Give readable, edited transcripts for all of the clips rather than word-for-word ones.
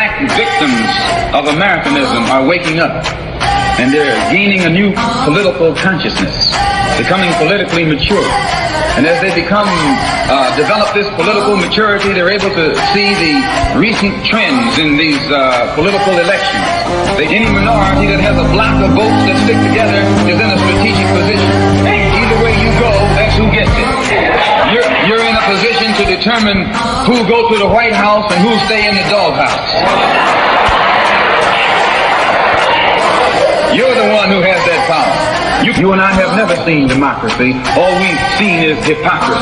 black victims of Americanism are waking up, and they're gaining a new political consciousness, becoming politically mature. And as they develop this political maturity, they're able to see the recent trends in these political elections. Any minority that has a block of votes that stick together is in a strategic position. Either way you go, that's who gets it. You're in a position to determine who go to the White House and who stay in the doghouse. You're the one who has that power. You and I have never seen democracy. All we've seen is hypocrisy.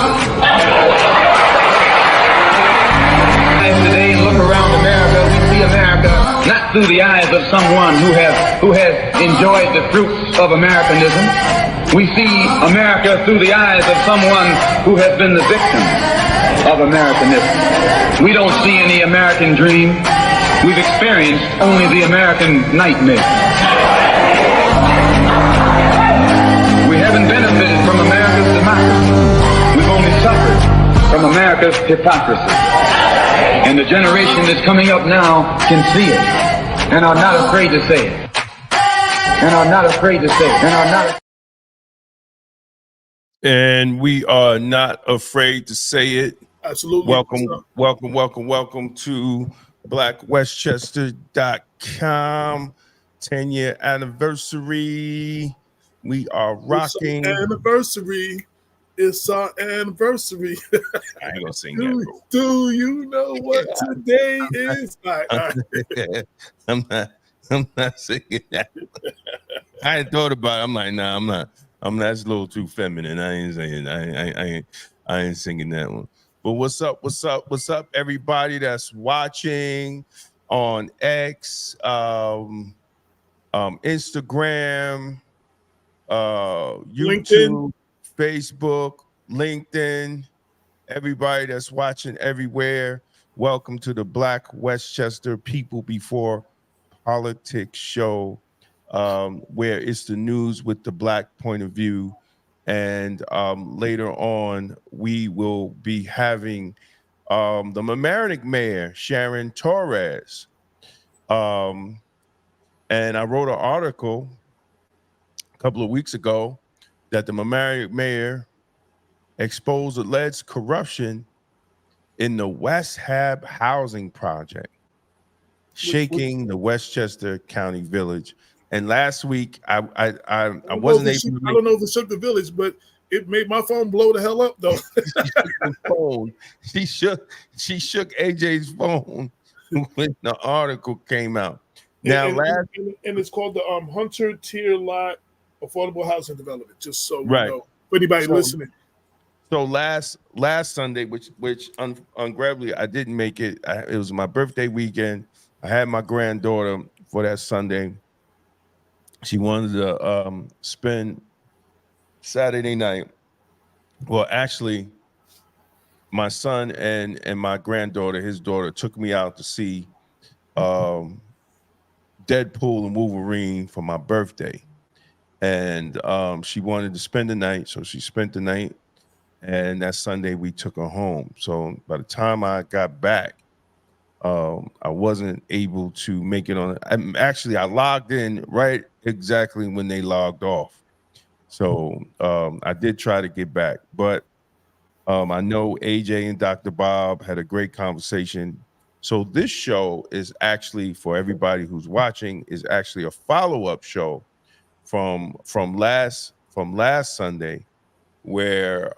Today, and look around America, we see America not through the eyes of someone who has enjoyed the fruits of Americanism. We see America through the eyes of someone who has been the victim of Americanism. We don't see any American dream. We've experienced only the American nightmare. We haven't benefited from America's democracy. We've only suffered from America's hypocrisy. And the generation that's coming up now can see it and are not afraid to say it. And we are not afraid to say it. Absolutely. Welcome to blackwestchester.com 10-year anniversary. We are rocking. Anniversary. It's our anniversary. I ain't gonna sing that, bro. Do you know what today is? All right. I'm not singing that. I hadn't thought about it. I'm like, nah, I'm not. That's a little too feminine. I ain't saying. I ain't singing that one. But what's up, everybody that's watching on X, Instagram, YouTube, LinkedIn. Facebook, LinkedIn, everybody that's watching everywhere. Welcome to the Black Westchester People Before Politics show, where it's the news with the black point of view. And later on, we will be having the Mamaroneck Mayor, Sharon Torres. And I wrote an article a couple of weeks ago that the Mamaroneck Mayor exposed alleged corruption in the West Hab housing project, shaking the Westchester County Village. And last week, I wasn't able to. I don't know if it shook the village, but it made my phone blow the hell up, though. She shook AJ's phone when the article came out. Now, and it's called the Hunter Tier Lot Affordable Housing Development. Just so you know, for anybody listening. So last Sunday, which ungratefully I didn't make it. It was my birthday weekend. I had my granddaughter for that Sunday. She wanted to spend Saturday night. Well, actually, my son and my granddaughter, his daughter, took me out to see Deadpool and Wolverine for my birthday. And she wanted to spend the night, so she spent the night. And that Sunday, we took her home. So by the time I got back, I wasn't able to make it on. I logged in right exactly when they logged off. So I did try to get back, but I know AJ and Dr. Bob had a great conversation. So this show is actually, for everybody who's watching, is actually a follow-up show from last Sunday, where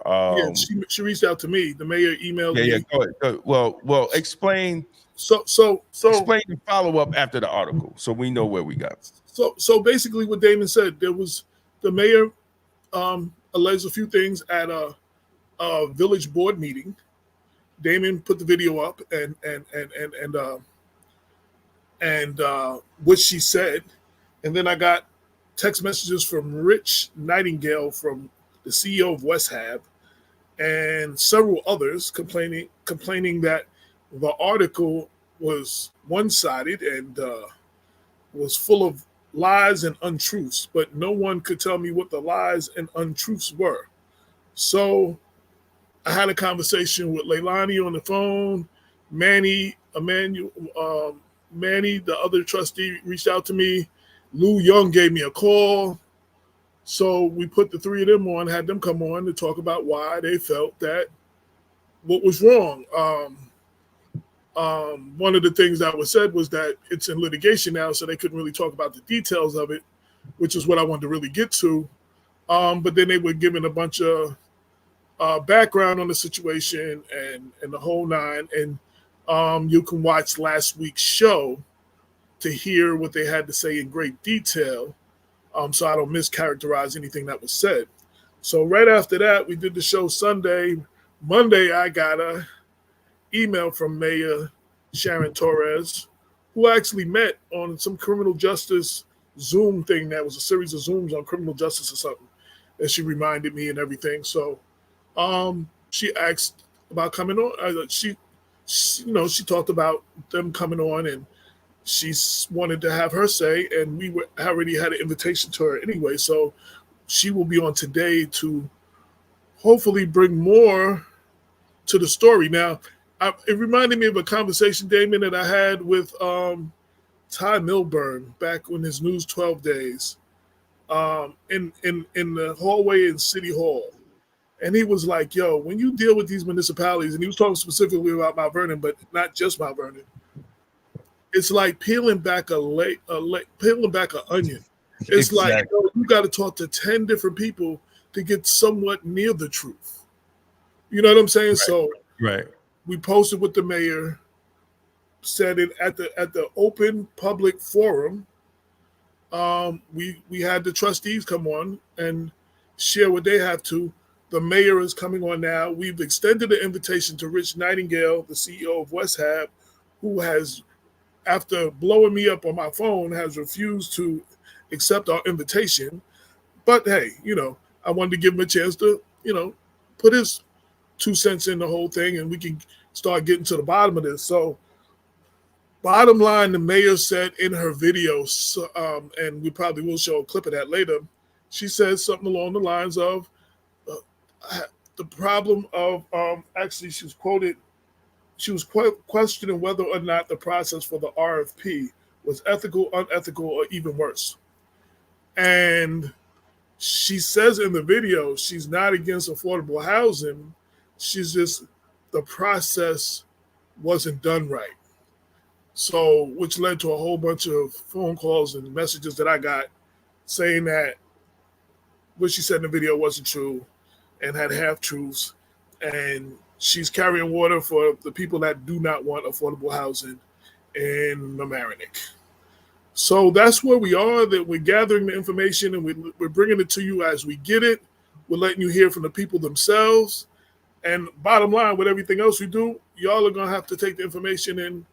she reached out to me. The mayor emailed me. Yeah, go ahead. Well, explain. So explain the follow-up after the article, so we know where we got. So basically, what Damon said, there was the mayor alleged a few things at a village board meeting. Damon put the video up and what she said, and then I got text messages from Rich Nightingale, from the CEO of West Hab, and several others complaining that the article was one-sided and was full of lies and untruths, but no one could tell me what the lies and untruths were. So I had a conversation with Leilani on the phone, Manny, Emmanuel, Manny, the other trustee, reached out to me. Lou Young gave me a call. So we put the three of them on, had them come on to talk about why they felt that what was wrong. One of the things that was said was that it's in litigation now, so they couldn't really talk about the details of it, which is what I wanted to really get to. But then they were given a bunch of background on the situation and the whole nine. And you can watch last week's show to hear what they had to say in great detail, so I don't mischaracterize anything that was said. So right after that, we did the show Sunday. Monday, I got a email from Mayor Sharon Torres, who I actually met on some criminal justice Zoom thing that was a series of Zooms on criminal justice or something. And she reminded me and everything. So she asked about coming on. She talked about them coming on, and she wanted to have her say, and we already had an invitation to her anyway. So she will be on today to hopefully bring more to the story. Now, it reminded me of a conversation, Damon, that I had with Ty Milburn back in his News 12 days in the hallway in City Hall. And he was like, yo, when you deal with these municipalities, and he was talking specifically about Mount Vernon, but not just Mount Vernon, it's like peeling back peeling back an onion. It's Exactly. like, you got to talk to 10 different people to get somewhat near the truth. You know what I'm saying? Right. So Right. we posted with the mayor, said it at the open public forum. We had the trustees come on and share what they have to. The mayor is coming on now. We've extended the invitation to Rich Nightingale, the CEO of Westhab, who has, after blowing me up on my phone, has refused to accept our invitation. But hey, I wanted to give him a chance to, put his 2 cents in the whole thing, and we can start getting to the bottom of this. So bottom line, the mayor said in her video, and we probably will show a clip of that later, she said something along the lines of the problem of, actually she was quoted, she was questioning whether or not the process for the RFP was ethical, unethical, or even worse. And she says in the video she's not against affordable housing. She's just, the process wasn't done right. So, which led to a whole bunch of phone calls and messages that I got saying that what she said in the video wasn't true and had half-truths. And she's carrying water for the people that do not want affordable housing in Mamaroneck. So that's where we are, that we're gathering the information and we're bringing it to you as we get it. We're letting you hear from the people themselves. And bottom line, with everything else we do, y'all are going to have to take the information and,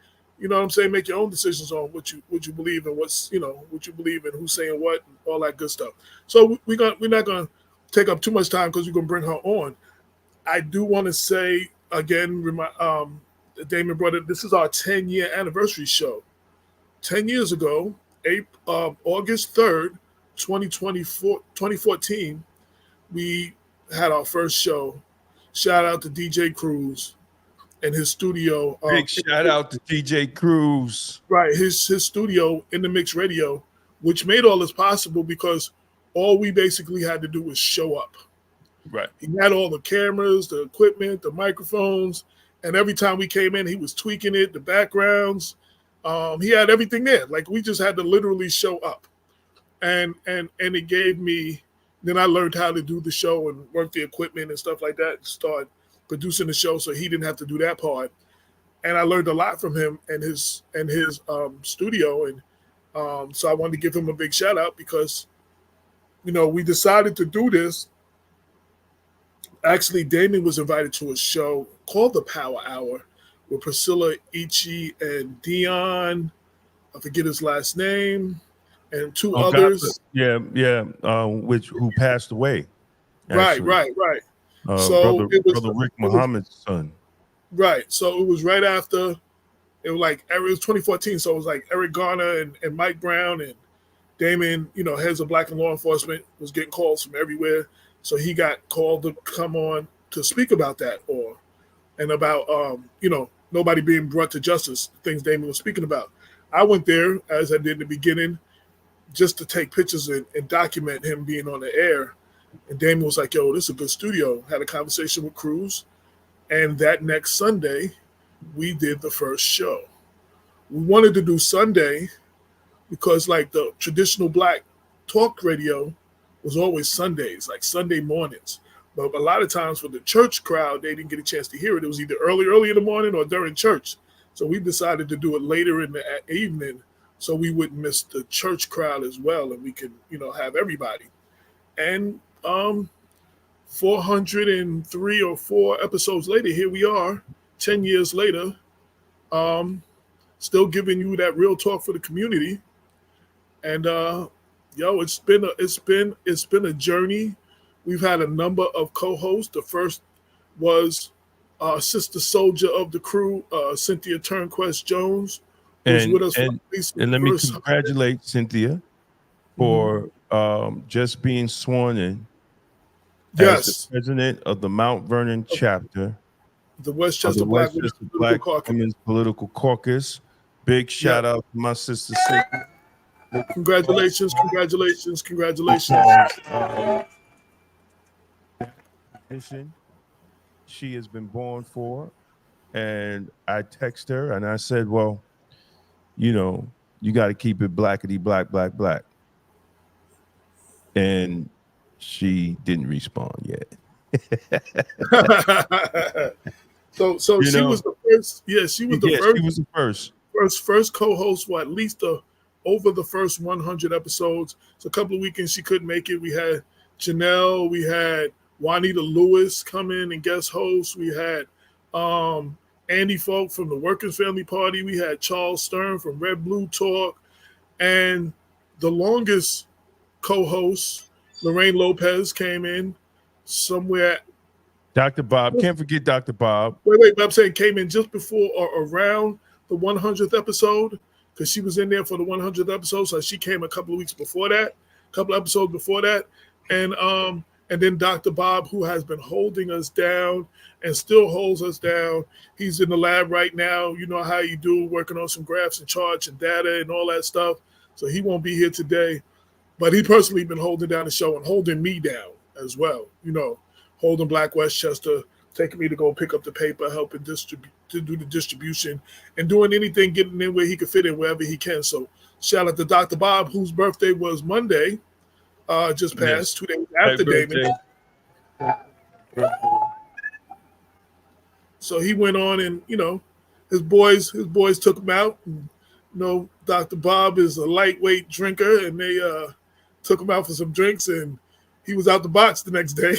make your own decisions on what you believe and what you believe and who's saying what and all that good stuff. So we're not going to take up too much time because we're going to bring her on. I do want to say again, Damon brought it. This is our 10-year anniversary show. 10 years ago, August 3rd, 2014, we had our first show. Shout out to DJ Cruz and his studio. Big shout out to DJ Cruz. Right, his studio in the Mix Radio, which made all this possible because all we basically had to do was show up. Right. He had all the cameras, the equipment, the microphones, and every time we came in, he was tweaking it, the backgrounds. He had everything there. Like, we just had to literally show up. And it gave me, then I learned how to do the show and work the equipment and stuff like that and start producing the show so he didn't have to do that part. And I learned a lot from him and his studio. And so I wanted to give him a big shout out because, we decided to do this. Actually, Damon was invited to a show called The Power Hour with Priscilla Ichi and Dion, I forget his last name, and two others. Who passed away. Actually. Right. So brother Rick Muhammad's son. Right. So it was right after, it was 2014. So it was like Eric Garner and Mike Brown and Damon, heads of Black and law enforcement, was getting calls from everywhere. So he got called to come on to speak about that and about, nobody being brought to justice, things Damon was speaking about. I went there, as I did in the beginning, just to take pictures and document him being on the air. And Damon was like, yo, this is a good studio. Had a conversation with Cruz. And that next Sunday, we did the first show. We wanted to do Sunday because, like, the traditional black talk radio was always Sundays, like Sunday mornings. But a lot of times for the church crowd, they didn't get a chance to hear it. It was either early in the morning or during church. So we decided to do it later in the evening so we wouldn't miss the church crowd as well, and we could, have everybody. And 403 or 4 episodes later, here we are, 10 years later, still giving you that real talk for the community. And it's been a journey. We've had a number of co-hosts. The first was Sister Soldier of the crew, Cynthia Turnquest Jones, who's with us. And let me congratulate Cynthia for just being sworn in as the president of the Mount Vernon chapter, the Westchester Black Women's Political Caucus. Big shout out to my sister Cynthia. Congratulations. She has been born for, and I text her and I said, well, you got to keep it blackety black. And she didn't respond yet. so she was the first. Yeah, she was the first. She was the first co-host for at least over the first 100 episodes. So a couple of weekends she couldn't make it. We had Janelle, we had Juanita Lewis come in and guest host. We had Andy Falk from the Workers Family Party. We had Charles Stern from Red Blue Talk. And the longest co-host, Lorraine Lopez, came in somewhere. Dr. Bob. Can't forget Dr. Bob. Wait, but I'm saying came in just before or around the 100th episode, because she was in there for the 100th episode. So she came a couple of weeks before that, a couple episodes before that. And then Dr. Bob, who has been holding us down and still holds us down. He's in the lab right now. You know how you do, working on some graphs and charts and data and all that stuff. So he won't be here today. But he personally been holding down the show and holding me down as well. Holding Black Westchester, taking me to go pick up the paper, helping to do the distribution, and doing anything, getting in where he could fit in wherever he can. So shout out to Dr. Bob, whose birthday was Monday. Just passed 2 days after Damon. So he went on and, his boys took him out. And, Dr. Bob is a lightweight drinker, and they took him out for some drinks, and he was out the box the next day.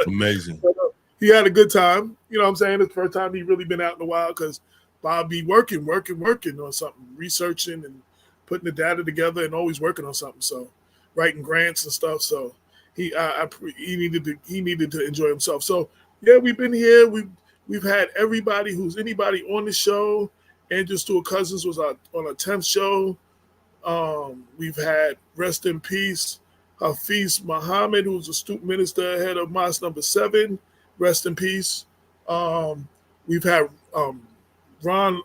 Amazing. But, he had a good time. You know what I'm saying? It's the first time he really been out in a while, because Bob be working on something, researching and putting the data together and always working on something. So writing grants and stuff. So he needed to enjoy himself. So yeah, we've been here. We've had anybody on the show. Andrew Stewart Cousins was on our 10th show. We've had, rest in peace, Hafiz Muhammad, who's a student minister, head of Mosque number 7. Rest in peace. We've had Ron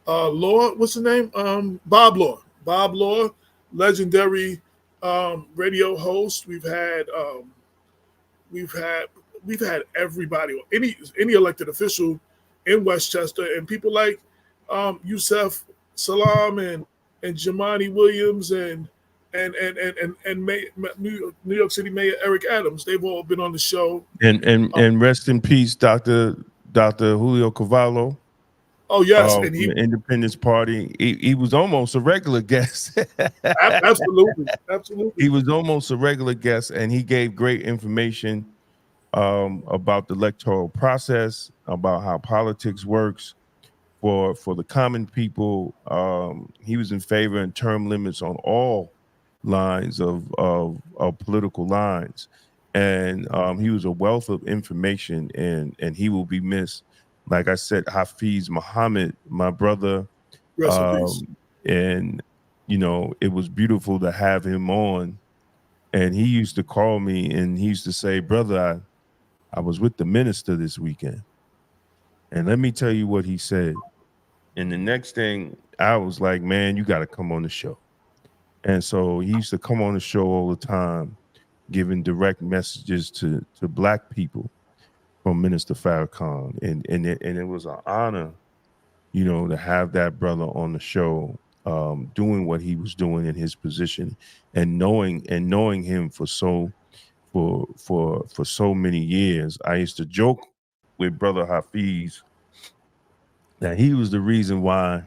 Law, what's his name? Bob Law, legendary radio host. We've had everybody, any elected official in Westchester, and people like Yusef Salam and Jamani Williams and New York City Mayor Eric Adams. They've all been on the show. And rest in peace, Dr. Julio Cavallo. Oh yes, and the Independence Party. He was almost a regular guest. Absolutely. He was almost a regular guest, and he gave great information about the electoral process, about how politics works for the common people. He was in favor of term limits on all lines of political lines, and he was a wealth of information, and he will be missed. Like I said, Hafiz Muhammad, my brother, and it was beautiful to have him on. And he used to call me and he used to say, brother, I was with the minister this weekend, and let me tell you what he said. And the next thing I was like, man, you got to come on the show. And so he used to come on the show all the time, giving direct messages to black people from Minister Farrakhan. And it was an honor, you know, to have that brother on the show, doing what he was doing in his position, and knowing him for so many years. I used to joke with Brother Hafiz that he was the reason why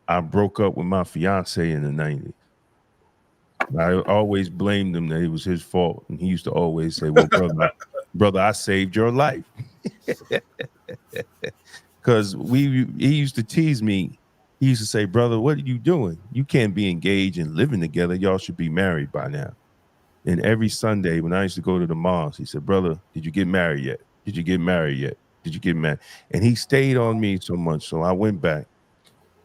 I broke up with my fiance in the 90s. I always blamed him that it was his fault. And he used to always say, well, brother, I saved your life. Because he used to tease me. He used to say, brother, what are you doing? You can't be engaged and living together. Y'all should be married by now. And every Sunday when I used to go to the mosque, he said, brother, did you get married yet? Did you get married yet? Did you get married? And he stayed on me so much. So I went back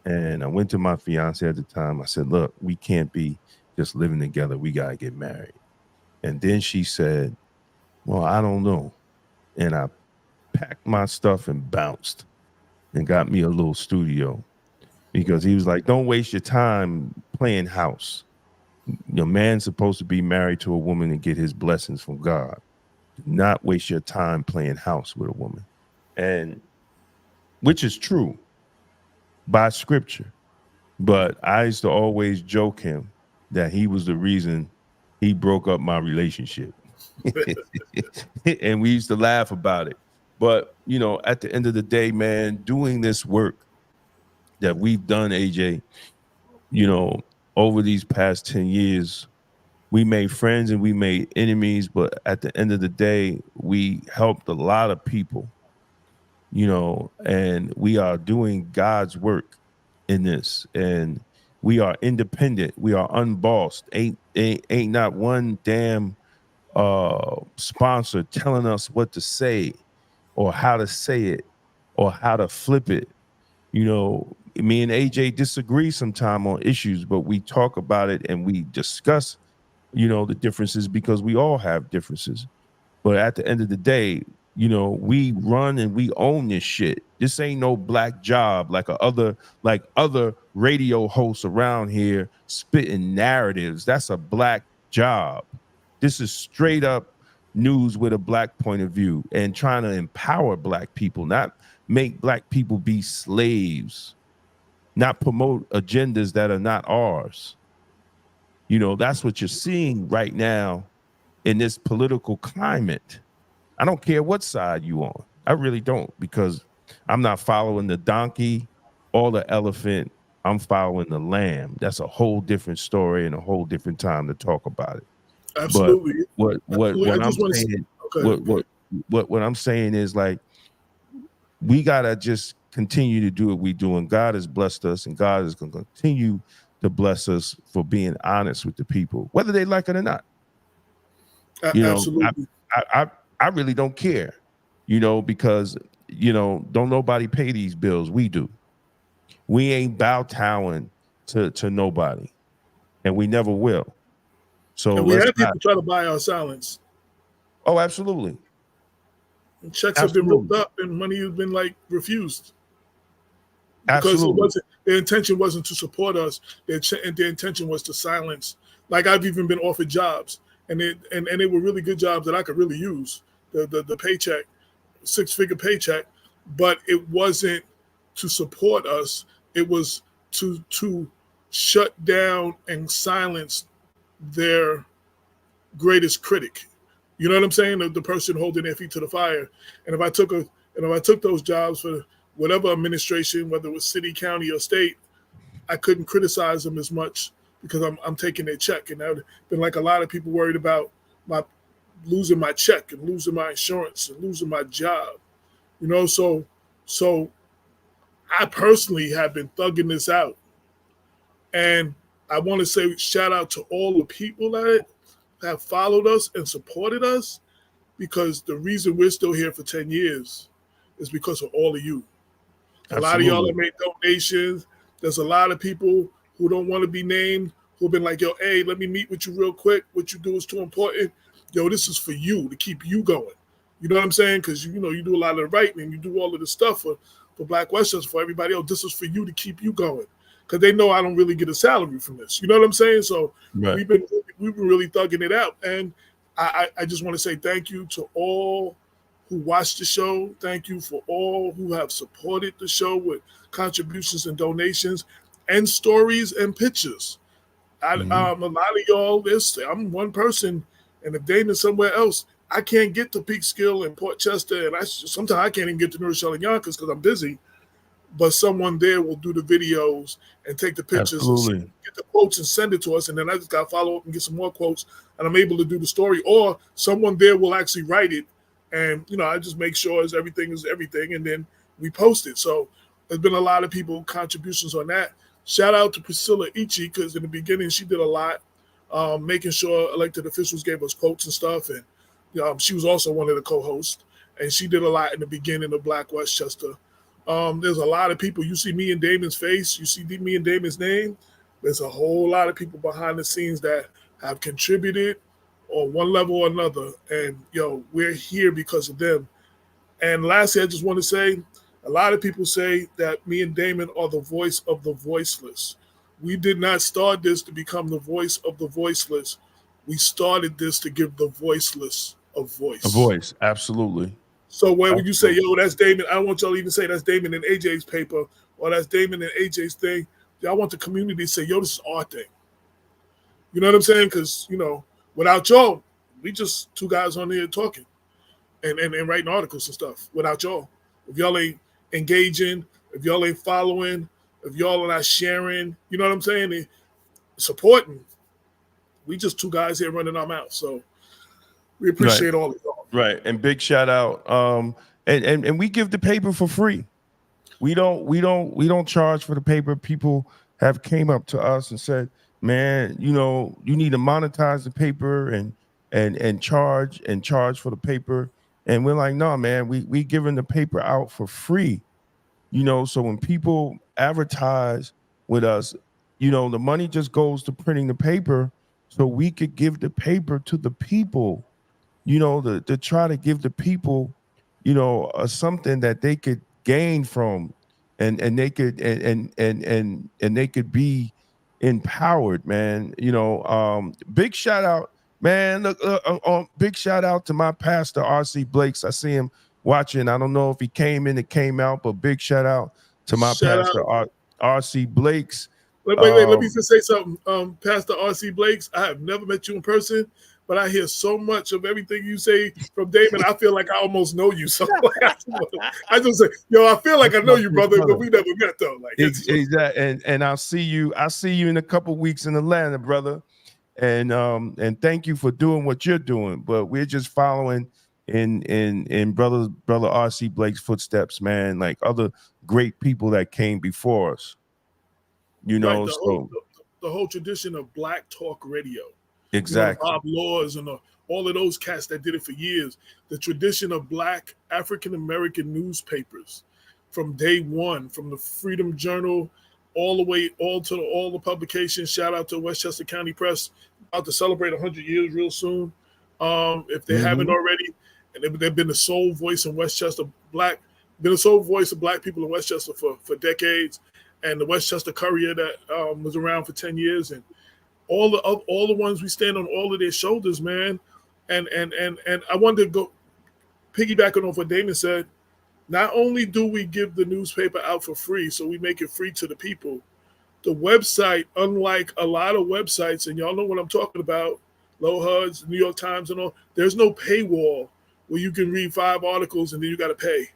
and I went to my fiance at the time. I said, look, we can't be just living together. We got to get married. And then she said, well, I don't know. And I packed my stuff and bounced and got me a little studio, because he was like, don't waste your time playing house. Your man's supposed to be married to a woman and get his blessings from God. Do not waste your time playing house with a woman. And which is true by scripture. But I used to always joke him that he was the reason he broke up my relationship. And we used to laugh about it. But, you know, at the end of the day, man, doing this work that we've done, AJ, you know, over these past 10 years, we made friends and we made enemies. But at the end of the day, we helped a lot of people, you know, and we are doing God's work in this. And we are independent. We are unbossed. Ain't not one damn sponsor telling us what to say or how to say it or how to flip it. You know, me and AJ disagree sometime on issues, but we talk about it and we discuss, you know, the differences, because we all have differences. But at the end of the day, you know, we run and we own this shit. This ain't no black job like other radio hosts around here spitting narratives. That's a black job. This is straight up news with a black point of view and trying to empower black people, not make black people be slaves, not promote agendas that are not ours. You know, that's what you're seeing right now in this political climate. I don't care what side you on. I really don't, because I'm not following the donkey or the elephant. I'm following the lamb. That's a whole different story and a whole different time to talk about it. Absolutely. But what I'm saying is, like, we gotta just continue to do what we do, and God has blessed us, and God is going to continue to bless us for being honest with the people, whether they like it or not. You know, absolutely. I really don't care, you know, because, you know, don't nobody pay these bills. We do. We ain't bowtowing to nobody, and we never will. So and we had people try to buy our silence. Oh, absolutely. And checks have been ripped up, and money has been refused. Because their intention wasn't to support us. Their intention was to silence. Like, I've even been offered jobs, and they were really good jobs that I could really use. The paycheck, 6-figure paycheck, but it wasn't to support us. It was to shut down and silence their greatest critic. You know what I'm saying? The person holding their feet to the fire. And if I took those jobs for whatever administration, whether it was city, county, or state, I couldn't criticize them as much because I'm taking their check. And that would have been like a lot of people worried about losing my check and losing my insurance and losing my job. You know, so I personally have been thugging this out. And I want to say shout out to all the people that have followed us and supported us, because the reason we're still here for 10 years is because of all of you. Absolutely. A lot of y'all have made donations. There's a lot of people who don't want to be named who have been like, yo, hey, let me meet with you real quick. What you do is too important. Yo, this is for you, to keep you going. You know what I'm saying? Because, you know, you do a lot of the writing and you do all of the stuff for Black Westchester, for everybody else. This is for you to keep you going, because they know I don't really get a salary from this. You know what I'm saying? So Right. we've been really thugging it out, and I just want to say thank you to all who watched the show. Thank you for all who have supported the show with contributions and donations and stories and pictures. A lot of y'all, I'm one person, and if Damon's somewhere else, I can't get to Peekskill and Portchester, and sometimes I can't even get to New Rochelle and Yonkers because I'm busy. But someone there will do the videos and take the pictures Absolutely. and get the quotes and send it to us, and then I just got to follow up and get some more quotes, and I'm able to do the story. Or someone there will actually write it, and I just make sure everything is everything, and then we post it. So there's been a lot of people contributions on that. Shout out to Priscilla Ichi, because in the beginning she did a lot, making sure elected officials gave us quotes and stuff, and she was also one of the co-hosts, and she did a lot in the beginning of Black Westchester. There's a lot of people. You see me and Damon's face. You see me and Damon's name. There's a whole lot of people behind the scenes that have contributed on one level or another, and we're here because of them. And lastly, I just want to say, a lot of people say that me and Damon are the voice of the voiceless. We did not start this to become the voice of the voiceless. We started this to give the voiceless a voice. A voice, absolutely. So when you say, that's Damon, I don't want y'all to even say that's Damon and AJ's paper or that's Damon and AJ's thing. Y'all want the community to say, this is our thing. You know what I'm saying? Because, without y'all, we just two guys on there talking and writing articles and stuff without y'all. If y'all ain't engaging, if y'all ain't following, if y'all are not sharing, you know what I'm saying? And supporting, we just two guys here running our mouths. So we appreciate all of y'all. Right. And big shout out. And we give the paper for free. We don't charge for the paper. People have came up to us and said, man, you need to monetize the paper and charge for the paper. And we're like, no, man, we giving the paper out for free. So when people advertise with us, the money just goes to printing the paper so we could give the paper to the people, to try to give the people, something that they could gain from and they could and they could be empowered, man. Big shout out, man. Look, big shout out to my pastor, R.C. Blakes. I see him watching. I don't know if he came in and came out, but big shout out to my pastor, R.C. Blakes. Wait, let me just say something. Pastor R.C. Blakes, I have never met you in person, but I hear so much of everything you say from Damon. I feel like I almost know you. So I just say, I feel like I know you, brother, but we never met though. Exactly. And I'll see you in a couple of weeks in Atlanta, brother. And thank you for doing what you're doing. But we're just following in brother R.C. Blake's footsteps, man, like other great people that came before us. The whole tradition of Black Talk Radio. Exactly. Bob Laws and all of those cats that did it for years. The tradition of Black African-American newspapers from day one, from the Freedom Journal all the publications. Shout out to Westchester County Press, about to celebrate 100 years real soon. If they haven't already, and they've been the sole voice in Westchester, been the sole voice of Black people in Westchester for decades. And the Westchester Courier that was around for 10 years, and all the ones we stand on all of their shoulders, man. And I wanted to go piggybacking off what Damon said. Not only do we give the newspaper out for free, so we make it free to the people, the website, unlike a lot of websites, and y'all know what I'm talking about, Low HUDs, New York Times and all, there's no paywall where you can read 5 articles and then you got to pay,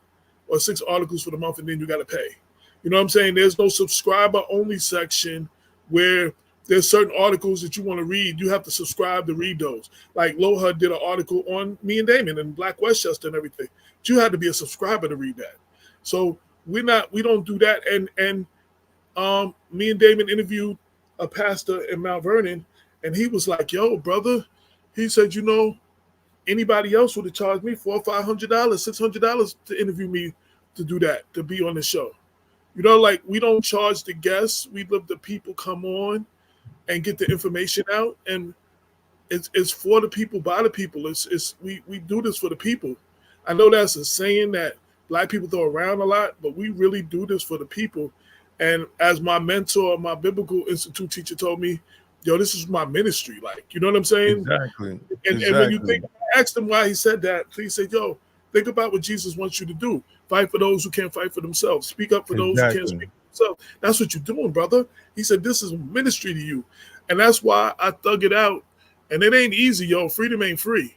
or 6 articles for the month and then you got to pay. You know what I'm saying? There's no subscriber only section where there's certain articles that you want to read. You have to subscribe to read those. Like Low HUD did an article on me and Damon and Black Westchester and everything. But you had to be a subscriber to read that. So we don't do that. And me and Damon interviewed a pastor in Mount Vernon, and he was like, yo, brother, he said, anybody else would have charged me $400 or $500, $600 to interview me to do that, to be on the show. Like we don't charge the guests. We let the people come on and get the information out. And it's for the people, by the people. We do this for the people. I know that's a saying that Black people throw around a lot, but we really do this for the people. And as my mentor, my biblical institute teacher told me, yo, this is my ministry. Like, you know what I'm saying? Exactly. And when you think, I asked him why he said that. He said, yo, think about what Jesus wants you to do. Fight for those who can't fight for themselves. Speak up for those who can't speak for themselves. That's what you're doing, brother. He said, this is ministry to you. And that's why I thug it out. And it ain't easy, yo. Freedom ain't free.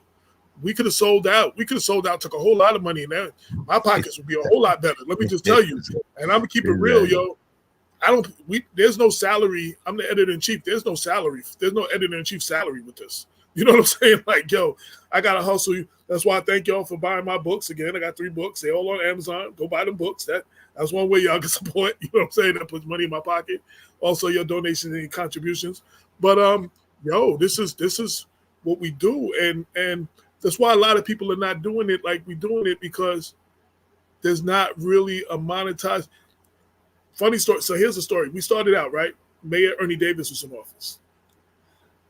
We could have sold out. We could have sold out, took a whole lot of money, and that my pockets would be a whole lot better. Let me just tell you. And I'm gonna keep it real, yo. There's no salary. I'm the editor-in-chief. There's no salary. There's no editor-in-chief salary with this. You know what I'm saying? Like, yo, I gotta hustle you. That's why I thank y'all for buying my books. Again, I got 3 books. They all on Amazon. Go buy them books. That's one way y'all can support. You know what I'm saying? That puts money in my pocket. Also, your donations and contributions. But yo, this is what we do, and that's why a lot of people are not doing it like we're doing it, because there's not really a monetized. Funny story. So here's the story. We started out, right? Mayor Ernie Davis was in office.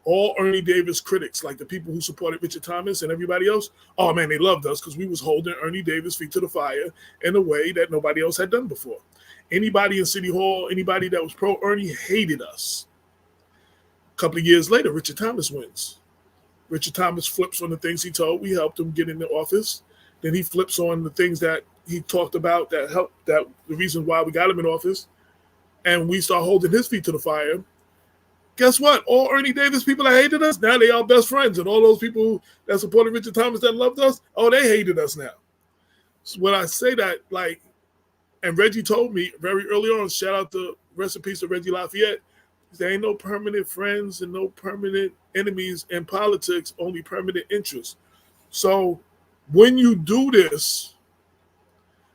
All Ernie Davis critics, like the people who supported Richard Thomas and everybody else, oh man, they loved us because we was holding Ernie Davis feet to the fire in a way that nobody else had done before. Anybody in City Hall, anybody that was pro Ernie hated us. A couple of years later, Richard Thomas wins. Richard Thomas flips on the things he told. We helped him get in the office. Then he flips on the things that he talked about that helped, that the reason why we got him in office. And we start holding his feet to the fire. Guess what? All Ernie Davis people that hated us, now they all best friends. And all those people that supported Richard Thomas that loved us, oh, they hated us now. So when I say that, like, and Reggie told me very early on, shout out to rest in peace to Reggie Lafayette, there ain't no permanent friends and no permanent enemies in politics, only permanent interests. So when you do this,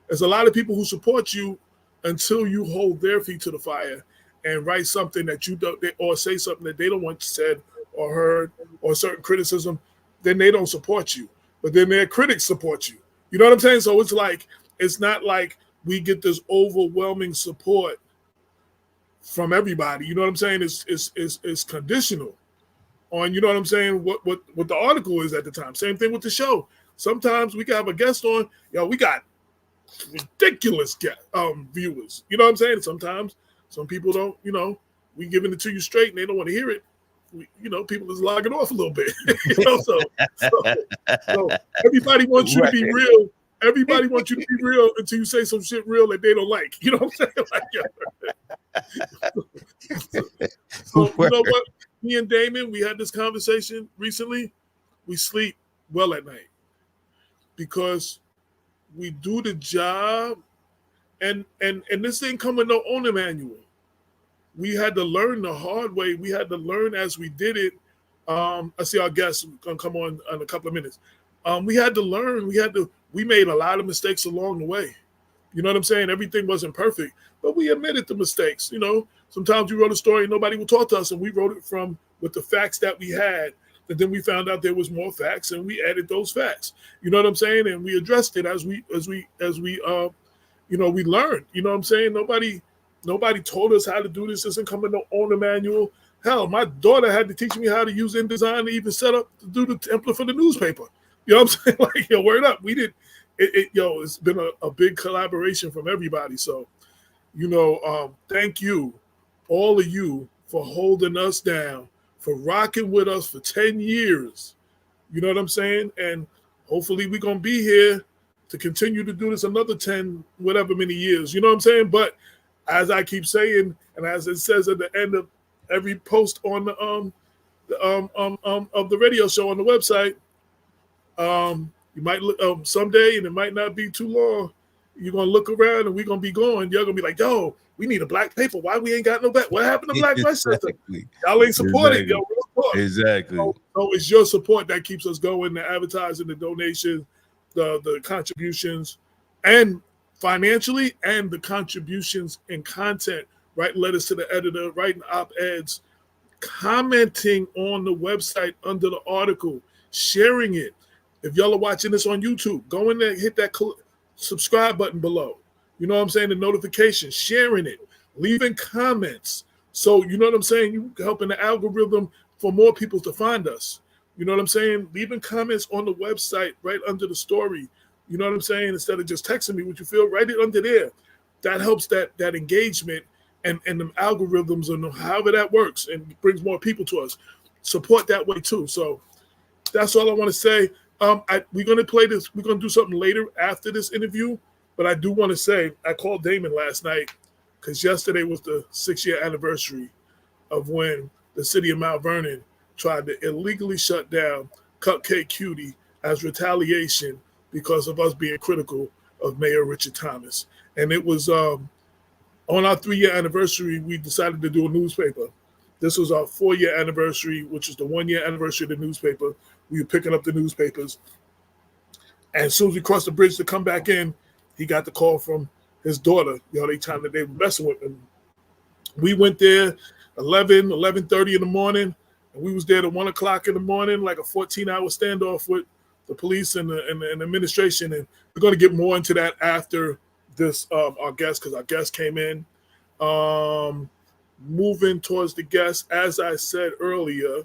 there's a lot of people who support you until you hold their feet to the fire and write something that you don't, or say something that they don't want said or heard, or certain criticism, then they don't support you. But then their critics support you. You know what I'm saying? So it's not like we get this overwhelming support from everybody. You know what I'm saying? It's conditional on, you know what I'm saying, what the article is at the time. Same thing with the show. Sometimes we can have a guest on, we got ridiculous viewers. You know what I'm saying? Sometimes some people don't, we giving it to you straight and they don't want to hear it. People is logging off a little bit. So everybody wants you to be real. Everybody wants you to be real until you say some shit real that they don't like. You know what I'm saying? So you know what? Me and Damon, we had this conversation recently. We sleep well at night because we do the job, and this didn't come with no owner manual. We had to learn the hard way. We had to learn as we did it. I see our guest gonna come on in a couple of minutes. We had to learn. We made a lot of mistakes along the way. You know what I'm saying? Everything wasn't perfect, but we admitted the mistakes. Sometimes we wrote a story and nobody would talk to us, and we wrote it with the facts that we had. And then we found out there was more facts, and we added those facts. You know what I'm saying? And we addressed it as we we learned. You know what I'm saying? Nobody told us how to do this. This isn't coming no owner manual. Hell, my daughter had to teach me how to use InDesign to even set up to do the template for the newspaper. You know what I'm saying? Like, word up. We did it's been a big collaboration from everybody. So, thank you, all of you, for holding us down, for rocking with us for 10 years. You know what I'm saying? And hopefully we're going to be here to continue to do this another 10, whatever many years. You know what I'm saying? But as I keep saying, and as it says at the end of every post on the of the radio show on the website, you might look someday, and it might not be too long. You're gonna look around, and we're gonna be going. You're gonna be like, "Yo, we need a black paper. Why we ain't got no black? What happened to Black Westchester? Y'all ain't supported. Yo, exactly. So it's your support that keeps us going. The advertising, the donations, the contributions, and financially, and the contributions in content. Writing letters to the editor, writing op-eds, commenting on the website under the article, sharing it. If y'all are watching this on YouTube, go in there and hit that subscribe button below. You know what I'm saying? The notification, sharing it, leaving comments. So you know what I'm saying? You helping the algorithm for more people to find us. You know what I'm saying? Leaving comments on the website right under the story. You know what I'm saying? Instead of just texting me what you feel, write it under there. That helps that engagement and the algorithms and however that works and brings more people to us. Support that way too. So that's all I want to say. We're going to play this. We're going to do something later after this interview. But I do want to say I called Damon last night because yesterday was the 6-year anniversary of when the city of Mount Vernon tried to illegally shut down Cupcake Cutie as retaliation because of us being critical of Mayor Richard Thomas. And it was on our 3-year anniversary, we decided to do a newspaper. This was our 4-year anniversary, which is the 1-year anniversary of the newspaper. We were picking up the newspapers. And as soon as we crossed the bridge to come back in, he got the call from his daughter. They were messing with him. We went there 11:30 in the morning, and we was there at 1 o'clock in the morning, like a 14-hour standoff with the police and the administration. And we're going to get more into that after this, our guest, because our guest came in. Moving towards the guest, as I said earlier,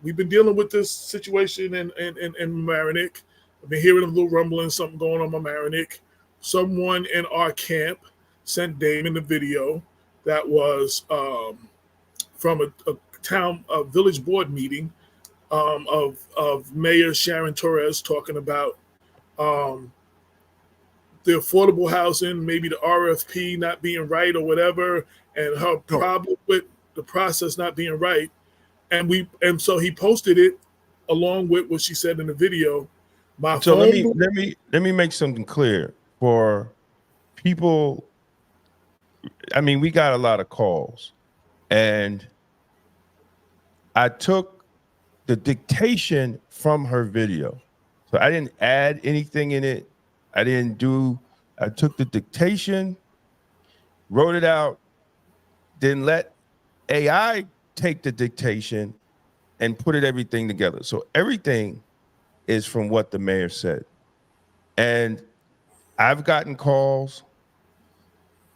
we've been dealing with this situation in Mamaroneck. I've been hearing a little rumbling, something going on in Mamaroneck. Someone in our camp sent Damon a video that was from a village board meeting of Mayor Sharon Torres talking about the affordable housing, maybe the RFP not being right or whatever, and her problem with the process not being right. And so he posted it along with what she said in the video. Let me make something clear for people. I mean, we got a lot of calls, and I took the dictation from her video. So I didn't add anything in it. I took the dictation, wrote it out, then let AI take the dictation and put everything together. So everything is from what the mayor said. And I've gotten calls.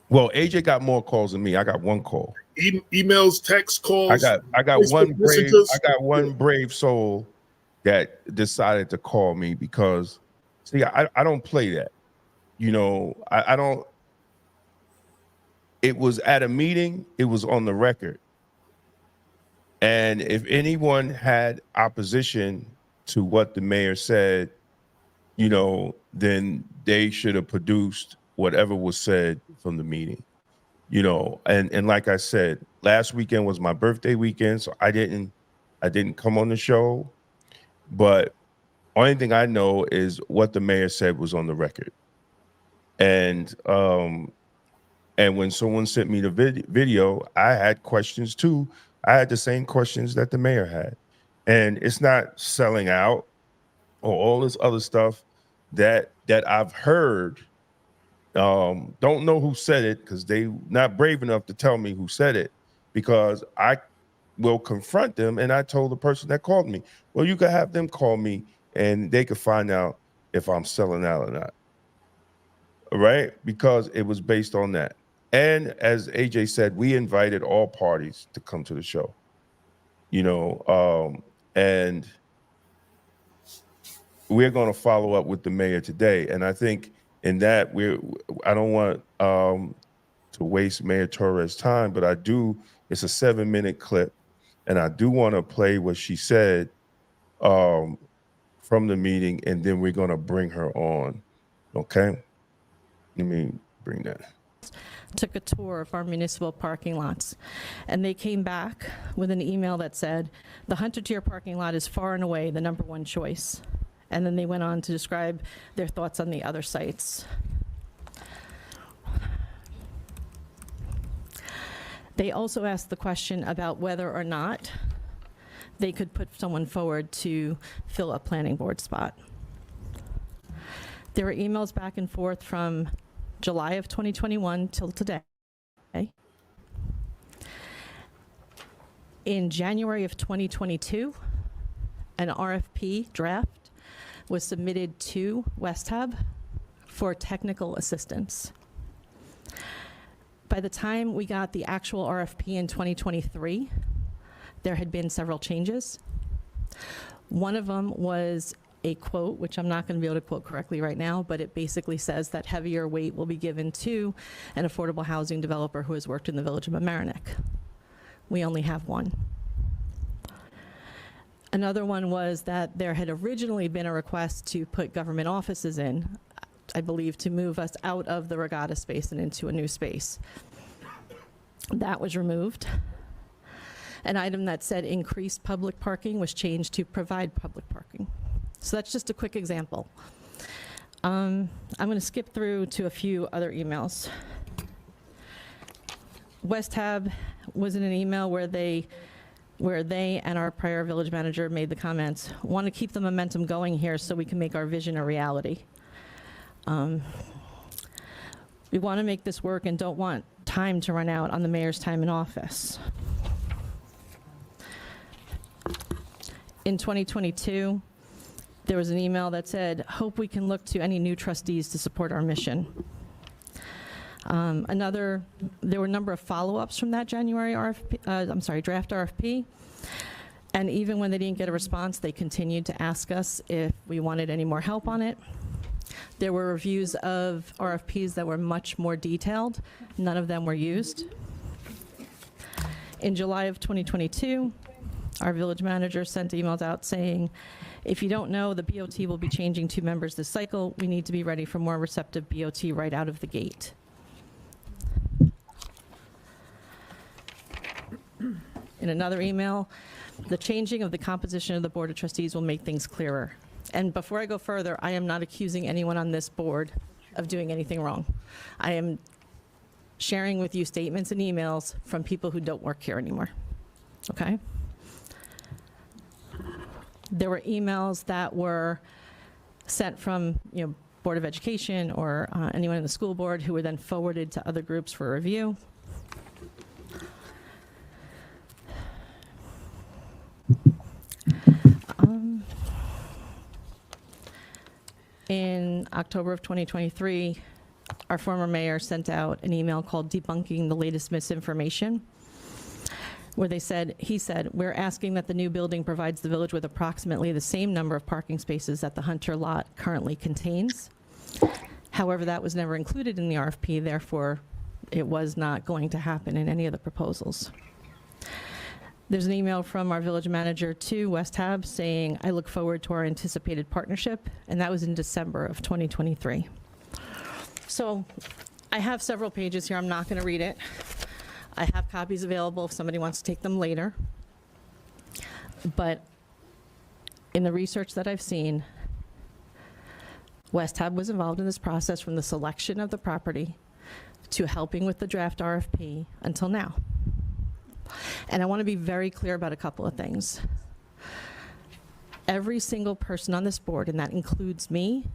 Well, AJ got more calls than me. I got one call. Emails, text calls. I got one brave soul that decided to call me because, see, I don't play that. I don't. It was at a meeting. It was on the record. And if anyone had opposition to what the mayor said, then they should have produced whatever was said from the meeting, and like I said, last weekend was my birthday weekend, so I didn't come on the show, but only thing I know is what the mayor said was on the record. And when someone sent me the video, I had questions too. I had the same questions that the mayor had. And it's not selling out or all this other stuff that I've heard. Don't know who said it because they not brave enough to tell me who said it, because I will confront them. And I told the person that called me, well, you could have them call me and they could find out if I'm selling out or not. All right? Because it was based on that. And as AJ said, we invited all parties to come to the show, and we're going to follow up with the mayor today. And I think in that I don't want to waste Mayor Torres' time, but it's a 7-minute clip, and I do want to play what she said from the meeting, and then we're going to bring her on. Okay? Let me bring that. Took a tour of our municipal parking lots, and they came back with an email that said, the Hunter Tier parking lot is far and away the #1 choice. And then they went on to describe their thoughts on the other sites. They also asked the question about whether or not they could put someone forward to fill a planning board spot. There were emails back and forth from July of 2021 till today. In January of 2022, an RFP draft was submitted to West Hub for technical assistance. By the time we got the actual RFP in 2023, there had been several changes. One of them was a quote, which I'm not going to be able to quote correctly right now, but it basically says that heavier weight will be given to an affordable housing developer who has worked in the village of Mamaroneck. We only have one. Another one was that there had originally been a request to put government offices in, I believe, to move us out of the regatta space and into a new space. That was removed. An item that said increased public parking was changed to provide public parking. So that's just a quick example. I'm going to skip through to a few other emails. West Hab was in an email where they and our prior village manager made the comments, want to keep the momentum going here so we can make our vision a reality. We want to make this work and don't want time to run out on the mayor's time in office. In 2022, there was an email that said, hope we can look to any new trustees to support our mission. There were a number of follow-ups from that January draft RFP. And even when they didn't get a response, they continued to ask us if we wanted any more help on it. There were reviews of RFPs that were much more detailed. None of them were used. In July of 2022, our village manager sent emails out saying, if you don't know, the BOT will be changing 2 members this cycle. We need to be ready for more receptive BOT right out of the gate. In another email, the changing of the composition of the Board of Trustees will make things clearer. And before I go further, I am not accusing anyone on this board of doing anything wrong. I am sharing with you statements and emails from people who don't work here anymore, okay? There were emails that were sent from, Board of Education or anyone in the school board who were then forwarded to other groups for review. In October of 2023, our former mayor sent out an email called Debunking the Latest Misinformation, where he said, we're asking that the new building provides the village with approximately the same number of parking spaces that the Hunter lot currently contains. However, that was never included in the RFP, therefore it was not going to happen in any of the proposals. There's an email from our village manager to West Hab saying, I look forward to our anticipated partnership, and that was in December of 2023. So I have several pages here. I'm not going to read it. I have copies available if somebody wants to take them later. But in the research that I've seen, West Hab was involved in this process from the selection of the property to helping with the draft RFP until now. And I want to be very clear about a couple of things. Every single person on this board, and that includes me,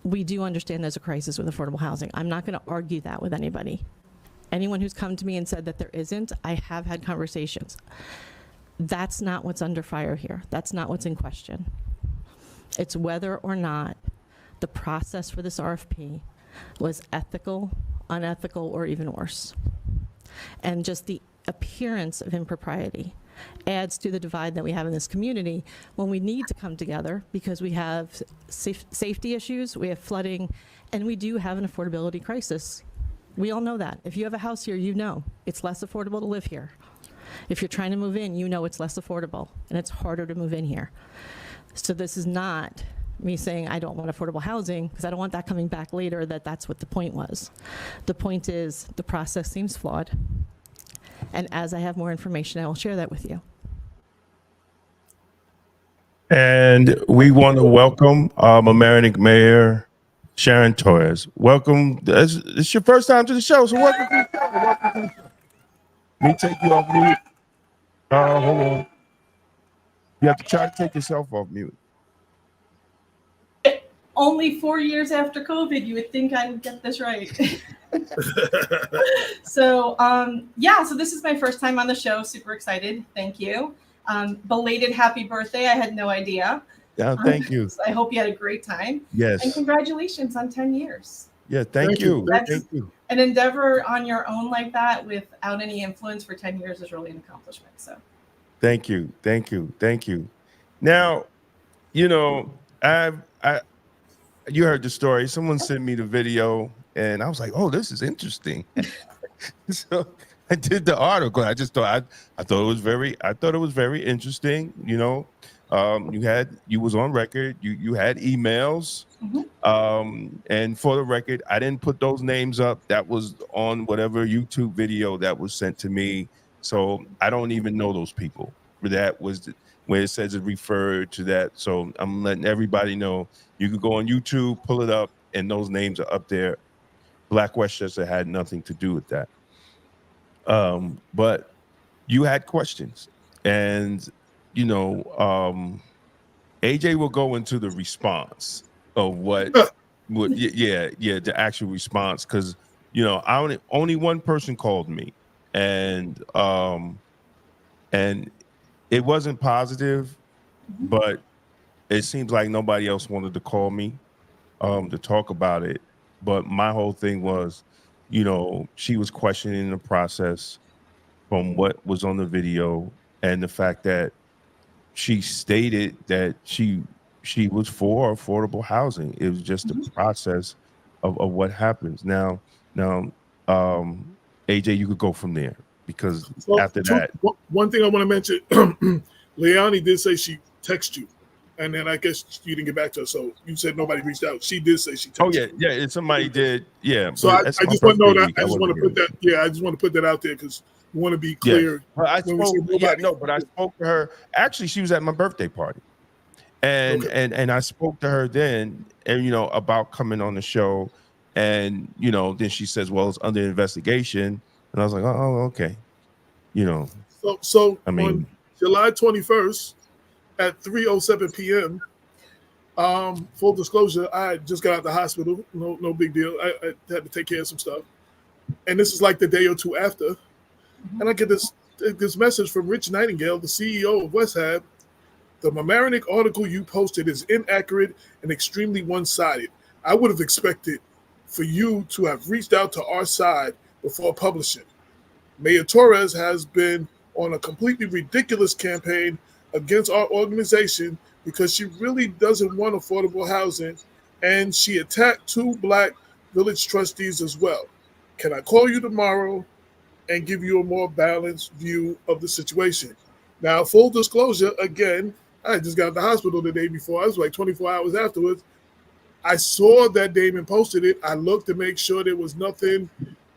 we do understand there's a crisis with affordable housing. I'm not going to argue that with anybody. Anyone who's come to me and said that there isn't, I have had conversations. That's not what's under fire here. That's not what's in question. It's whether or not the process for this RFP was ethical, unethical, or even worse. And just the appearance of impropriety adds to the divide that we have in this community when we need to come together because we have safety issues, we have flooding, and we do have an affordability crisis. We all know that. If you have a house here, you know it's less affordable to live here. If you're trying to move in, you know it's less affordable, and it's harder to move in here. So this is not me saying I don't want affordable housing, because I don't want that coming back later that that's what the point was. The point is the process seems flawed, and as I have more information, I will share that with you. And we want to welcome Mamaroneck Mayor Sharon Torres. Welcome. It's your first time to the show, so welcome to the show. Welcome to the show. Let me take you off mute. Hold on. You have to try to take yourself off mute. Only 4 years after COVID, you would think I would get this right. So this is my first time on the show. Super excited. Thank you. Belated happy birthday. I had no idea. Yeah, thank you. So I hope you had a great time. Yes. And congratulations on 10 years. Yeah, thank you. That's thank you. An endeavor on your own like that without any influence for 10 years is really an accomplishment. So Thank you. Thank you. Thank you. Now, you know, you heard the story. Someone sent me the video, and I was like, "Oh, this is interesting." So I did the article. I just thought I thought it was very interesting. You know, you was on record. You had emails. And for the record, I didn't put those names up. That was on whatever YouTube video that was sent to me. So I don't even know those people. That was where it says it referred to that. So I'm letting everybody know. You can go on YouTube, pull it up, and those names are up there. Black Westchester had nothing to do with that. But you had questions, and you know, AJ will go into the response of what the actual response, because you know, only one person called me, and it wasn't positive, but it seems like nobody else wanted to call me to talk about it. But my whole thing was, you know, she was questioning the process from what was on the video, and the fact that she stated that she was for affordable housing. It was just the process of what happens. Now, AJ, you could go from there, because So, after that, one thing I want to mention, Leonie did say she texted you, and then I guess you didn't get back to her. So you said nobody reached out. She did say she texted you. yeah, somebody did, yeah. So I just want to know that. I just want to put that. Yeah, I just want to put that out there because we want to be clear. Well, I spoke to her. Actually, she was at my birthday party, and I spoke to her then, and you know, about coming on the show, and you know, then she says, "Well, it's under investigation," and I was like, "Oh, okay," you know. So I mean, on July 21st at 3:07 p.m. Full disclosure, I just got out of the hospital. No big deal. I had to take care of some stuff, and this is like the day or two after. And I get this message from Rich Nightingale, the CEO of Westhab. The Mamaroneck article you posted is inaccurate and extremely one-sided. I would have expected for you to have reached out to our side before publishing. Mayor Torres has been on a completely ridiculous campaign against our organization because she really doesn't want affordable housing, and she attacked 2 Black village trustees as well. Can I call you tomorrow and give you a more balanced view of the situation? Now, full disclosure, again, I just got out of the hospital the day before. I was like 24 hours afterwards. I saw that Damon posted it. I looked to make sure there was nothing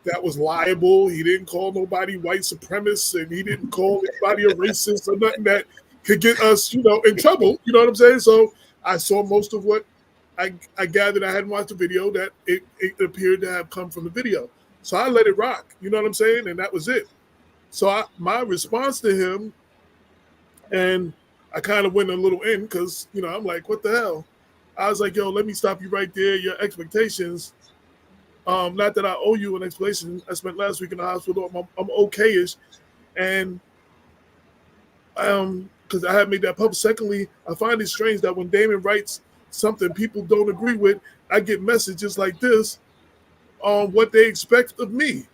that was liable. He didn't call nobody white supremacist, and he didn't call anybody a racist or nothing that could get us, you know, in trouble. You know what I'm saying? So I saw most of what I gathered. I hadn't watched the video, that it appeared to have come from the video. So I let it rock, you know what I'm saying? And that was it. So my response to him, and I kind of went a little in because, you know, I'm like, what the hell? I was like, yo, let me stop you right there. Your expectations, not that I owe you an explanation. I spent last week in the hospital. I'm okay-ish. And because I had made that public. Secondly, I find it strange that when Damon writes something people don't agree with, I get messages like this on what they expect of me.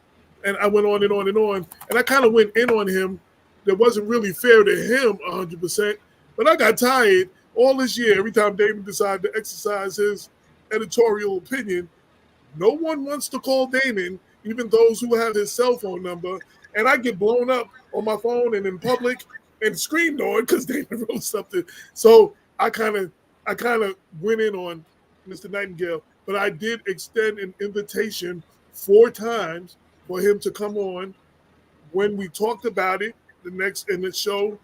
And I went on and on and on. And I kind of went in on him. That wasn't really fair to him 100%. But I got tired all this year. Every time Damon decided to exercise his editorial opinion, no one wants to call Damon, even those who have his cell phone number. And I get blown up on my phone and in public and screamed on because Damon wrote something. So I kind of went in on Mr. Nightingale. But I did extend an invitation 4 times for him to come on. When we talked about it in the show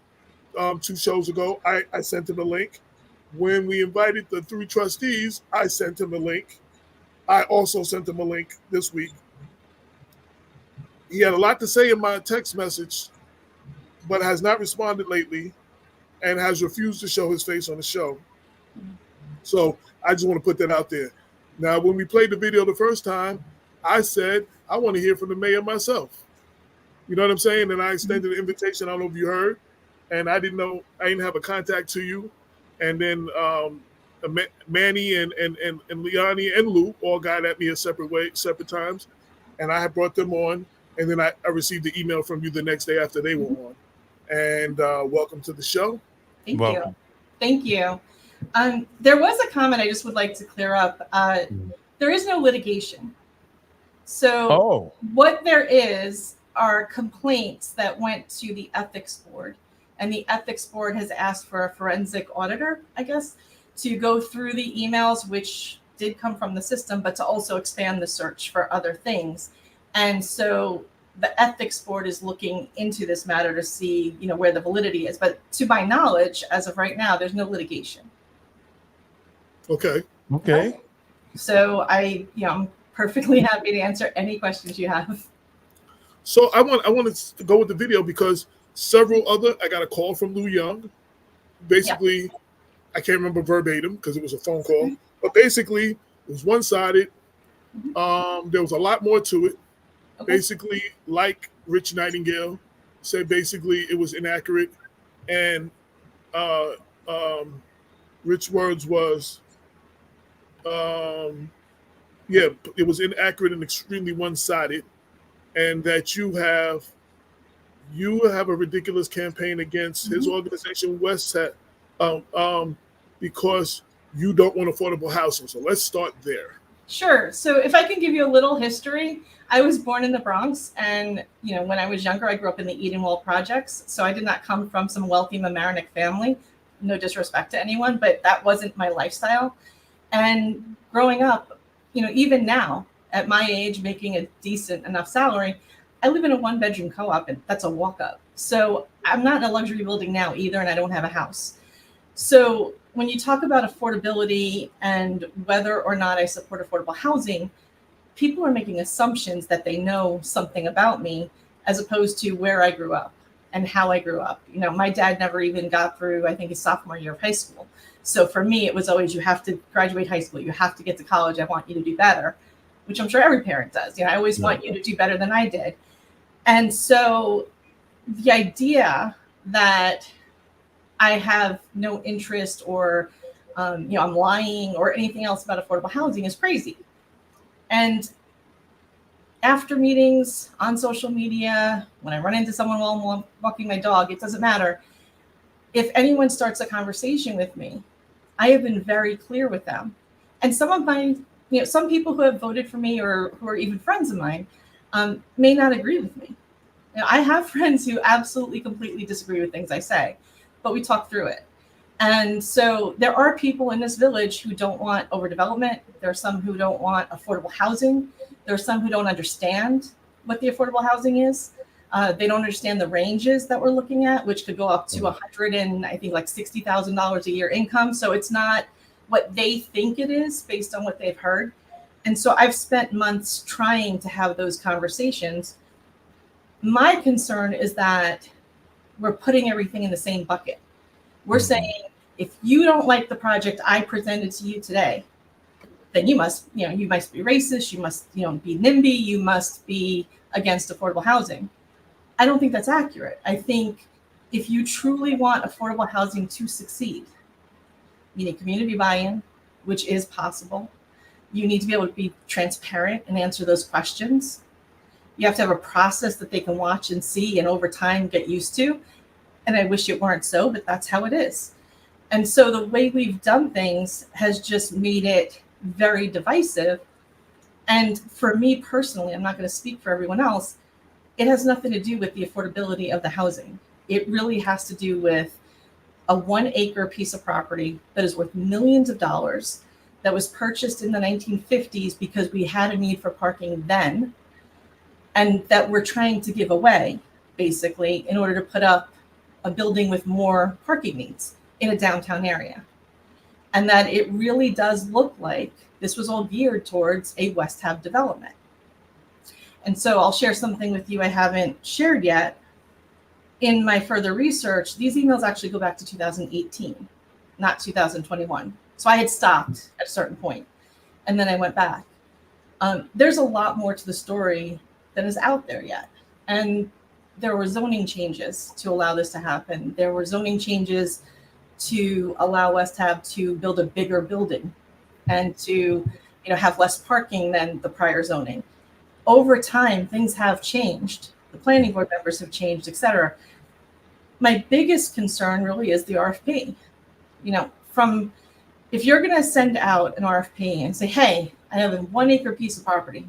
2 shows ago, I sent him a link. When we invited the 3 trustees, I sent him a link. I also sent him a link this week. He had a lot to say in my text message, but has not responded lately and has refused to show his face on the show. So I just want to put that out there. Now, when we played the video the first time, I said, I want to hear from the mayor myself. You know what I'm saying? And I extended an invitation. I don't know if you heard. And I didn't have a contact to you. And then Manny and Leonie and Lou all got at me a separate times. And I had brought them on. And then I received the email from you the next day after they were on. And welcome to the show. Thank you. There was a comment I just would like to clear up. There is no litigation. So what there is are complaints that went to the ethics board, and the ethics board has asked for a forensic auditor, I guess, to go through the emails, which did come from the system, but to also expand the search for other things. And so the ethics board is looking into this matter to see, you know, where the validity is. But to my knowledge, as of right now, there's no litigation. Okay. So I'm perfectly happy to answer any questions you have. So I wanted to go with the video because I got a call from Lou Young. Basically, I can't remember verbatim because it was a phone call, but basically it was one-sided. There was a lot more to it. Basically, like Rich Nightingale said, basically it was inaccurate, and Rich words was, it was inaccurate and extremely one-sided, and that you have a ridiculous campaign against his organization, Westchester, because you don't want affordable housing. So let's start there. Sure. So if I can give you a little history, I was born in the Bronx, and when I was younger, I grew up in the Edenwald projects. So I did not come from some wealthy Mamaroneck family. No disrespect to anyone, but that wasn't my lifestyle. And growing up, even now at my age, making a decent enough salary, I live in a one-bedroom co-op, and that's a walk-up. So I'm not in a luxury building now either, and I don't have a house. So when you talk about affordability and whether or not I support affordable housing, people are making assumptions that they know something about me as opposed to where I grew up and how I grew up. My dad never even got through, I think, his sophomore year of high school. So for me, it was always, you have to graduate high school. You have to get to college. I want you to do better, which I'm sure every parent does. I always want you to do better than I did. And so the idea that I have no interest or, I'm lying or anything else about affordable housing is crazy. And after meetings on social media, when I run into someone while I'm walking my dog, it doesn't matter. If anyone starts a conversation with me, I have been very clear with them. And some of my, some people who have voted for me or who are even friends of mine may not agree with me. I have friends who absolutely, completely disagree with things I say, but we talk through it. And so there are people in this village who don't want overdevelopment. There are some who don't want affordable housing. There are some who don't understand what the affordable housing is. They don't understand the ranges that we're looking at, which could go up to $60,000 a year income. So it's not what they think it is based on what they've heard. And so I've spent months trying to have those conversations. My concern is that we're putting everything in the same bucket. We're saying, if you don't like the project I presented to you today, then you must be racist, you must, be NIMBY, you must be against affordable housing. I don't think that's accurate. I think if you truly want affordable housing to succeed, you need community buy-in, which is possible. You need to be able to be transparent and answer those questions. You have to have a process that they can watch and see and over time get used to. And I wish it weren't so, but that's how it is. And so the way we've done things has just made it very divisive. And for me personally, I'm not going to speak for everyone else, it has nothing to do with the affordability of the housing. It really has to do with a 1 acre piece of property that is worth millions of dollars, that was purchased in the 1950s because we had a need for parking then, and that we're trying to give away, basically, in order to put up a building with more parking needs in a downtown area. And that it really does look like this was all geared towards a West Hab development. And so I'll share something with you I haven't shared yet. In my further research, these emails actually go back to 2018, not 2021. So I had stopped at a certain point, and then I went back. There's a lot more to the story than is out there yet. And there were zoning changes to allow this to happen. There were zoning changes to allow West Hab to build a bigger building and to have less parking than the prior zoning. Over time, things have changed. The planning board members have changed, et cetera. My biggest concern really is the RFP. From if you're going to send out an RFP and say, hey, I have a 1 acre piece of property,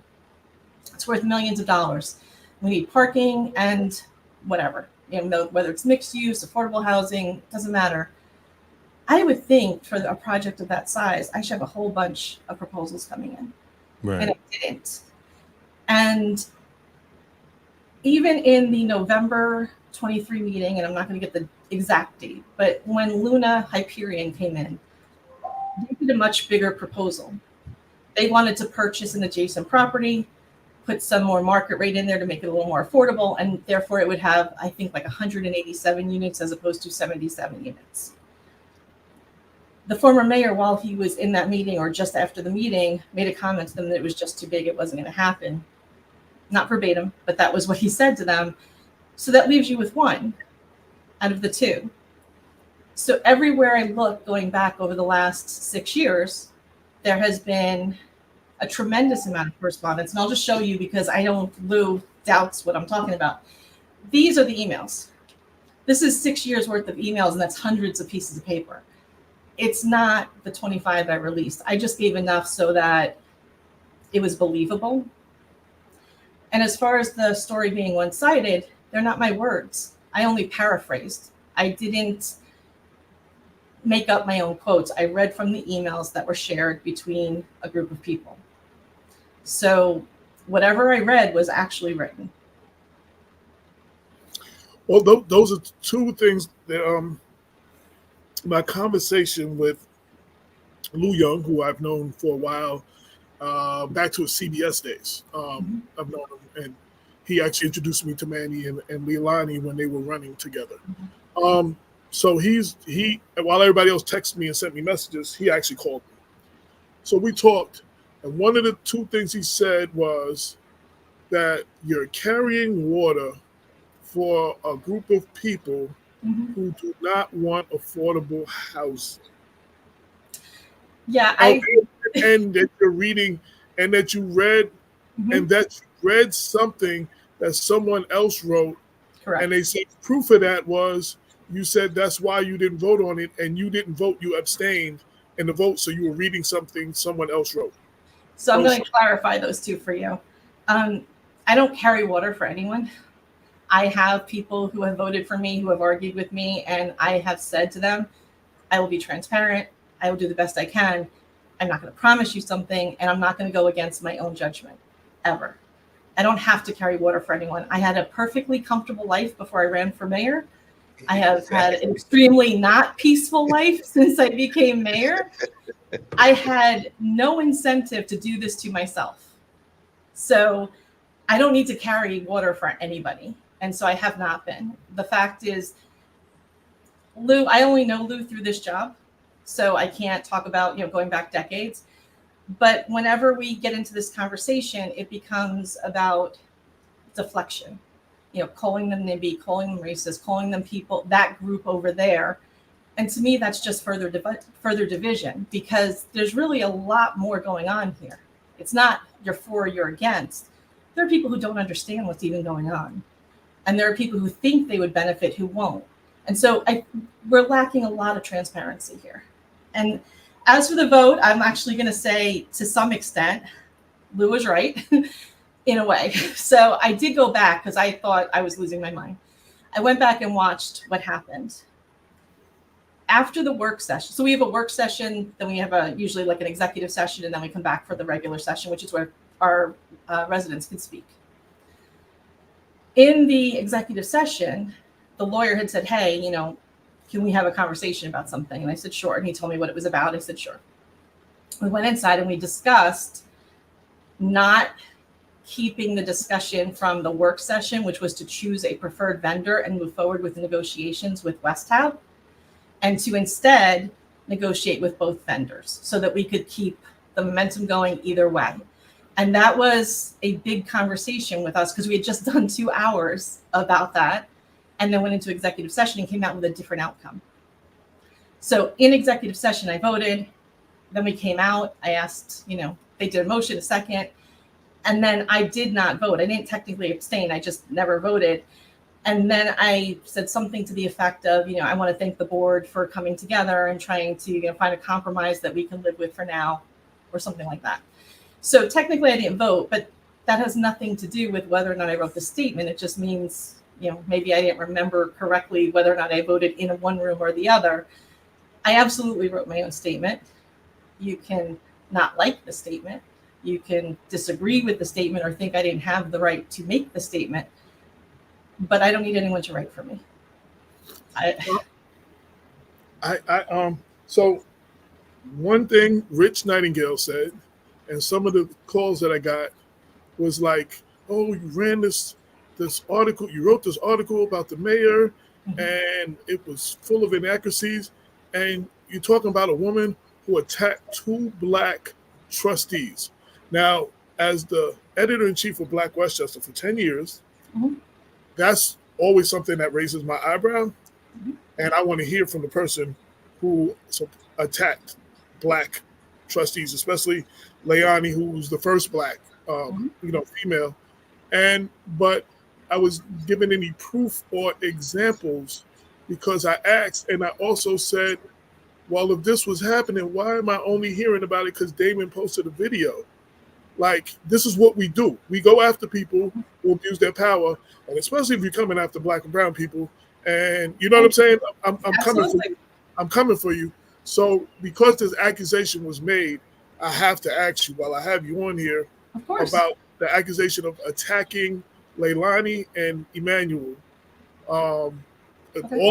it's worth millions of dollars. We need parking and whatever, whether it's mixed use, affordable housing, doesn't matter. I would think for a project of that size, I should have a whole bunch of proposals coming in. Right. And I didn't. And even in the November 23 meeting, and I'm not going to get the exact date, but when Luna Hyperion came in, they did a much bigger proposal. They wanted to purchase an adjacent property, put some more market rate in there to make it a little more affordable, and therefore it would have, I think, like 187 units as opposed to 77 units. The former mayor, while he was in that meeting or just after the meeting, made a comment to them that it was just too big, it wasn't going to happen. Not verbatim, but that was what he said to them. So that leaves you with one out of the two. So everywhere I look, going back over the last 6 years, there has been a tremendous amount of correspondence. And I'll just show you because Lou doubts what I'm talking about. These are the emails. This is 6 years worth of emails, and that's hundreds of pieces of paper. It's not the 25 I released. I just gave enough so that it was believable. And as far as the story being one-sided, they're not my words. I only paraphrased. I didn't make up my own quotes. I read from the emails that were shared between a group of people. So whatever I read was actually written. Well, those are two things that my conversation with Lou Young, who I've known for a while, back to his CBS days. I've known him, and he actually introduced me to Manny and Leilani when they were running together. So he while everybody else texted me and sent me messages, he actually called me. So we talked, and one of the two things he said was that you're carrying water for a group of people who do not want affordable housing. Yeah, and that you're reading, and that you read, and that you read something that someone else wrote. Correct. And they said proof of that was you said that's why you didn't vote on it, and you didn't vote, you abstained in the vote, so you were reading something someone else wrote. So I'm going to clarify those two for you. I don't carry water for anyone. I have people who have voted for me, who have argued with me, and I have said to them, I will be transparent. I will do the best I can. I'm not going to promise you something, and I'm not going to go against my own judgment, ever. I don't have to carry water for anyone. I had a perfectly comfortable life before I ran for mayor. I have had an extremely not peaceful life since I became mayor. I had no incentive to do this to myself. So I don't need to carry water for anybody. And so I have not been. The fact is, Lou, I only know Lou through this job. So I can't talk about, going back decades. But whenever we get into this conversation, it becomes about deflection. Calling them NIMBY, calling them racist, calling them people, that group over there. And to me, that's just further division, because there's really a lot more going on here. It's not you're for or you're against. There are people who don't understand what's even going on. And there are people who think they would benefit who won't. And so we're lacking a lot of transparency here. And as for the vote, I'm actually going to say, to some extent, Lou was right. In a way. So I did go back because I thought I was losing my mind. I went back and watched what happened. After the work session, so we have a work session, then we have usually like an executive session, and then we come back for the regular session, which is where our residents can speak. In the executive session, the lawyer had said, hey, can we have a conversation about something? And I said, sure. And he told me what it was about. I said, sure. We went inside and we discussed not keeping the discussion from the work session, which was to choose a preferred vendor and move forward with the negotiations with Westhab, and to instead negotiate with both vendors so that we could keep the momentum going either way. And that was a big conversation with us because we had just done 2 hours about that, and then went into executive session and came out with a different outcome. So in executive session, I voted. Then we came out. I asked, they did a motion, a second. And then I did not vote. I didn't technically abstain. I just never voted. And then I said something to the effect of, I want to thank the board for coming together and trying to find a compromise that we can live with for now, or something like that. So technically I didn't vote, but that has nothing to do with whether or not I wrote the statement. It just means, maybe I didn't remember correctly whether or not I voted in one room or the other. I absolutely wrote my own statement. You can not like the statement. You can disagree with the statement or think I didn't have the right to make the statement, but I don't need anyone to write for me. So one thing Rich Nightingale said, and some of the calls that I got was like, oh, you ran this article, you wrote this article about the mayor, and it was full of inaccuracies, and you're talking about a woman who attacked 2 Black trustees. Now, as the editor-in-chief of Black Westchester for 10 years, that's always something that raises my eyebrow, and I want to hear from the person who attacked Black trustees, especially Leilani, who was the first Black, female. But I was given any proof or examples because I asked, and I also said, well, if this was happening, why am I only hearing about it because Damon posted a video? Like, this is what we do. We go after people who abuse their power, and especially if you're coming after Black and brown people. And you know what I'm saying? I'm coming for you. I'm coming for you. So because this accusation was made, I have to ask you while I have you on here about the accusation of attacking Leilani and Emmanuel. All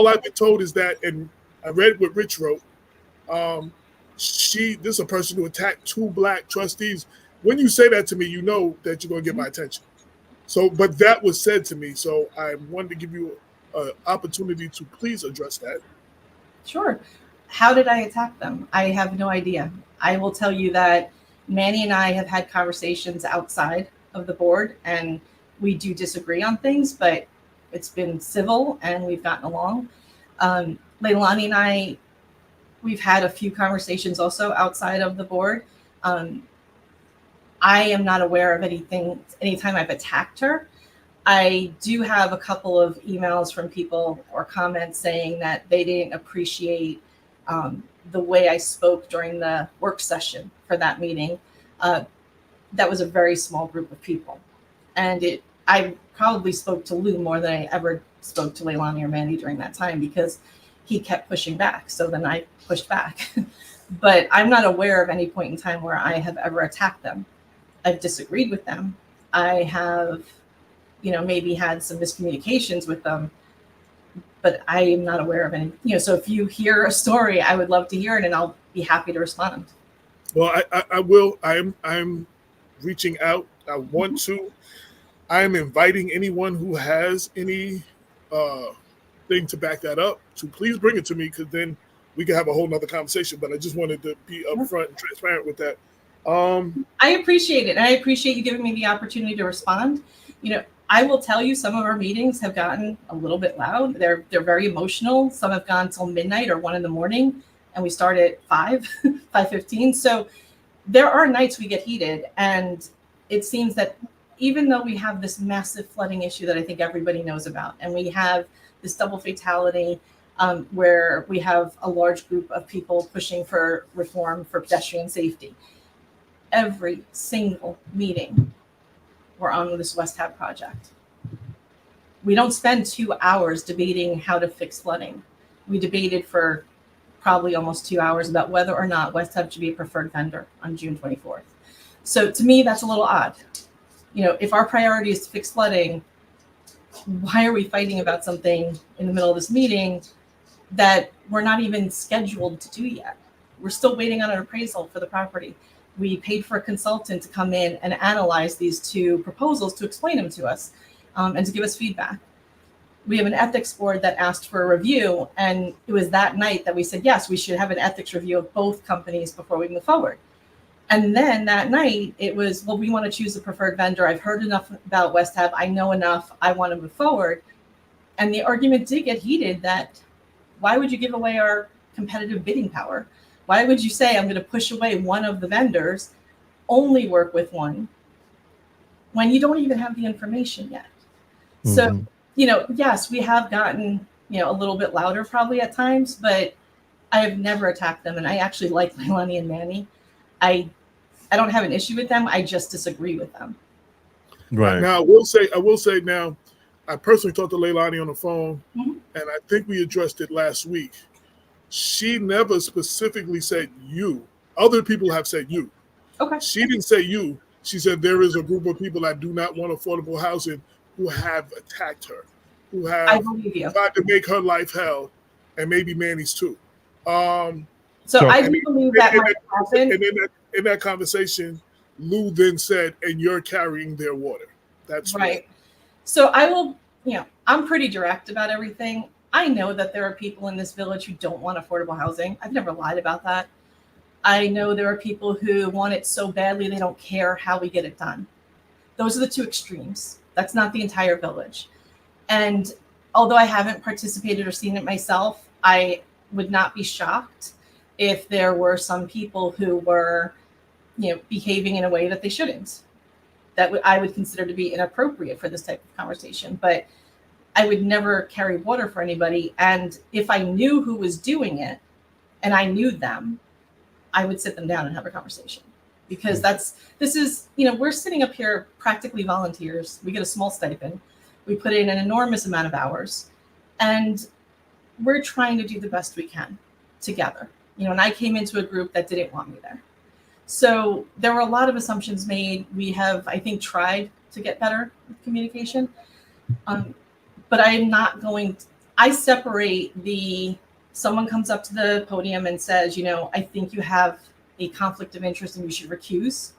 I've been told is that, and I read what Rich wrote, this is a person who attacked 2 Black trustees. When you say that to me, you know that you're going to get my attention. So, but that was said to me. So I wanted to give you an opportunity to please address that. Sure. How did I attack them? I have no idea. I will tell you that Manny and I have had conversations outside of the board, and we do disagree on things, but it's been civil and we've gotten along. Leilani and I, we've had a few conversations also outside of the board. I am not aware of anytime I've attacked her. I do have a couple of emails from people or comments saying that they didn't appreciate the way I spoke during the work session for that meeting. That was a very small group of people. And I probably spoke to Lou more than I ever spoke to Leilani or Mandy during that time because he kept pushing back. So then I pushed back. But I'm not aware of any point in time where I have ever attacked them. I've disagreed with them. I have, maybe had some miscommunications with them, but I am not aware of any, so if you hear a story, I would love to hear it and I'll be happy to respond. Well, I will. I'm reaching out. I want to. I'm inviting anyone who has any thing to back that up to please bring it to me, because then we can have a whole nother conversation. But I just wanted to be upfront and transparent with that. I appreciate it. And I appreciate you giving me the opportunity to respond. I will tell you some of our meetings have gotten a little bit loud. They're very emotional. Some have gone till midnight or 1 a.m, and we start at 5:15. So there are nights we get heated, and it seems that even though we have this massive flooding issue that I think everybody knows about, and we have this double fatality where we have a large group of people pushing for reform for pedestrian safety, every single meeting we're on this West Hab project. We don't spend 2 hours debating how to fix flooding. We debated for probably almost 2 hours about whether or not West Hab should be a preferred vendor on June 24th. So to me, that's a little odd. If our priority is to fix flooding, why are we fighting about something in the middle of this meeting that we're not even scheduled to do yet? We're still waiting on an appraisal for the property. We paid for a consultant to come in and analyze these 2 proposals to explain them to us and to give us feedback. We have an ethics board that asked for a review, and it was that night that we said, yes, we should have an ethics review of both companies before we move forward. And then that night it was, well, we want to choose a preferred vendor. I've heard enough about West Hab. I know enough. I want to move forward. And the argument did get heated that why would you give away our competitive bidding power? Why would you say I'm going to push away one of the vendors, only work with one, when you don't even have the information yet? Mm-hmm. So Yes, we have gotten, a little bit louder probably at times, but I have never attacked them. And I actually like Leilani and Manny. I don't have an issue with them. I just disagree with them. Right. Now, I will say now, I personally talked to Leilani on the phone, and I think we addressed it last week. She never specifically said you. Other people have said you. Okay. She didn't say you. She said there is a group of people that do not want affordable housing who have attacked her, who I have believe you. tried to make her life hell, and maybe Manny's too. So I do believe that might happen. And in that conversation, Lou then said, "And you're carrying their water." That's right. So I will, I'm pretty direct about everything. I know that there are people in this village who don't want affordable housing. I've never lied about that. I know there are people who want it so badly they don't care how we get it done. Those are the two extremes. That's not the entire village. And although I haven't participated or seen it myself, I would not be shocked if there were some people who were, behaving in a way that they shouldn't, that I would consider to be inappropriate for this type of conversation. But I would never carry water for anybody. And if I knew who was doing it and I knew them, I would sit them down and have a conversation. Because we're sitting up here practically volunteers. We get a small stipend. We put in an enormous amount of hours. And we're trying to do the best we can together. And I came into a group that didn't want me there. So there were a lot of assumptions made. We have, I think, tried to get better with communication. But I'm not I separate someone comes up to the podium and says, I think you have a conflict of interest and you should recuse.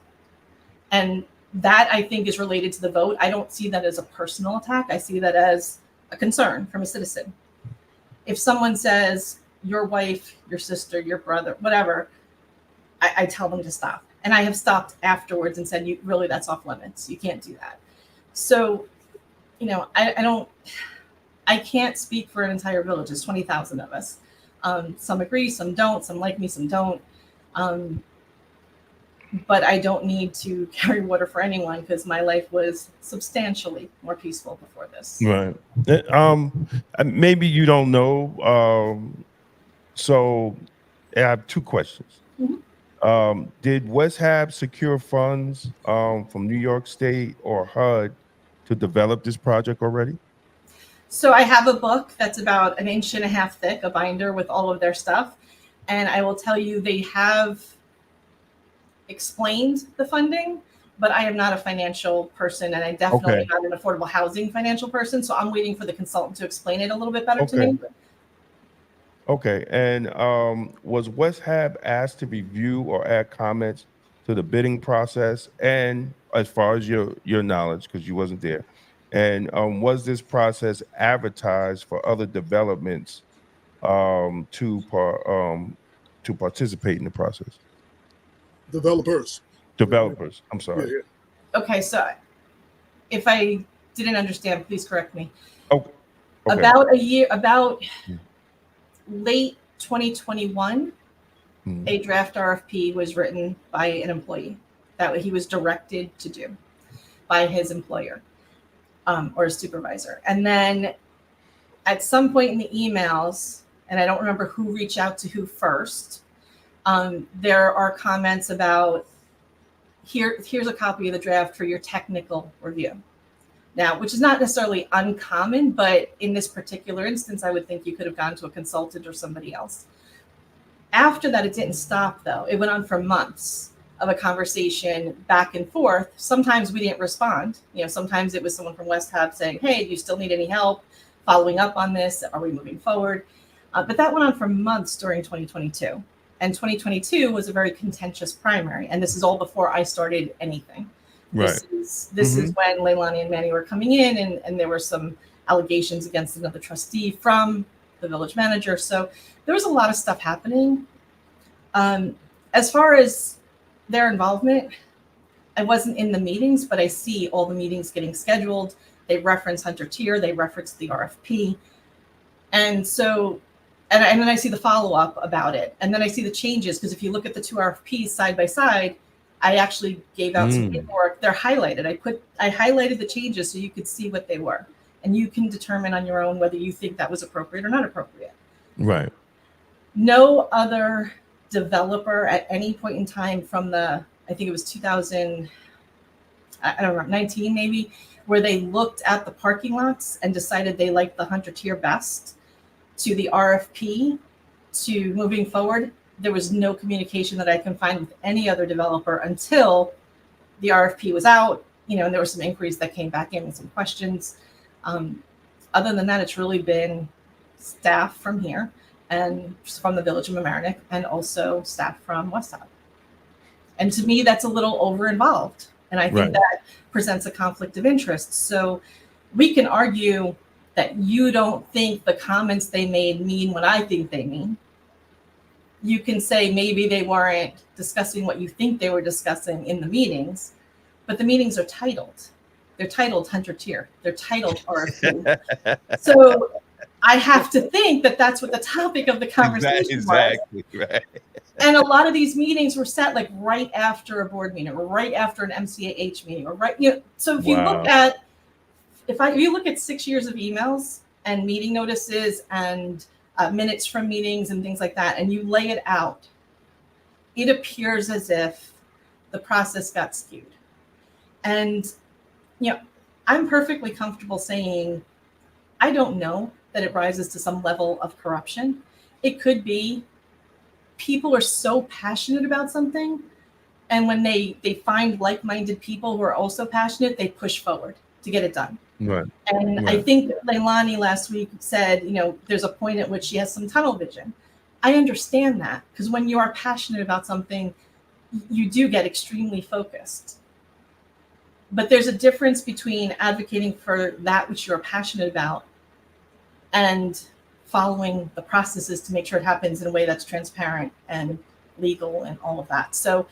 And that, I think, is related to the vote. I don't see that as a personal attack. I see that as a concern from a citizen. If someone says, your wife, your sister, your brother, whatever, I tell them to stop. And I have stopped afterwards and said, that's off limits. You can't do that. So, I can't speak for an entire village. There's 20,000 of us. Some agree, some don't, some like me, some don't. But I don't need to carry water for anyone because my life was substantially more peaceful before this. Right. Maybe you don't know. So I have two questions. Did West Hab secure funds from New York State or HUD to develop this project already? So I have a book that's about 1.5 inches thick, a binder with all of their stuff. And I will tell you, they have explained the funding, but I am not a financial person, and I definitely not an affordable housing financial person. So I'm waiting for the consultant to explain it a little bit better to me. Okay. And was West Hab asked to review or add comments to the bidding process? And as far as your knowledge, because you wasn't there, and was this process advertised for other developments to participate in the process? Developers. I'm sorry. Yeah. Okay, so if I didn't understand, please correct me. Okay. About late 2021, a draft RFP was written by an employee that he was directed to do by his employer or his supervisor. And then at some point in the emails, and I don't remember who reached out to who first, there are comments about, here's a copy of the draft for your technical review. Now, which is not necessarily uncommon, but in this particular instance, I would think you could have gone to a consultant or somebody else. After that, it didn't stop, though. It went on for months of a conversation back and forth. Sometimes we didn't respond. Sometimes it was someone from West Hab saying, hey, do you still need any help following up on this? Are we moving forward? But that went on for months during 2022. And 2022 was a very contentious primary. And this is all before I started anything. Right. This is when Leilani and Manny were coming in, and there were some allegations against another trustee from the village manager. So there was a lot of stuff happening. As far as their involvement, I wasn't in the meetings, but I see all the meetings getting scheduled. They reference Hunter Tier, they reference the RFP. And so, and then I see the follow-up about it. And then I see the changes, because if you look at the two RFPs side by side, I actually gave out some paperwork. They're highlighted. I highlighted the changes so you could see what they were and you can determine on your own whether you think that was appropriate or not appropriate. Right. No other developer at any point in time from I think it was 2000, I don't know, 19 maybe, where they looked at the parking lots and decided they liked the Hunter tier best, to the RFP, to moving forward, there was no communication that I can find with any other developer until the RFP was out, and there were some inquiries that came back in and some questions. Other than that, it's really been staff from here and from the Village of Mamaroneck, and also staff from West Side. And to me, that's a little over involved. And I think that presents a conflict of interest. So we can argue that you don't think the comments they made mean what I think they mean. You can say maybe they weren't discussing what you think they were discussing in the meetings, but the meetings are titled. They're titled Hunter Tier. They're titled RFP. So I have to think that that's what the topic of the conversation was. Right. And a lot of these meetings were set like right after a board meeting, or right after an MCAH meeting, or right. So if you look at, if you look at 6 years of emails and meeting notices and minutes from meetings and things like that, and you lay it out, it appears as if the process got skewed. And I'm perfectly comfortable saying I don't know that it rises to some level of corruption. It could be people are so passionate about something, and when they find like-minded people who are also passionate, they push forward to get it done. Right. And I think Leilani last week said, there's a point at which she has some tunnel vision. I understand that, because when you are passionate about something, you do get extremely focused. But there's a difference between advocating for that which you're passionate about and following the processes to make sure it happens in a way that's transparent and legal and all of that. So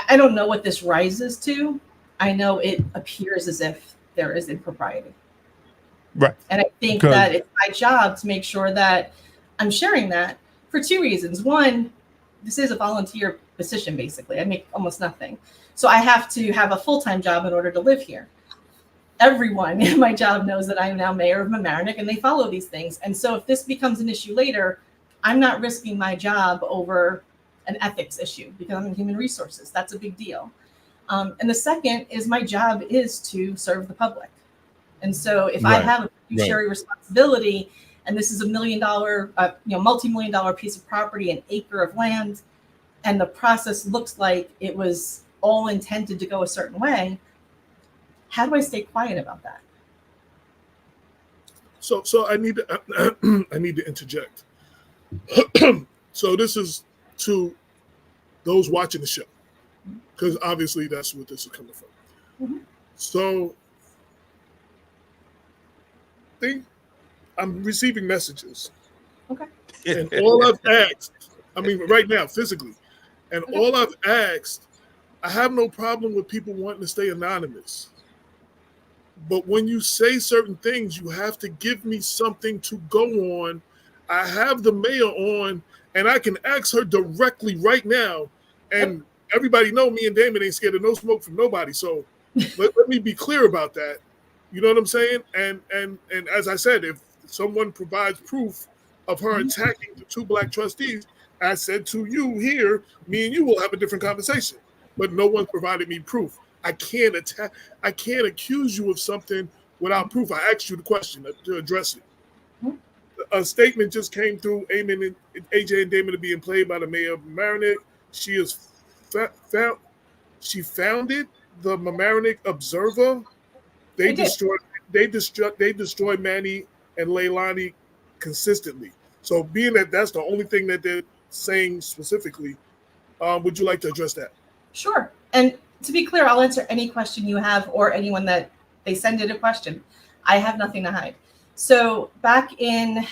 I don't know what this rises to. I know it appears as if there is impropriety. Right. And I think that it's my job to make sure that I'm sharing that for two reasons. One, this is a volunteer position, basically. I make almost nothing. So I have to have a full-time job in order to live here. Everyone in my job knows that I am now mayor of Mamaroneck, and they follow these things. And so if this becomes an issue later, I'm not risking my job over an ethics issue, because I'm in human resources. That's a big deal. And the second is my job is to serve the public. And so if I have a fiduciary responsibility, and this is $1 million, multi-million-dollar piece of property, an acre of land, and the process looks like it was all intended to go a certain way, how do I stay quiet about that? So I need to interject. So this is to those watching the show, because obviously that's what this is coming from. Mm-hmm. So I'm receiving messages. Okay. And all I've asked, right now, physically, and all I've asked, I have no problem with people wanting to stay anonymous. But when you say certain things, you have to give me something to go on. I have the mayor on, and I can ask her directly right now. And everybody know me and Damon ain't scared of no smoke from nobody. So let me be clear about that. You know what I'm saying? And as I said, if someone provides proof of her attacking the two black trustees, I said to you here, me and you will have a different conversation. But no one provided me proof. I can't accuse you of something without proof. I asked you the question to address it. A statement just came through. AJ and Damon are being played by the mayor of Mamaroneck. She founded the Mamaroneck Observer. They destroyed Manny and Leilani consistently. So being that that's the only thing that they're saying specifically, would you like to address that? Sure. And to be clear, I'll answer any question you have, or anyone that they send in a question. I have nothing to hide. So back in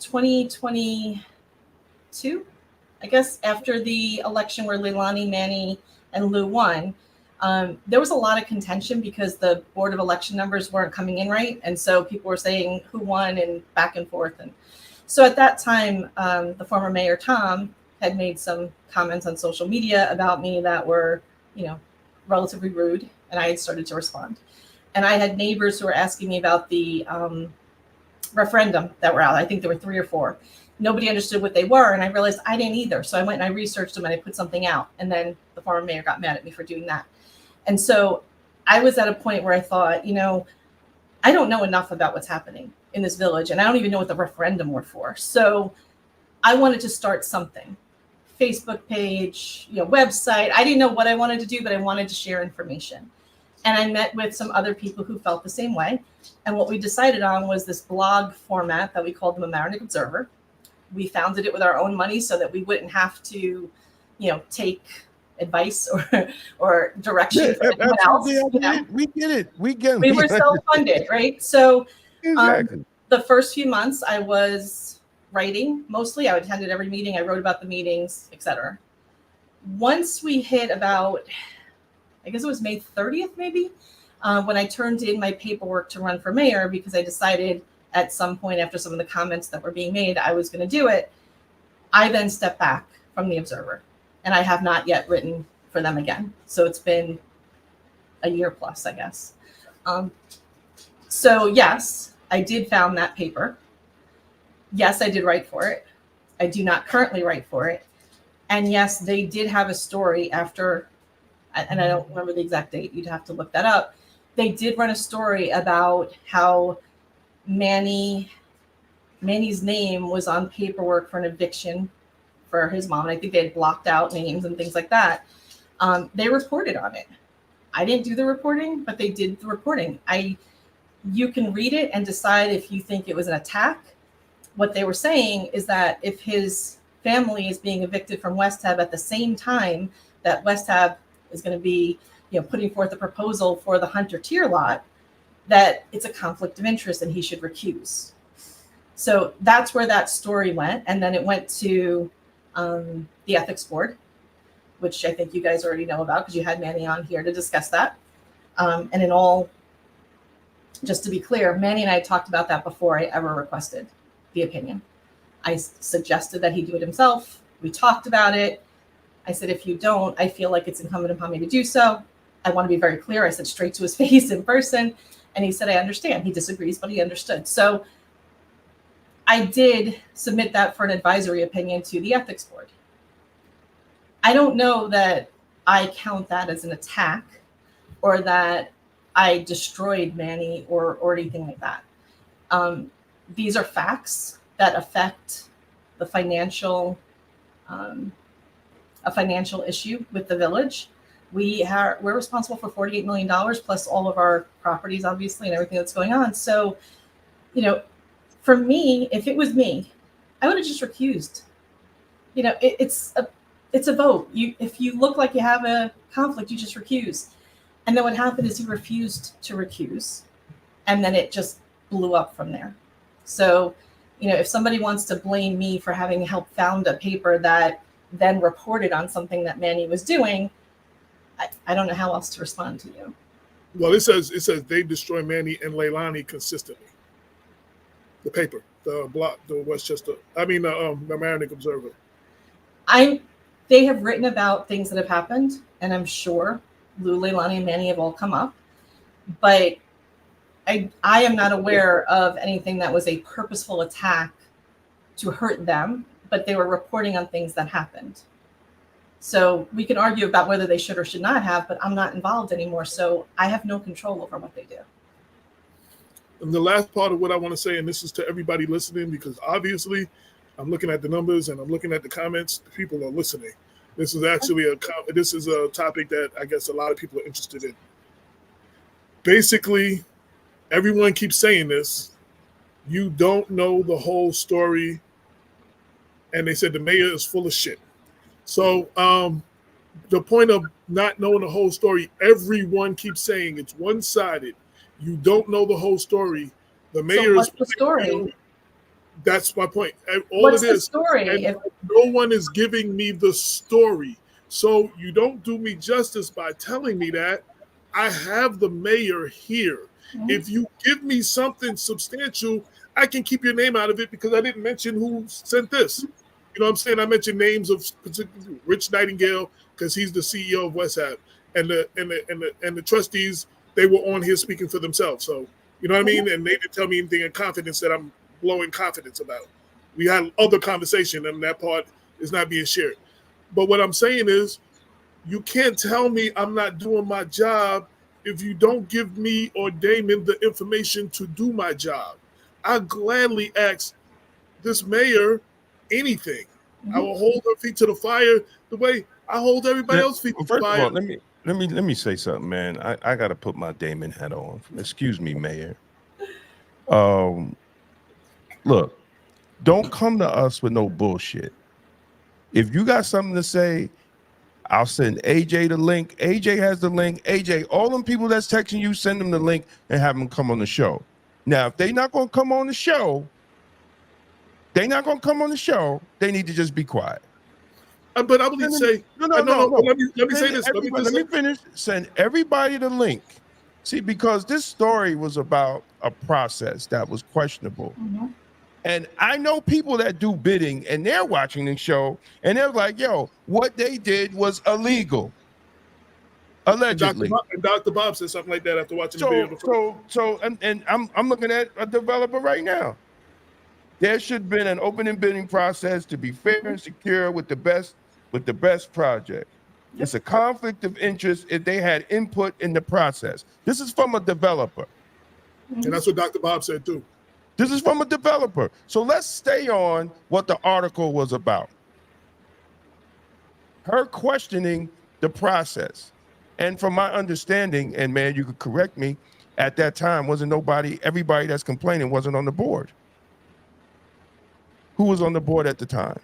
2022, I guess, after the election where Leilani, Manny, and Lou won, there was a lot of contention because the Board of Election numbers weren't coming in right. And so people were saying who won and back and forth. And so at that time, the former mayor, Tom, had made some comments on social media about me that were, relatively rude. And I had started to respond. And I had neighbors who were asking me about the referendum that were out. I think there were 3 or 4. Nobody understood what they were, and I realized I didn't either. So I went and I researched them and I put something out. And then the former mayor got mad at me for doing that. And so I was at a point where I thought, I don't know enough about what's happening in this village, and I don't even know what the referendum were for. So I wanted to start something. Facebook page, website. I didn't know what I wanted to do, but I wanted to share information. And I met with some other people who felt the same way. And what we decided on was this blog format that we called the Mamaroneck Observer. We founded it with our own money so that we wouldn't have to, take advice or direction from anyone else. We get it. We were self-funded, right? So exactly. The first few months I was writing mostly. I attended every meeting. I wrote about the meetings, etc. Once we hit about, I guess it was May 30th, maybe, when I turned in my paperwork to run for mayor, because I decided at some point after some of the comments that were being made, I was going to do it. I then stepped back from the Observer, and I have not yet written for them again. So it's been a year plus, I guess. So yes, I did found that paper. Yes, I did write for it. I do not currently write for it. And yes, they did have a story after, and I don't remember the exact date, you'd have to look that up. They did run a story about how Manny's name was on paperwork for an eviction for his mom. And I think they had blocked out names and things like that. They reported on it. I didn't do the reporting, but they did the reporting. You can read it and decide if you think it was an attack. What they were saying is that if his family is being evicted from West Hab at the same time that West Hab is going to be, putting forth a proposal for the Hunter tier lot, that it's a conflict of interest and he should recuse. So that's where that story went. And then it went to the ethics board, which I think you guys already know about because you had Manny on here to discuss that. And in all, just to be clear, Manny and I talked about that before I ever requested the opinion. I suggested that he do it himself. We talked about it. I said, if you don't, I feel like it's incumbent upon me to do so. I want to be very clear. I said straight to his face in person. And he said, I understand. He disagrees, but he understood. So I did submit that for an advisory opinion to the ethics board. I don't know that I count that as an attack or that I destroyed Manny or anything like that. These are facts that affect the financial, a financial issue with the village. We're responsible for $48 million plus all of our properties, obviously, and everything that's going on. So, for me, if it was me, I would have just recused. It's a vote. If you look like you have a conflict, you just recuse. And then what happened is he refused to recuse, and then it just blew up from there. So, if somebody wants to blame me for having helped found a paper that then reported on something that Manny was doing, I don't know how else to respond to you. Well, it says they destroy Manny and Leilani consistently. The paper, the Westchester, the Mamaroneck Observer. They have written about things that have happened, and I'm sure Lou, Leilani, and Manny have all come up, but I am not aware of anything that was a purposeful attack to hurt them, but they were reporting on things that happened. So we can argue about whether they should or should not have, but I'm not involved anymore, so I have no control over what they do. And the last part of what I want to say, and this is to everybody listening, because obviously I'm looking at the numbers and I'm looking at the comments. People are listening. This is actually a topic that I guess a lot of people are interested in. Basically, everyone keeps saying this. You don't know the whole story. And they said the mayor is full of shit. So the point of not knowing the whole story, everyone keeps saying it's one-sided. You don't know the whole story. The mayor what's the story? That's my point. What's the story? And no one is giving me the story. So you don't do me justice by telling me that. I have the mayor here. Mm-hmm. If you give me something substantial, I can keep your name out of it because I didn't mention who sent this. You know what I'm saying? I mentioned names of particularly Rich Nightingale because he's the CEO of West Hab, and the trustees. they were on here speaking for themselves. So, you know what I mean? And they didn't tell me anything in confidence that I'm blowing confidence about. We had other conversation, and that part is not being shared. But what I'm saying is, you can't tell me I'm not doing my job if you don't give me or Damon the information to do my job. I gladly ask this mayor anything. I will hold her feet to the fire the way I hold everybody else's feet to the First fire. of all, let me say something, man. I got to put my Damon hat on. Excuse me, Mayor. Look, don't come to us with no bullshit. If you got something to say, I'll send AJ the link. AJ has the link. AJ, all them people that's texting you, send them the link and have them come on the show. Now, if they're not going to come on the show, they need to just be quiet. But I would say, no. Let me say this. Let me finish. Send everybody the link. See, because this story was about a process that was questionable. And I know people that do bidding and they're watching the show and they're like, yo, what they did was illegal. Allegedly. And Dr. Bob said something like that after watching the video. And I'm looking at a developer right now. There should have been an open and bidding process to be fair and secure with the best project. It's a conflict of interest if they had input in the process. This is from a developer. And that's what Dr. Bob said too. This is from a developer. So let's stay on what the article was about. Her questioning the process. And from my understanding, and man, you could correct me, at that time, everybody that's complaining wasn't on the board. Who was on the board at the time?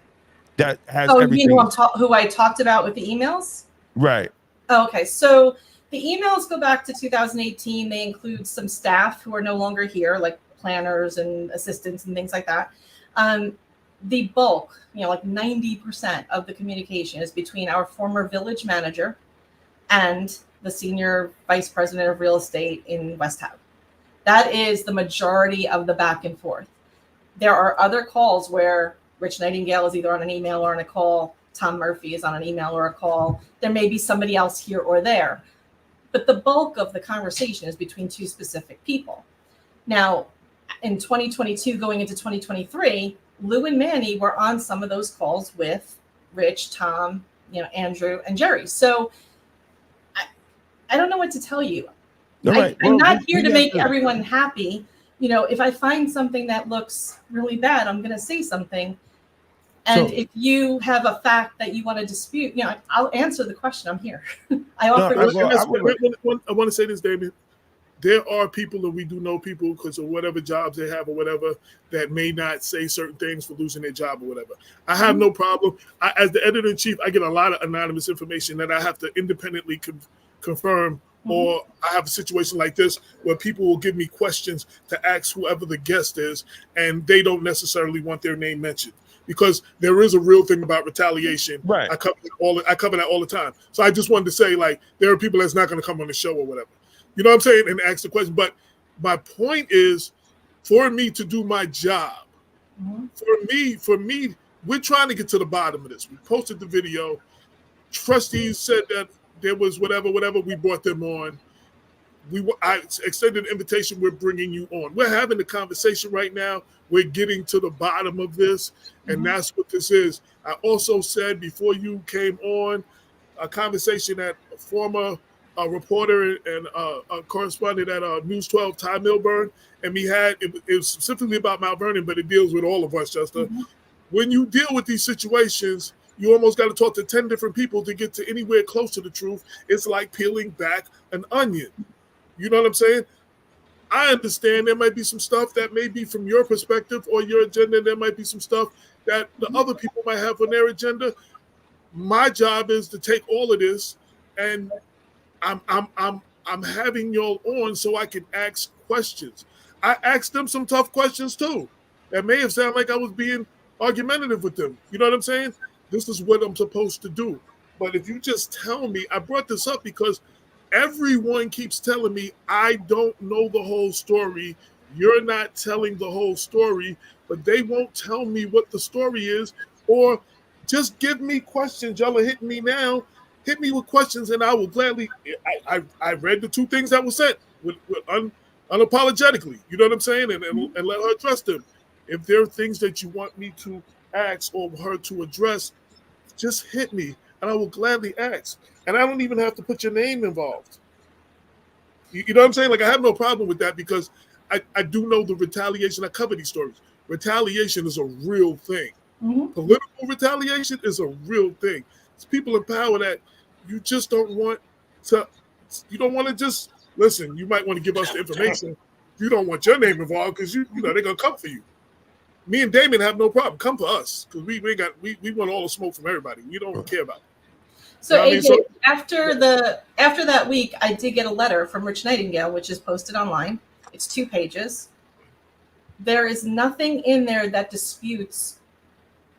That has everything. You know who I talked about with the emails? Right. Oh, okay. So the emails go back to 2018. They include some staff who are no longer here, like planners and assistants and things like that. The bulk, like 90% of the communication is between our former village manager and the senior vice president of real estate in West Hab. That is the majority of the back and forth. There are other calls where Rich Nightingale is either on an email or on a call. Tom Murphy is on an email or a call. There may be somebody else here or there. But the bulk of the conversation is between two specific people. Now, in 2022, going into 2023, Lou and Manny were on some of those calls with Rich, Tom, Andrew, and Jerry. So I don't know what to tell you. I'm not here to make everyone happy. If I find something that looks really bad, I'm going to say something. And if you have a fact that you want to dispute, I'll answer the question. I'm here. I want to say this, Damon. There are people, and we do know people because of whatever jobs they have or whatever, that may not say certain things for losing their job or whatever. I have no problem. As the editor-in-chief, I get a lot of anonymous information that I have to independently confirm. Or I have a situation like this where people will give me questions to ask whoever the guest is, and they don't necessarily want their name mentioned because there is a real thing about retaliation. Right. I cover that all the time. So I just wanted to say, there are people that's not going to come on the show or whatever. You know what I'm saying? And ask the question. But my point is, for me to do my job, for me, we're trying to get to the bottom of this. We posted the video. Trustees said that there was whatever, we brought them on. I extended an invitation. We're bringing you on. We're having a conversation right now. We're getting to the bottom of this, and that's what this is. I also said before you came on, a conversation that a former reporter and a correspondent at News 12, Ty Milburn, and we had, it was specifically about Mount Vernon, but it deals with all of Westchester. When you deal with these situations, you almost got to talk to 10 different people to get to anywhere close to the truth. It's like peeling back an onion. You know what I'm saying? I understand there might be some stuff that may be from your perspective or your agenda. There might be some stuff that the other people might have on their agenda. My job is to take all of this, and I'm having y'all on so I can ask questions. I asked them some tough questions too. That may have sounded like I was being argumentative with them. You know what I'm saying? This is what I'm supposed to do. But if you just tell me, I brought this up because everyone keeps telling me I don't know the whole story. You're not telling the whole story, but they won't tell me what the story is, or just give me questions. Y'all are hitting me now. Hit me with questions, and I will gladly. I read the two things that were sent. unapologetically. You know what I'm saying? And let her address them. If there are things that you want me to ask or her to address, just hit me, and I will gladly ask. And I don't even have to put your name involved. You know what I'm saying? Like, I have no problem with that because I do know the retaliation. I cover these stories. Retaliation is a real thing. Mm-hmm. Political retaliation is a real thing. It's people in power that you just don't want to. You don't want to just listen. You might want to give us the information. You don't want your name involved because you know they're gonna come for you. Me and Damon have no problem. Come for us because we want all the smoke from everybody. We don't care about it. So You know what I AJ, mean? after that week, I did get a letter from Rich Nightingale, which is posted online. It's 2 pages. There is nothing in there that disputes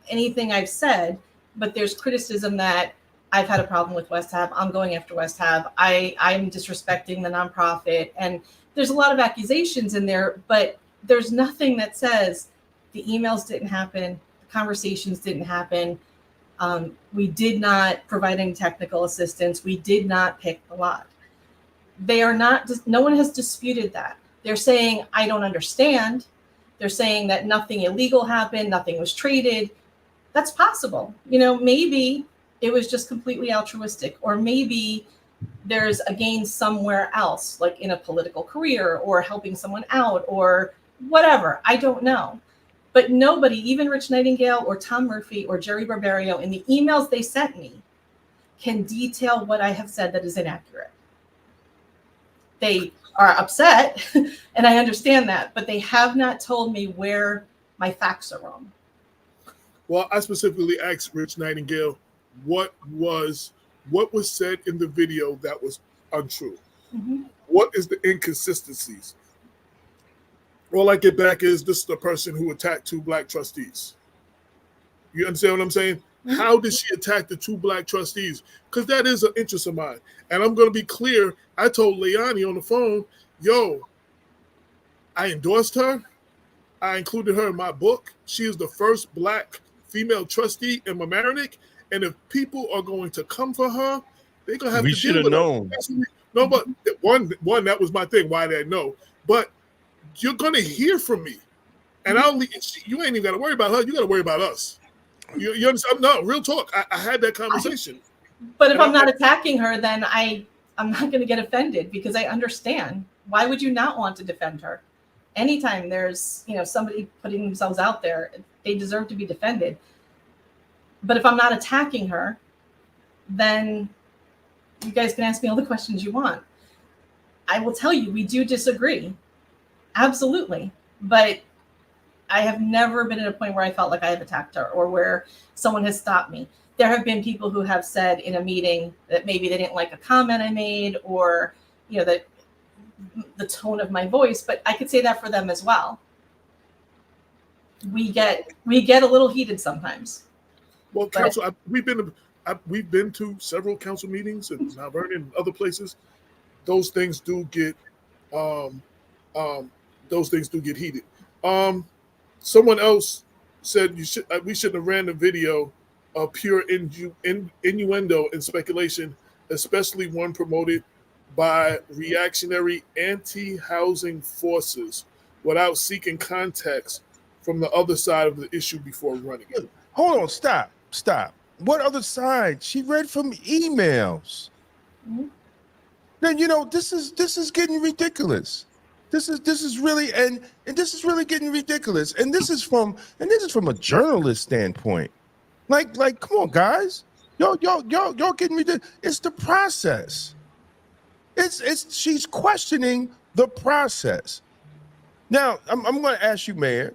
anything I've said, but there's criticism that I've had a problem with West Hab. I'm going after West Hab. I'm disrespecting the nonprofit, and there's a lot of accusations in there, but there's nothing that says the emails didn't happen, the conversations didn't happen. We did not provide any technical assistance. We did not pick the lot. They are not, no one has disputed that. They're saying, I don't understand. They're saying that nothing illegal happened, nothing was traded. That's possible. You know, maybe it was just completely altruistic, or maybe there's a gain somewhere else, like in a political career or helping someone out or whatever. I don't know. But nobody, even Rich Nightingale or Tom Murphy or Jerry Barbario, in the emails they sent me, can detail what I have said that is inaccurate. They are upset, and I understand that, but they have not told me where my facts are wrong. Well, I specifically asked Rich Nightingale what was said in the video that was untrue. Mm-hmm. What is the inconsistencies? All I get back is this is the person who attacked 2 black trustees. You understand what I'm saying? Mm-hmm. How did she attack the 2 black trustees? Because that is an interest of mine. And I'm going to be clear. I told Leonie on the phone, yo, I endorsed her. I included her in my book. She is the first black female trustee in Mamaroneck. And if people are going to come for her, they're going to have to deal with known. her. No, but one, that was my thing, why I didn't know. But you're going to hear from me. And you ain't even got to worry about her. You got to worry about us. You understand? No, real talk. I had that conversation. But if I'm not attacking her, then I'm not going to get offended because I understand. Why would you not want to defend her? Anytime there's, somebody putting themselves out there, they deserve to be defended. But if I'm not attacking her, then you guys can ask me all the questions you want. I will tell you, we do disagree. Absolutely. But I have never been at a point where I felt like I have attacked her or where someone has stopped me. There have been people who have said in a meeting that maybe they didn't like a comment I made or, the tone of my voice, but I could say that for them as well. We get a little heated sometimes. Well, council, we've been to several council meetings in Mount Vernon and other places. Those things do get heated. Someone else said we shouldn't have ran the video of pure innuendo and speculation, especially one promoted by reactionary anti-housing forces without seeking context from the other side of the issue before running it. Hold on, stop. What other side? She read from emails. Mm-hmm. Then this is getting ridiculous. This is really and this is really getting ridiculous. And this is from a journalist standpoint. Like come on, guys. Y'all getting ridiculous. It's the process. She's questioning the process. Now, I'm going to ask you, Mayor,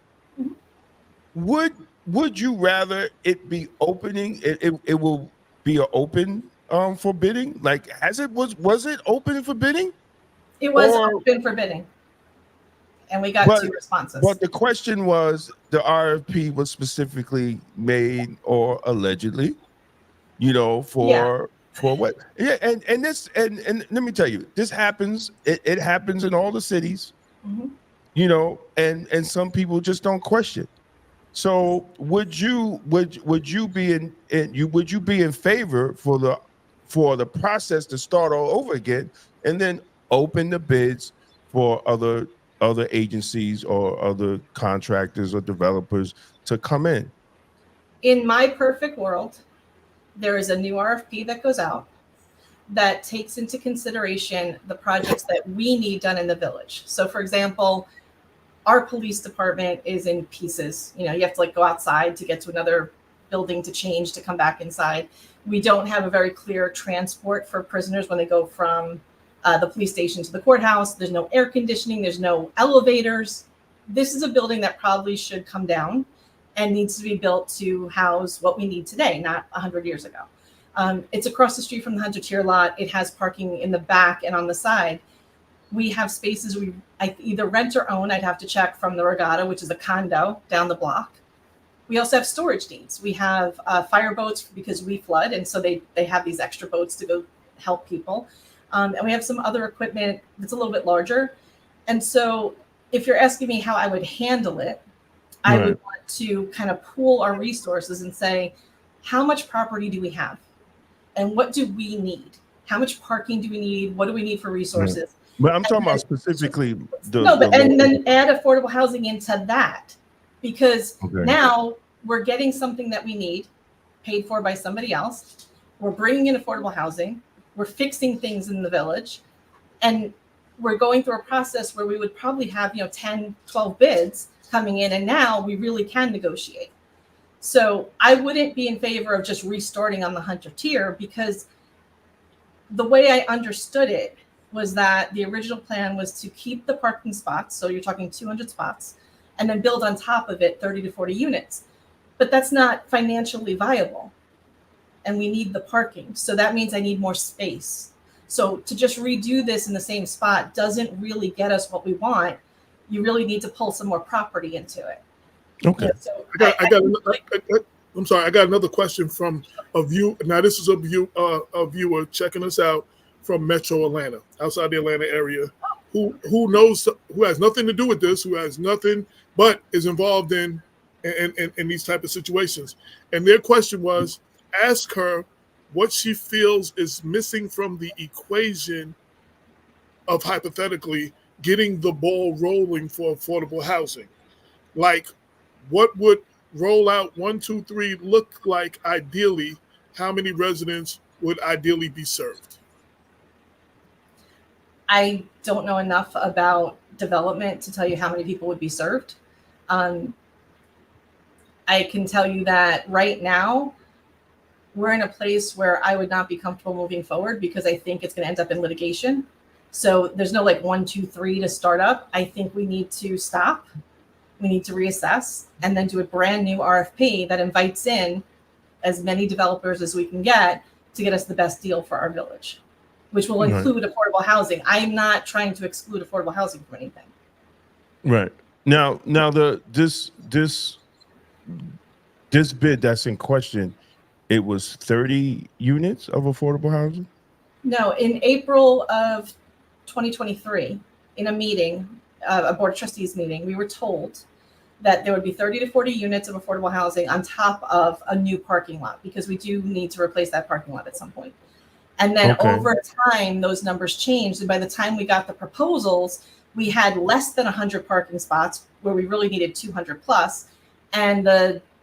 would you rather it be opening? It will be an open for bidding. Like, was it open for bidding? It was open for bidding, and we got 2 responses. But the question was, the RFP was specifically made or allegedly, for what? Yeah, and let me tell you, this happens. It happens in all the cities, mm-hmm. And some people just don't question. So would you be in favor for the process to start all over again and then open the bids for other agencies or other contractors or developers to come in. In my perfect world, there is a new RFP that goes out that takes into consideration the projects that we need done in the village. So for example, our police department is in pieces. You know, you have to like go outside to get to another building to change to come back inside. We don't have a very clear transport for prisoners when they go from the police station to the courthouse. There's no air conditioning. There's no elevators. This is a building that probably should come down and needs to be built to house what we need today, not 100 years ago. It's across the street from the 100-tier lot. It has parking in the back and on the side. We have spaces I either rent or own. I'd have to check from the Regatta, which is a condo down the block. We also have storage needs. We have fire boats because we flood, and so they have these extra boats to go help people. And we have some other equipment that's a little bit larger. And so if you're asking me how I would handle it, I would want to kind of pool our resources and say, how much property do we have? And what do we need? How much parking do we need? What do we need for resources? But I'm talking about specifically and then add affordable housing into that, because now we're getting something that we need paid for by somebody else. We're bringing in affordable housing. We're fixing things in the village, and we're going through a process where we would probably have 10, 12 bids coming in, and now we really can negotiate. So I wouldn't be in favor of just restarting on the 100 tier, because the way I understood it was that the original plan was to keep the parking spots. So you're talking 200 spots, and then build on top of it 30 to 40 units. But that's not financially viable. And we need the parking. So that means I need more space. So to just redo this in the same spot doesn't really get us what we want. You really need to pull some more property into it. Okay. So I'm sorry. I got another question from a view. Now this is a viewer checking us out from Metro Atlanta, outside the Atlanta area, who knows, who has nothing to do with this, who has nothing but is involved in these type of situations. And their question was, ask her what she feels is missing from the equation of hypothetically getting the ball rolling for affordable housing. Like, what would rollout 1, 2, 3 look like ideally? How many residents would ideally be served? I don't know enough about development to tell you how many people would be served. I can tell you that right now, we're in a place where I would not be comfortable moving forward, because I think it's going to end up in litigation. So there's no like 1, 2, 3 to start up. I think we need to stop. We need to reassess and then do a brand new RFP that invites in as many developers as we can get to get us the best deal for our village, which will include affordable housing. I'm not trying to exclude affordable housing from anything. Right. Now this bid that's in question, it was 30 units of affordable housing? No, in April of 2023, in a meeting, a board of trustees meeting, we were told that there would be 30 to 40 units of affordable housing on top of a new parking lot, because we do need to replace that parking lot at some point. And then over time, those numbers changed. And by the time we got the proposals, we had less than 100 parking spots where we really needed 200 plus. And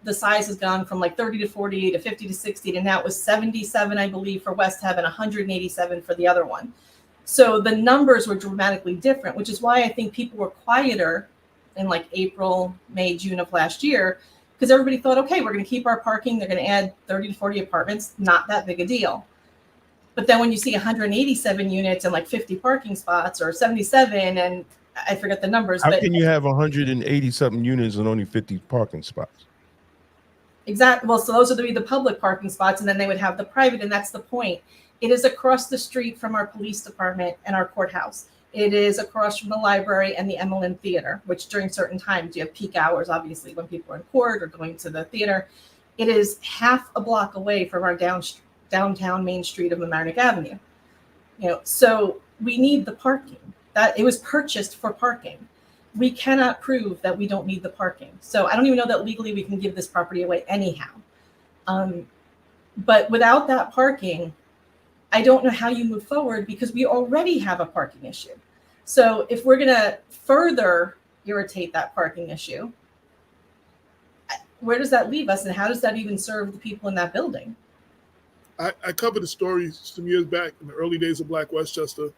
the size has gone from like 30 to 40 to 50 to 60 to now it was 77, I believe, for West Heaven, 187 for the other one. So the numbers were dramatically different, which is why I think people were quieter in like April, May, June of last year, because everybody thought, okay, we're going to keep our parking. They're going to add 30 to 40 apartments. Not that big a deal. But then when you see 187 units and like 50 parking spots, or 77, and I forget the numbers. How can you have 180-something units and only 50 parking spots? Exactly. Well, so those would be the public parking spots, and then they would have the private, and that's the point. It is across the street from our police department and our courthouse. It is across from the library and the MLM theater, which during certain times, you have peak hours, obviously, when people are in court or going to the theater. It is half a block away from our downtown main street of Mamaroneck Avenue. So we need the parking. That it was purchased for parking. We cannot prove that we don't need the parking. So I don't even know that legally we can give this property away anyhow. But without that parking, I don't know how you move forward, because we already have a parking issue. So if we're going to further irritate that parking issue, where does that leave us, and how does that even serve the people in that building? I covered a story some years back in the early days of Black Westchester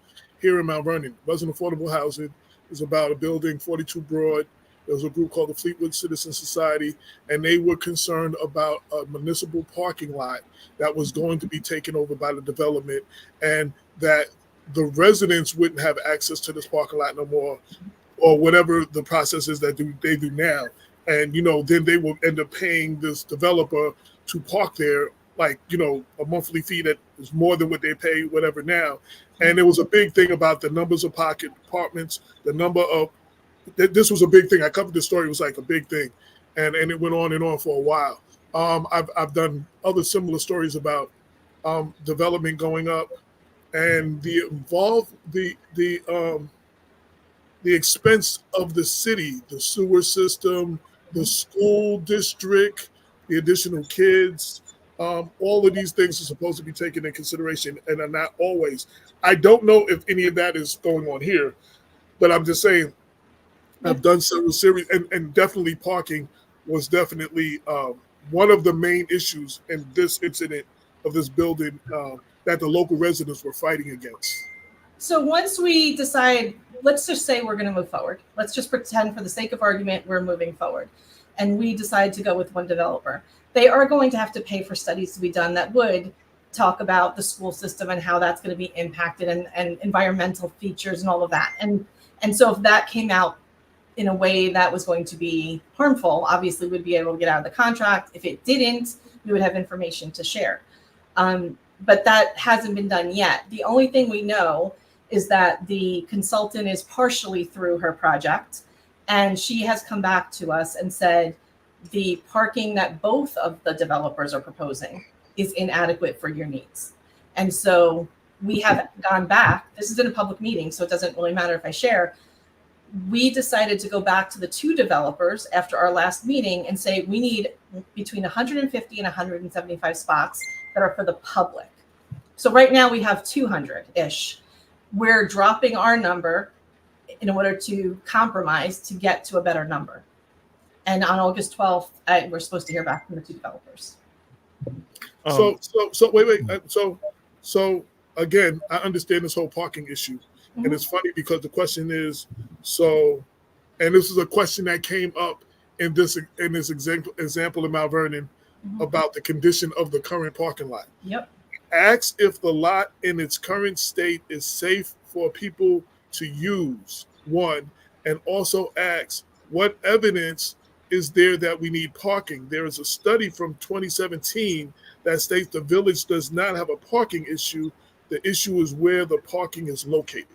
here in Mount Vernon. It wasn't affordable housing. It was about a building, 42 Broad. There was a group called the Fleetwood Citizen Society, and they were concerned about a municipal parking lot that was going to be taken over by the development, and that the residents wouldn't have access to this parking lot no more, or whatever the process is that they do now. And, then they will end up paying this developer to park there, like, a monthly fee that is more than what they pay, whatever now. And there was a big thing about the numbers of pocket apartments, the number of, this was a big thing. I covered the story. It was like a big thing. And it went on and on for a while. I've done other similar stories about development going up and the expense of the city, the sewer system, the school district, the additional kids. All of these things are supposed to be taken into consideration and are not always. I don't know if any of that is going on here, but I'm just saying I've done several series, and definitely parking was definitely one of the main issues in this incident of this building that the local residents were fighting against. So once we decide, let's just say we're going to move forward. Let's just pretend for the sake of argument we're moving forward. And we decide to go with one developer. They are going to have to pay for studies to be done that would talk about the school system and how that's going to be impacted and environmental features and all of that. And so if that came out in a way that was going to be harmful, obviously we'd be able to get out of the contract. If it didn't, we would have information to share. But that hasn't been done yet. The only thing we know is that the consultant is partially through her project, and she has come back to us and said the parking that both of the developers are proposing is inadequate for your needs. And so we have gone back. This is in a public meeting, so it doesn't really matter if I share. We decided to go back to the two developers after our last meeting and say we need between 150 and 175 spots that are for the public. So right now we have 200-ish. We're dropping our number in order to compromise to get to a better number. And on August 12th, we're supposed to hear back from the two developers. So wait. So again, I understand this whole parking issue. Mm-hmm. And it's funny because the question is, and this is a question that came up in this example in Mount Vernon about the condition of the current parking lot. Yep. Ask if the lot in its current state is safe for people to use, one, and also ask what evidence is there that we need parking. There is a study from 2017 that states the village does not have a parking issue. The issue is where the parking is located.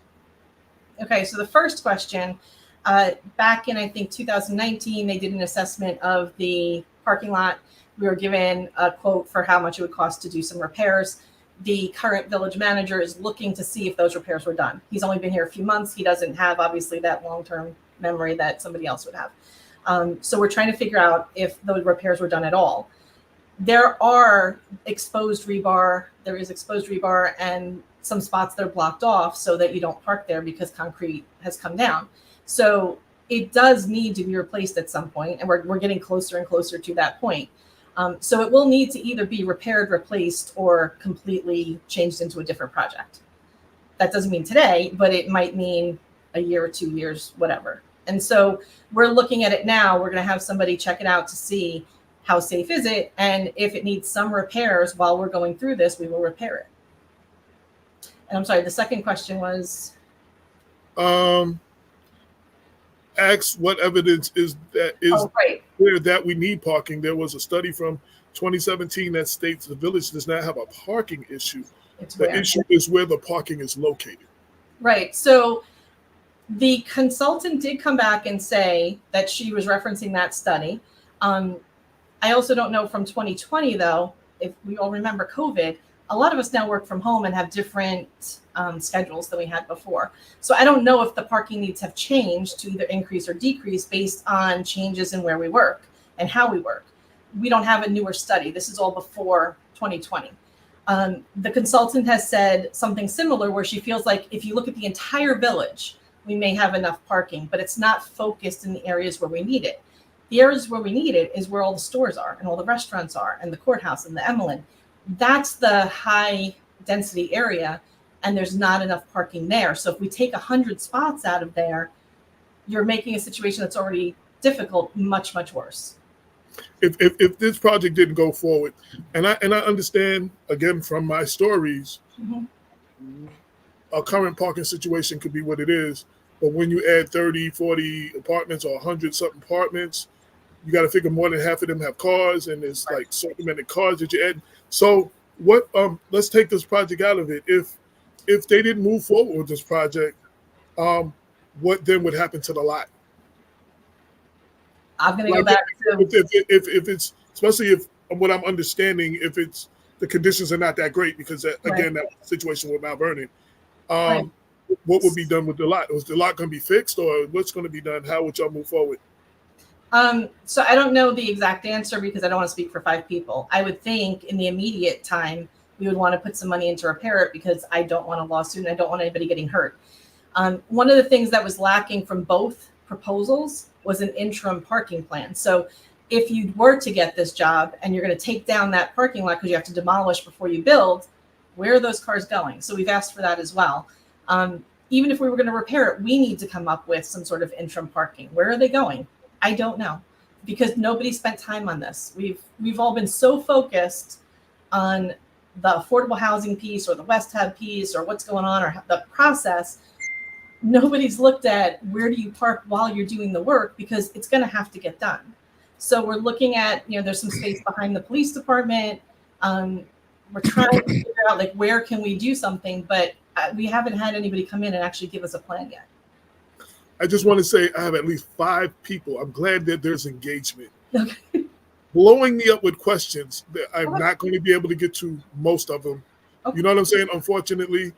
Okay, so the first question, back in, I think, 2019, they did an assessment of the parking lot. We were given a quote for how much it would cost to do some repairs. The current village manager is looking to see if those repairs were done. He's only been here a few months. He doesn't have, obviously, that long-term memory that somebody else would have. So we're trying to figure out if those repairs were done at all. There are exposed rebar. There is exposed rebar and some spots that are blocked off so that you don't park there because concrete has come down. So it does need to be replaced at some point, and we're getting closer and closer to that point. So it will need to either be repaired, replaced, or completely changed into a different project. That doesn't mean today, but it might mean a year or 2 years, whatever. And so we're looking at it now. We're going to have somebody check it out to see how safe is it, and if it needs some repairs while we're going through this, we will repair it. And I'm sorry, the second question was? Ask what evidence is there that we need parking. There was a study from 2017 that states the village does not have a parking issue. The issue is where the parking is located. Right. So the consultant did come back and say that she was referencing that study. I also don't know from 2020, though, if we all remember COVID, a lot of us now work from home and have different schedules than we had before. So I don't know if the parking needs have changed to either increase or decrease based on changes in where we work and how we work. We don't have a newer study. This is all before 2020. The consultant has said something similar where she feels like if you look at the entire village, we may have enough parking, but it's not focused in the areas where we need it. The areas where we need it is where all the stores are and all the restaurants are and the courthouse and the Emmeline. That's the high density area, and there's not enough parking there. So if we take 100 spots out of there, you're making a situation that's already difficult much, much worse. If this project didn't go forward, and I understand, again, from my stories, a current parking situation could be what it is, but when you add 30, 40 apartments or 100 something apartments, you got to figure more than half of them have cars, and there's like so many cars that you add. So what? Let's take this project out of it. If they didn't move forward with this project, what then would happen to the lot? I'm going to go back to if it's, especially if what I'm understanding, if it's the conditions are not that great, because again, that situation with Mount Vernon, what would be done with the lot? Was the lot going to be fixed, or what's going to be done? How would y'all move forward? So I don't know the exact answer because I don't want to speak for 5 people. I would think in the immediate time, we would want to put some money in to repair it because I don't want a lawsuit and I don't want anybody getting hurt. One of the things that was lacking from both proposals was an interim parking plan. So if you were to get this job and you're going to take down that parking lot because you have to demolish before you build, where are those cars going? So we've asked for that as well. Even if we were going to repair it, we need to come up with some sort of interim parking. Where are they going? I don't know, because nobody spent time on this. We've all been so focused on the affordable housing piece or the West Hab piece or what's going on or the process. Nobody's looked at where do you park while you're doing the work, because it's going to have to get done. So we're looking at, there's some space behind the police department. We're trying to figure out like where can we do something, but we haven't had anybody come in and actually give us a plan yet. I just want to say I have at least 5 people. I'm glad that there's engagement. Okay. Blowing me up with questions that I'm not going to be able to get to most of them. Okay. You know what I'm saying? Unfortunately.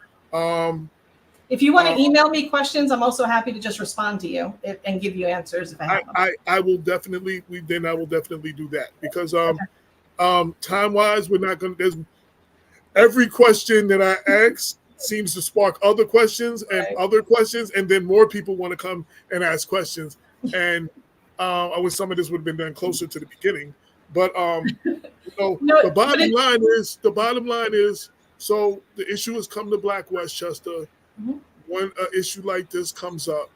If you want to email me questions, I'm also happy to just respond to you and give you answers if I have them. I will definitely do that, because time-wise, we're not going to. There's every question that I ask seems to spark other questions and other questions, and then more people want to come and ask questions. And I wish some of this would have been done closer to the beginning. But the bottom line is, so the issue has come to Black Westchester. Mm-hmm. When an issue like this comes up,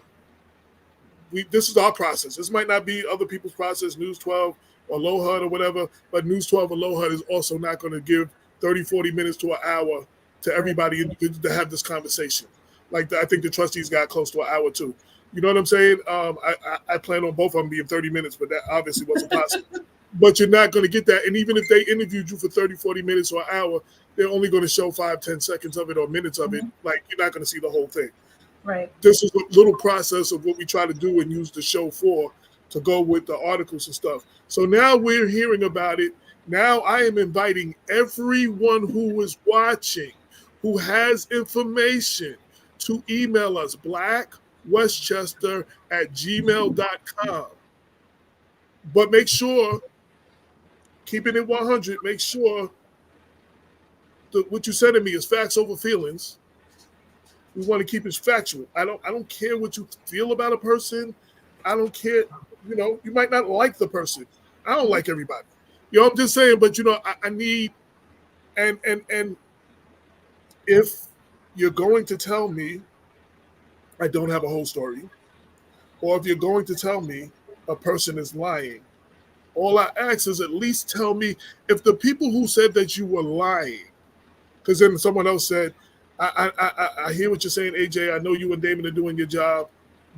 this is our process. This might not be other people's process, News 12 or Low HUD or whatever, but News 12 or Low HUD is also not going to give 30, 40 minutes to an hour to everybody to have this conversation. Like I think the trustees got close to an hour too. You know what I'm saying? I plan on both of them being 30 minutes, but that obviously wasn't possible. But you're not going to get that. And even if they interviewed you for 30, 40 minutes or an hour, they're only going to show 5, 10 seconds of it or minutes of it. Like you're not going to see the whole thing. Right. This is a little process of what we try to do and use the show for, to go with the articles and stuff. So now we're hearing about it. Now I am inviting everyone who is watching, who has information, to email us blackwestchester@gmail.com. But make sure, keeping it 100, make sure that what you said to me is facts over feelings. We want to keep it factual. I don't care what you feel about a person. I don't care. You might not like the person. I don't like everybody. I'm just saying, but I need, and if you're going to tell me I don't have a whole story, or if you're going to tell me a person is lying, all I ask is at least tell me if the people who said that you were lying, because then someone else said, I hear what you're saying, AJ. I know you and Damon are doing your job,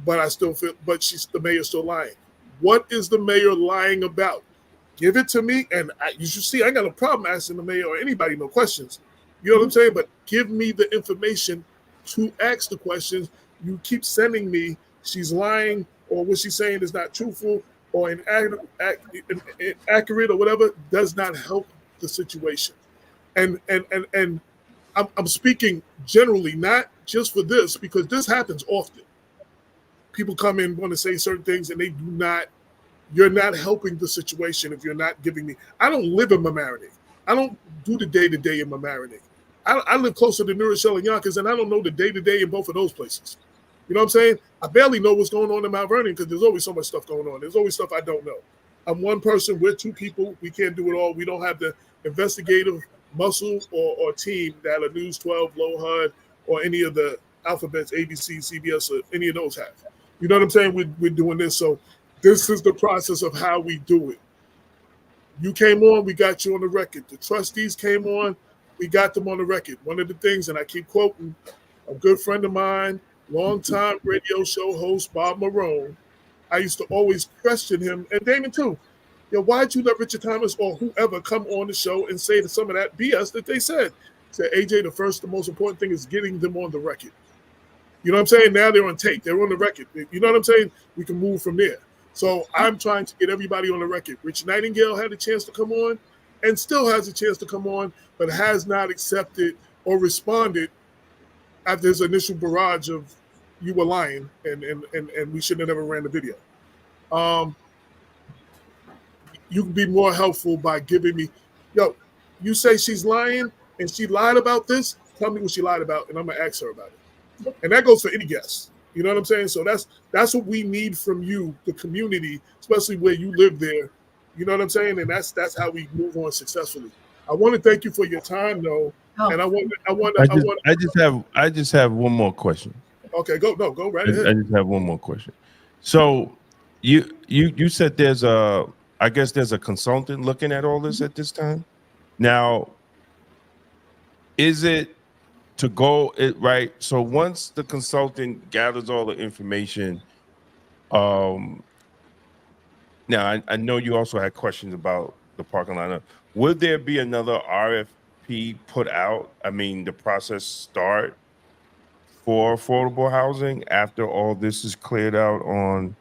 but I still feel, the mayor's still lying. What is the mayor lying about? Give it to me, and you should see I ain't got no problem asking the mayor or anybody no questions. You know what I'm saying? But give me the information to ask the questions. You keep sending me, she's lying, or what she's saying is not truthful, or inaccurate, or whatever, does not help the situation. And I'm speaking generally, not just for this, because this happens often. People come in, want to say certain things, and you're not helping the situation if you're not giving me. I don't live in Mamaroneck. I don't do the day-to-day in Mamaroneck. I live closer to New Rochelle and Yonkers, and I don't know the day-to-day in both of those places. You know what I'm saying? I barely know what's going on in Mount Vernon because there's always so much stuff going on. There's always stuff I don't know. I'm one person, we're two people. We can't do it all. We don't have the investigative muscle or team that a News 12, Low HUD, or any of the alphabets, ABC, CBS, or any of those have. You know what I'm saying? We're doing this. So this is the process of how we do it. You came on, we got you on the record. The trustees came on, we got them on the record. One of the things, and I keep quoting, a good friend of mine, longtime radio show host Bob Marone, I used to always question him, and Damon too. Why'd you let Richard Thomas or whoever come on the show and say some of that BS that they said? Said, AJ, the most important thing is getting them on the record. You know what I'm saying? Now they're on tape. They're on the record. You know what I'm saying? We can move from there. So I'm trying to get everybody on the record. Rich Nightingale had a chance to come on and still has a chance to come on, but has not accepted or responded after his initial barrage of you were lying and we should have never ran the video. You can be more helpful by giving me, you say she's lying and she lied about this, tell me what she lied about and I'm gonna ask her about it. And that goes for any guest. You know what I'm saying? So that's what we need from you, the community, especially where you live there. You know what I'm saying? And that's how we move on successfully. I want to thank you for your time though. Oh. And I just have one more question. Okay, go right ahead. I just have one more question. So you said there's I guess there's a consultant looking at all this at this time. Now, is it to go it right? So once the consultant gathers all the information, now I know you also had questions about the parking lot. Would there be another RFP put out? I mean, the process start for affordable housing after all this is cleared out on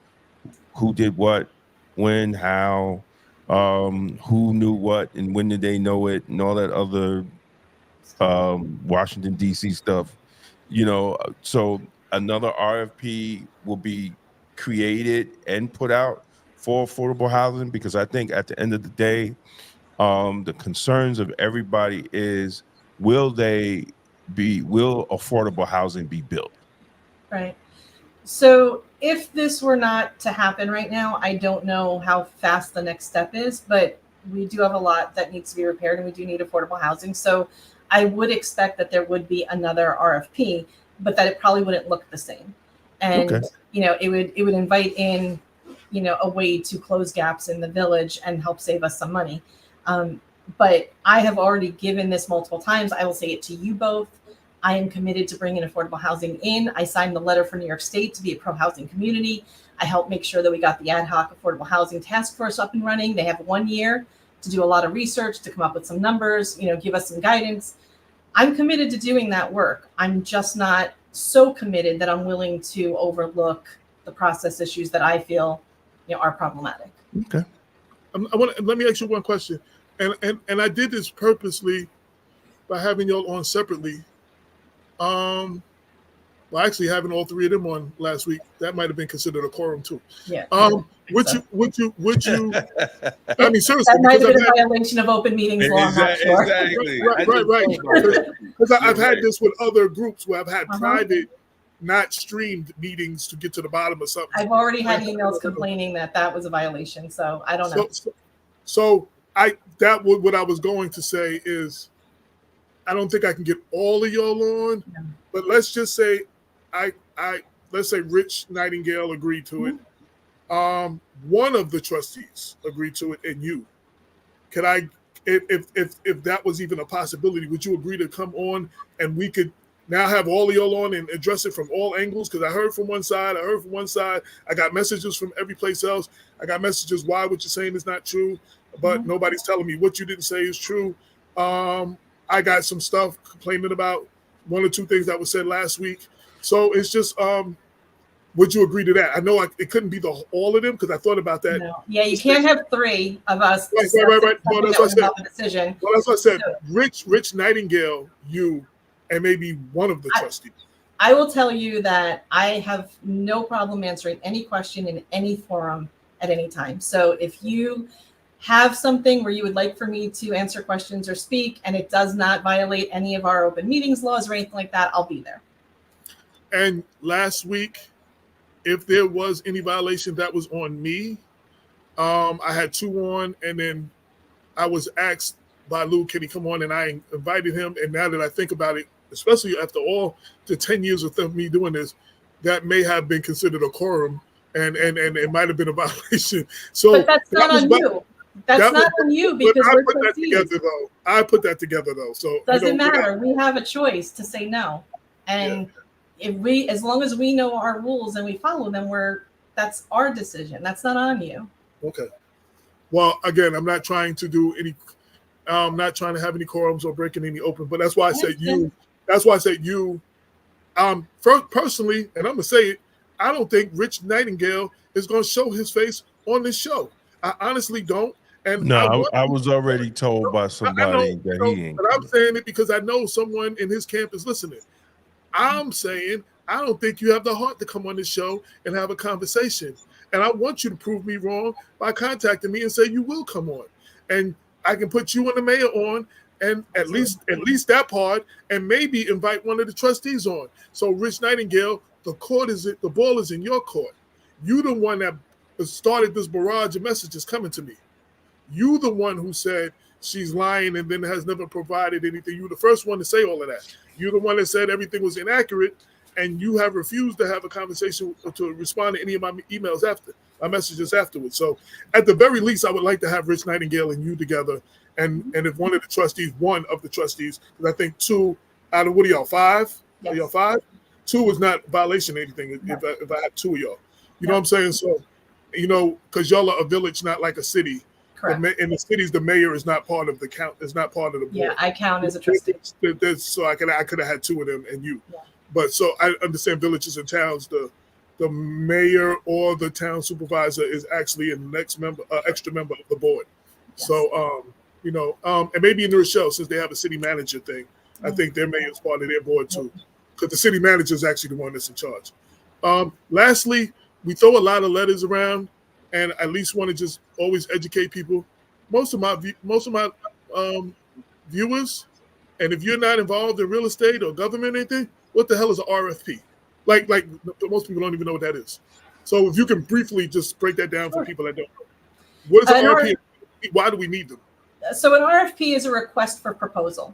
who did what, when, how, who knew what, and when did they know it, and all that other Washington D.C. stuff, so another RFP will be created and put out for affordable housing, because I think at the end of the day, the concerns of everybody is, will affordable housing be built? Right. So if this were not to happen right now, I don't know how fast the next step is, but we do have a lot that needs to be repaired and we do need affordable housing. So I would expect that there would be another RFP, but that it probably wouldn't look the same. And, okay. It would invite in, a way to close gaps in the village and help save us some money. But I have already given this multiple times. I will say it to you both. I am committed to bringing affordable housing in. I signed the letter for New York State to be a pro-housing community. I helped make sure that we got the ad hoc affordable housing task force up and running. They have 1 year to do a lot of research, to come up with some numbers, give us some guidance. I'm committed to doing that work. I'm just not so committed that I'm willing to overlook the process issues that I feel, are problematic. Okay. Let me ask you one question. And I did this purposely by having y'all on separately. Actually having all three of them on last week, that might have been considered a quorum too. Yeah. Would you? I mean, seriously, that might have been a violation of open meetings law. I'm not sure. Exactly. Right. Because I've had this with other groups where I've had private, not streamed meetings to get to the bottom of something. I've already had emails complaining that was a violation, so I don't know. So what I was going to say is, I don't think I can get all of y'all on, but let's just say let's say Rich Nightingale agreed to it. One of the trustees agreed to it, and you. Could I, if that was even a possibility, would you agree to come on and we could now have all of y'all on and address it from all angles? Because I heard from one side, I got messages from every place else. I got messages why what you're saying is not true, but nobody's telling me what you didn't say is true. I got some stuff complaining about one or two things that was said last week. So it's just, would you agree to that? I know it couldn't be all of them because I thought about that. No. Yeah, you can't have three of us. Right. No, that's what I said. Decision. Well, that's what I said. Rich Nightingale, you, and maybe one of the trustees. I will tell you that I have no problem answering any question in any forum at any time. So if you have something where you would like for me to answer questions or speak, and it does not violate any of our open meetings laws or anything like that, I'll be there. And last week, if there was any violation, that was on me. I had 2 on, and then I was asked by Lou, can he come on? And I invited him. And now that I think about it, especially after all the 10 years of me doing this, that may have been considered a quorum, and it might have been a violation. So but that's not on you. That's not on you because we're trustees. I put that together though. So doesn't matter. We have a choice to say no, and if as long as we know our rules and we follow them, that's our decision. That's not on you. Okay. Well, again, I'm not trying to do any. I'm not trying to have any quorums or breaking any open, but that's why I said you. That's why I said you. Personally, and I'm gonna say it, I don't think Rich Nightingale is gonna show his face on this show. I honestly don't. And no, I was already told by somebody that he ain't. But I'm saying it because I know someone in his camp is listening. I'm saying I don't think you have the heart to come on this show and have a conversation. And I want you to prove me wrong by contacting me and say you will come on. And I can put you and the mayor on, and at least that part, and maybe invite one of the trustees on. So Rich Nightingale, the ball is in your court. You the one that started this barrage of messages coming to me. You the one who said she's lying and then has never provided anything. You the first one to say all of that. You the one that said everything was inaccurate, and you have refused to have a conversation to respond to any of my my messages afterwards. So at the very least, I would like to have Rich Nightingale and you together. And if one of the trustees, because I think 2 out of, what are y'all, 5? Yes. Are y'all 5? 2 is not violation or anything if I had 2 of y'all. You know what I'm saying? So, because y'all are a village, not like a city. Correct. In the cities, the mayor is not part of the count. Is not part of the board. Yeah, I count as a trustee. So I could have had 2 of them and you. Yeah. But so I understand villages and towns, the mayor or the town supervisor is actually an extra member of the board. Yes. So, and maybe in New Rochelle, since they have a city manager thing, I think their mayor is part of their board too, because the city manager is actually the one that's in charge. Lastly, we throw a lot of letters around, and I at least want to just always educate people. Most of my viewers, and if you're not involved in real estate or government or anything, what the hell is an RFP? Like most people don't even know what that is. So if you can briefly just break that down for people that don't know. What is an RFP? Why do we need them? So an RFP is a request for proposal.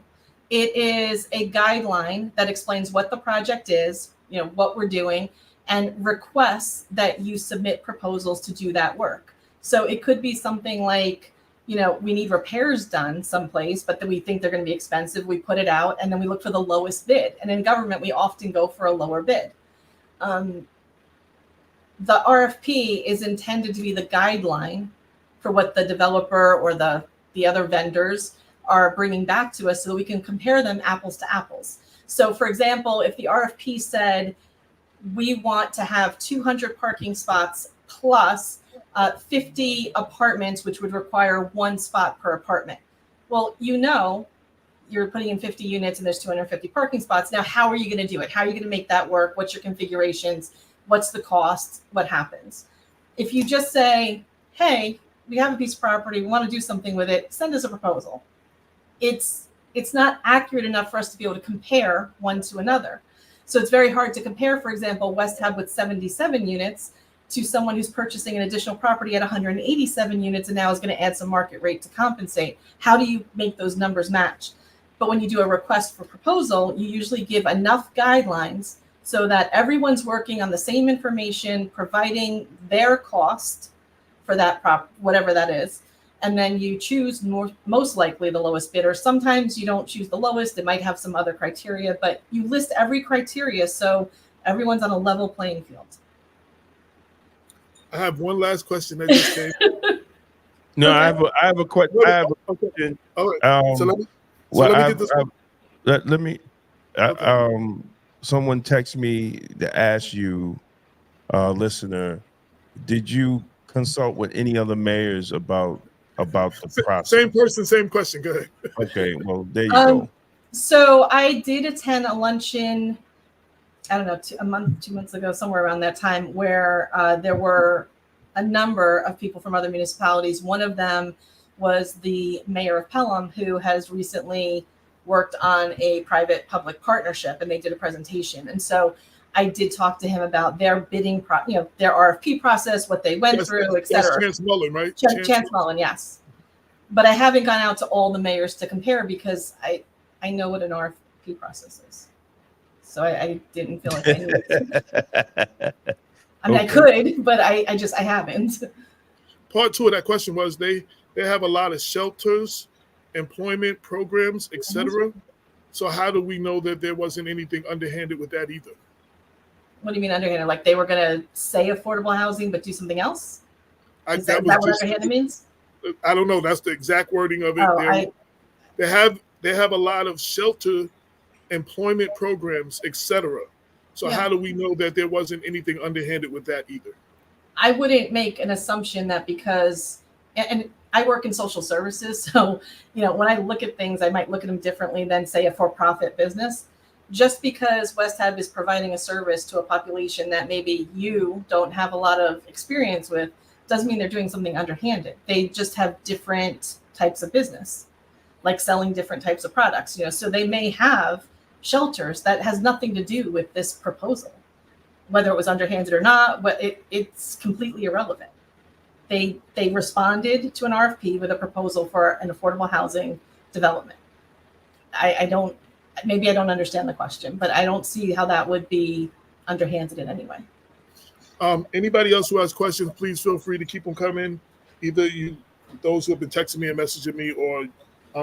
It is a guideline that explains what the project is, what we're doing, and requests that you submit proposals to do that work. So it could be something like, we need repairs done someplace, but then we think they're going to be expensive. We put it out and then we look for the lowest bid. And in government, we often go for a lower bid. The RFP is intended to be the guideline for what the developer or the other vendors are bringing back to us so that we can compare them apples to apples. So for example, if the RFP said, we want to have 200 parking spots plus 50 apartments, which would require 1 spot per apartment. Well, you're putting in 50 units and there's 250 parking spots. Now, how are you going to do it? How are you going to make that work? What's your configurations? What's the cost? What happens? If you just say, hey, we have a piece of property, we want to do something with it, send us a proposal. It's not accurate enough for us to be able to compare one to another. So it's very hard to compare, for example, West Hab with 77 units to someone who's purchasing an additional property at 187 units and now is going to add some market rate to compensate. How do you make those numbers match? But when you do a request for proposal, you usually give enough guidelines so that everyone's working on the same information, providing their cost for that whatever that is. And then you choose most likely the lowest bidder. Sometimes you don't choose the lowest. It might have some other criteria, but you list every criteria so everyone's on a level playing field. I have one last question that just came. No, okay. I have a question. Okay. All right. So let me get this. Let me. Someone texted me to ask you, listener, did you consult with any other mayors about the process? Same person, same question. Go ahead. Okay. Well, there you go. So I did attend a luncheon, I don't know, 2 months ago, somewhere around that time, where there were a number of people from other municipalities. One of them was the mayor of Pelham, who has recently worked on a private-public partnership, and they did a presentation. And so I did talk to him about their bidding, their RFP process, what they went through, et cetera. Chance Mullen, right? Chance Mullen, yes. But I haven't gone out to all the mayors to compare because I know what an RFP process is. So I didn't feel like I needed to. I mean, I could, but I haven't. Part two of that question was they have a lot of shelters, employment programs, etc. So how do we know that there wasn't anything underhanded with that either? What do you mean underhanded? Like they were going to say affordable housing but do something else? Is that what underhanded means? I don't know. That's the exact wording of it. They have a lot of shelter, employment programs, etc. So how do we know that there wasn't anything underhanded with that either? I wouldn't make an assumption that because, and I work in social services, so when I look at things, I might look at them differently than say a for-profit business. Just because West Hab is providing a service to a population that maybe you don't have a lot of experience with, doesn't mean they're doing something underhanded. They just have different types of business, like selling different types of products. So they may have shelters that has nothing to do with this proposal, whether it was underhanded or not. But it's completely irrelevant. They responded to an RFP with a proposal for an affordable housing development. Maybe I don't understand the question, but I don't see how that would be underhanded in any way. Anybody else who has questions, please feel free to keep them coming. Either those who have been texting me and messaging me, or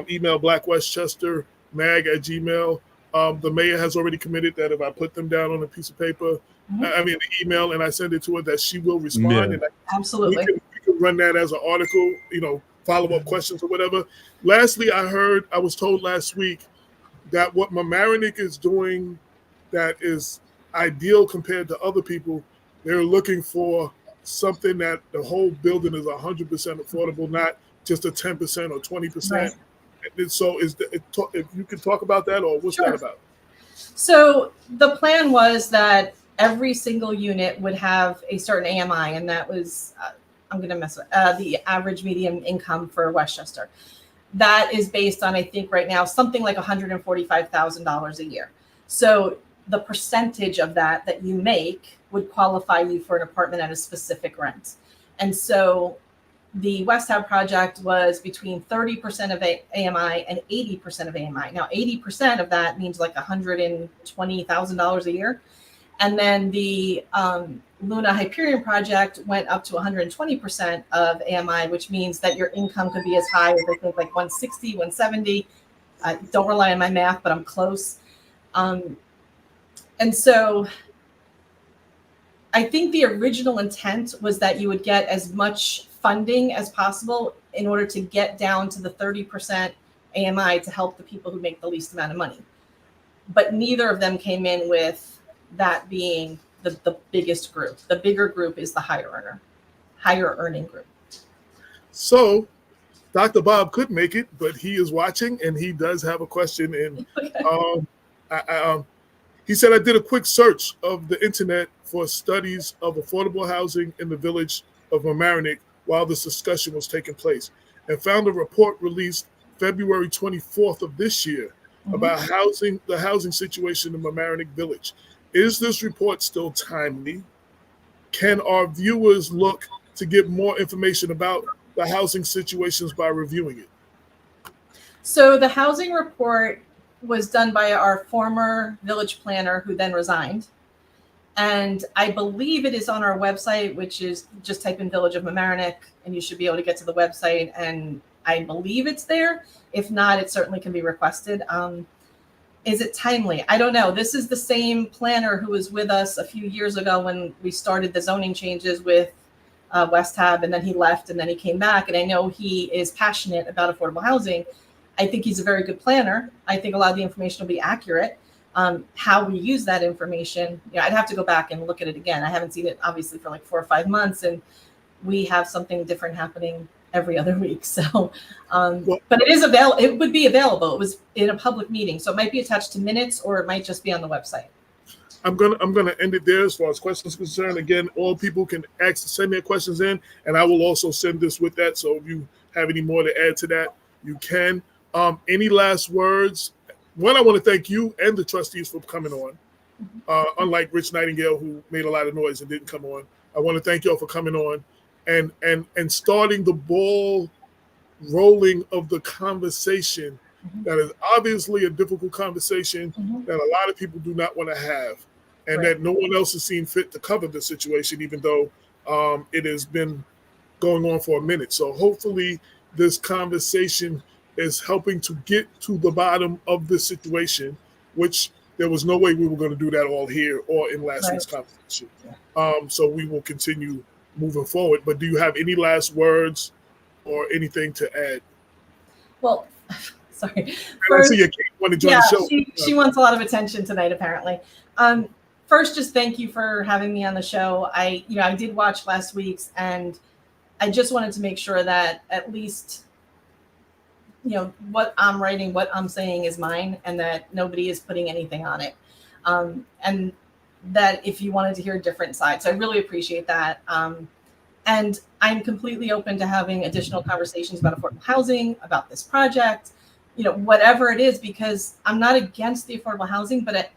email blackwestchestermag@gmail. The mayor has already committed that if I put them down on a piece of paper, I mean an email, and I send it to her, that she will respond. And absolutely. We can run that as an article, follow-up questions or whatever. Lastly, I was told last week that what Mamaroneck is doing that is ideal compared to other people, they're looking for something that the whole building is 100% affordable, not just a 10% or 20%. Right. And so if you can talk about that, or what's that about? So the plan was that every single unit would have a certain AMI, and that was, I'm going to mess with the average median income for Westchester. That is based on, I think right now, something like $145,000 a year. So the percentage of that you make would qualify you for an apartment at a specific rent. And so the West Hab project was between 30% of AMI and 80% of AMI. Now, 80% of that means like $120,000 a year. And then the Luna Hyperion project went up to 120% of AMI, which means that your income could be as high as I think like 160, 170. Don't rely on my math, but I'm close. And so I think the original intent was that you would get as much funding as possible in order to get down to the 30% AMI to help the people who make the least amount of money. But neither of them came in with that being the biggest group. The bigger group is the higher earning group. So Dr. Bob could make it, but he is watching and he does have a question. And he said, I did a quick search of the internet for studies of affordable housing in the village of Mamaroneck while this discussion was taking place, and found a report released February 24th of this year about the housing situation in Mamaroneck Village. Is this report still timely? Can our viewers look to get more information about the housing situations by reviewing it? So the housing report was done by our former village planner who then resigned. And I believe it is on our website, which is just type in Village of Mamaroneck and you should be able to get to the website. And I believe it's there. If not, it certainly can be requested. Is it timely? I don't know. This is the same planner who was with us a few years ago when we started the zoning changes with West Hab, and then he left and then he came back. And I know he is passionate about affordable housing. I think he's a very good planner. I think a lot of the information will be accurate. How we use that information, I'd have to go back and look at it again. I haven't seen it obviously for like 4 or 5 months, and we have something different happening every other week. So, but it is available. It would be available. It was in a public meeting, so it might be attached to minutes, or it might just be on the website. I'm gonna end it there as far as questions concerned. Again, all people can send their questions in, and I will also send this with that. So if you have any more to add to that, you can. Any last words? One, I want to thank you and the trustees for coming on. unlike Rich Nightingale, who made a lot of noise and didn't come on. I want to thank y'all for coming on and starting the ball rolling of the conversation that is obviously a difficult conversation that a lot of people do not want to have, and that no one else has seen fit to cover the situation, even though it has been going on for a minute. So hopefully this conversation is helping to get to the bottom of this situation, which there was no way we were going to do that all here or in last week's conversation. So we will continue moving forward. But do you have any last words or anything to add? Well, sorry. First, I see you want to join the show. She wants a lot of attention tonight, apparently. First, just thank you for having me on the show. I did watch last week's, and I just wanted to make sure that at least, what I'm writing, what I'm saying is mine, and that nobody is putting anything on it. And that if you wanted to hear different sides, I really appreciate that. And I'm completely open to having additional conversations about affordable housing, about this project, whatever it is, because I'm not against the affordable housing, but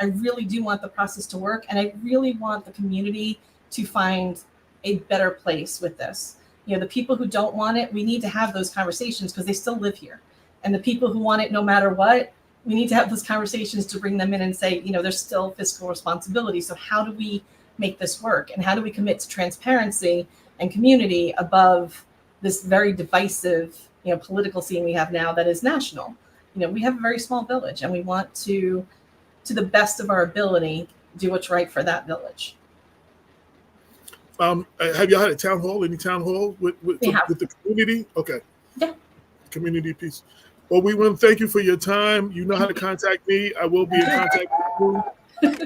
I really do want the process to work. And I really want the community to find a better place with this. The people who don't want it, we need to have those conversations because they still live here. And the people who want it no matter what, we need to have those conversations to bring them in and say, there's still fiscal responsibility. So how do we make this work? And how do we commit to transparency and community above this very divisive, political scene we have now that is national? We have a very small village, and we want to the best of our ability, do what's right for that village. Have y'all had a town hall? Any town hall with the community? Okay. Yeah. Community piece. Well, we want to thank you for your time. You know how to contact me. I will be in contact with you.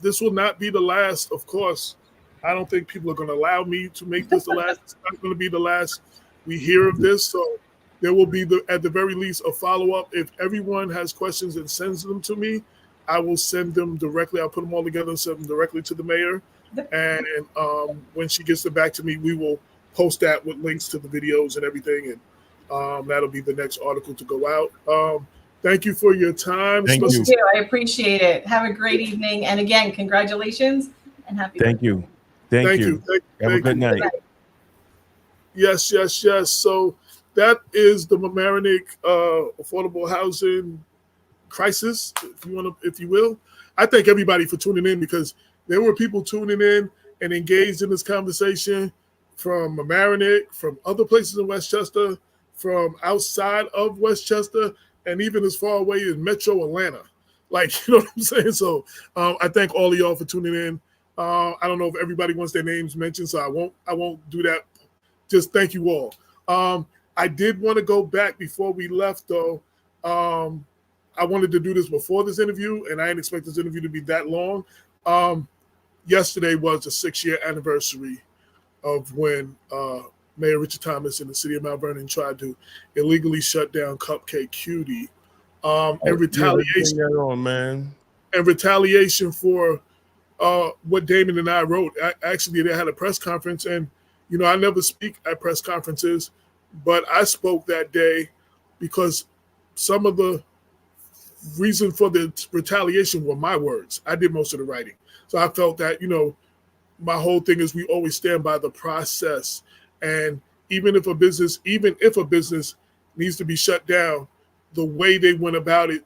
This will not be the last, of course. I don't think people are going to allow me to make this the last. It's not going to be the last we hear of this. So there will be, at the very least, a follow-up. If everyone has questions and sends them to me, I will send them directly. I'll put them all together and send them directly to the mayor. And when she gets them back to me, we will post that with links to the videos and everything. And that'll be the next article to go out. Thank you for your time. Thank you. I appreciate it. Have a great evening. And again, congratulations and happy birthday. Thank you. Thank you. Have a good night. Yes. So that is the Mamaroneck affordable housing crisis, if you will. I thank everybody for tuning in, because there were people tuning in and engaged in this conversation from Mamaroneck, from other places in Westchester, from outside of Westchester, and even as far away as Metro Atlanta. Like, you know what I'm saying? So I thank all of y'all for tuning in. I don't know if everybody wants their names mentioned, so I won't do that. Just thank you all. I did want to go back before we left, though. I wanted to do this before this interview, and I didn't expect this interview to be that long. Yesterday was the 6-year anniversary of when Mayor Richard Thomas in the city of Mount Vernon tried to illegally shut down Cupcake Cutie in retaliation for what Damon and I wrote. Actually, they had a press conference, and I never speak at press conferences, but I spoke that day because some of the reason for the retaliation were my words. I did most of the writing. So I felt that, my whole thing is we always stand by the process. And even if a business needs to be shut down, the way they went about it,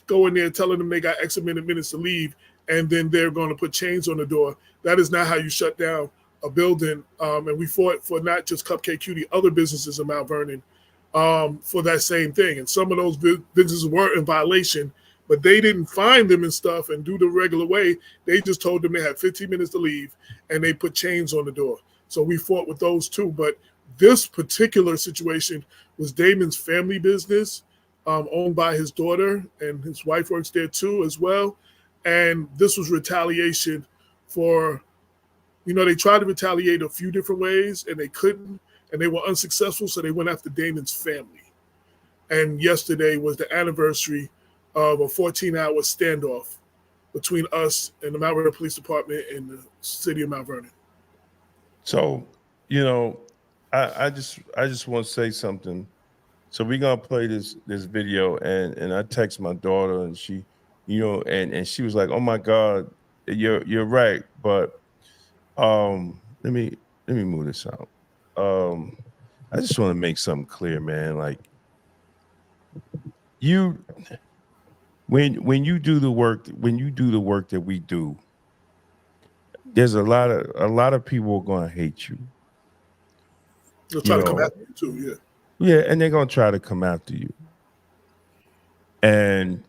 go in there telling them they got X amount of minutes to leave, and then they're going to put chains on the door. That is not how you shut down a building. And we fought for not just Cupcake Cutie, other businesses in Mount Vernon for that same thing. And some of those businesses were in violation, but they didn't fine them and stuff and do the regular way. They just told them they had 15 minutes to leave, and they put chains on the door. So we fought with those too. But this particular situation was Damon's family business, owned by his daughter, and his wife works there too as well. And this was retaliation for, they tried to retaliate a few different ways, and they couldn't, and they were unsuccessful, so they went after Damon's family. And yesterday was the anniversary of a 14-hour standoff between us and the Mount Vernon Police Department and the city of Mount Vernon. So, I just want to say something. So we're gonna play this video, and I text my daughter, and she, and she was like, "Oh my God, you're right." But let me move this out. I just want to make something clear, man. Like you, when you do the work, that we do, there's a lot of people are going to hate you. They'll try to come after you too. Yeah. Yeah, and they're going to try to come after you. And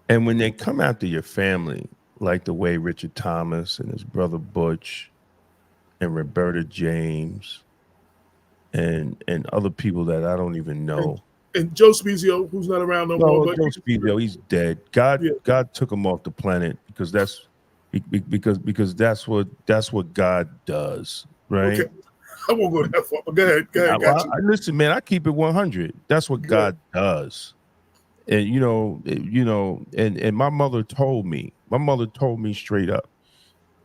when they come after your family, like the way Richard Thomas and his brother Butch and Roberta James and other people that I don't even know. And Joe Spezio, who's not around no more. But Joe Spezio, he's dead. God took him off the planet because that's what God does, right? Okay. I won't go that far, but go ahead. Got you. Listen, man, I keep it 100. That's what God does. And and my mother told me straight up,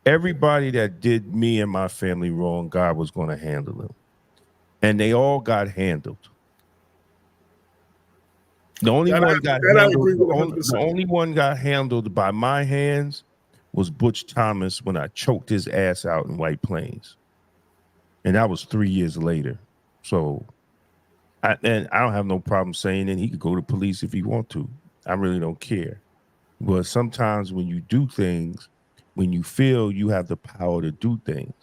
everybody that did me and my family wrong, God was going to handle them. And they all got handled. The only one got handled by my hands was Butch Thomas when I choked his ass out in White Plains. And that was 3 years later. So I don't have no problem saying that he could go to police if he want to. I really don't care. But sometimes when you do things, when you feel you have the power to do things,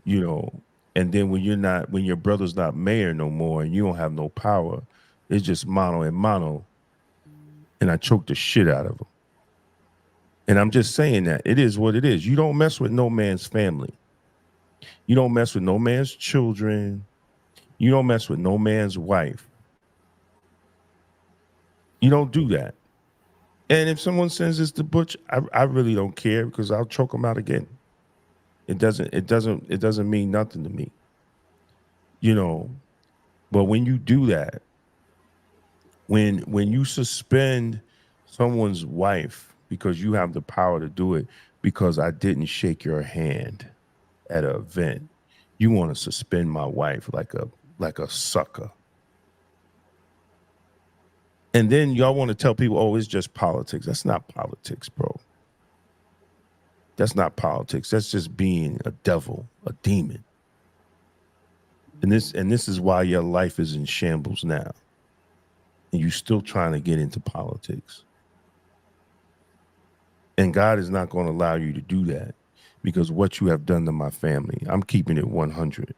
and then when your brother's not mayor no more and you don't have no power, it's just mano and mano. And I choked the shit out of him. And I'm just saying that it is what it is. You don't mess with no man's family. You don't mess with no man's children. You don't mess with no man's wife. You don't do that. And if someone sends this to Butch, I really don't care because I'll choke him out again. It doesn't mean nothing to me. But when you do that, when you suspend someone's wife because you have the power to do it because I didn't shake your hand at an event, you want to suspend my wife like a sucker. And then y'all want to tell people, oh, it's just politics. That's not politics, bro. That's not politics. That's just being a devil, a demon. And this is why your life is in shambles now. And you're still trying to get into politics. And God is not going to allow you to do that because what you have done to my family, I'm keeping it 100.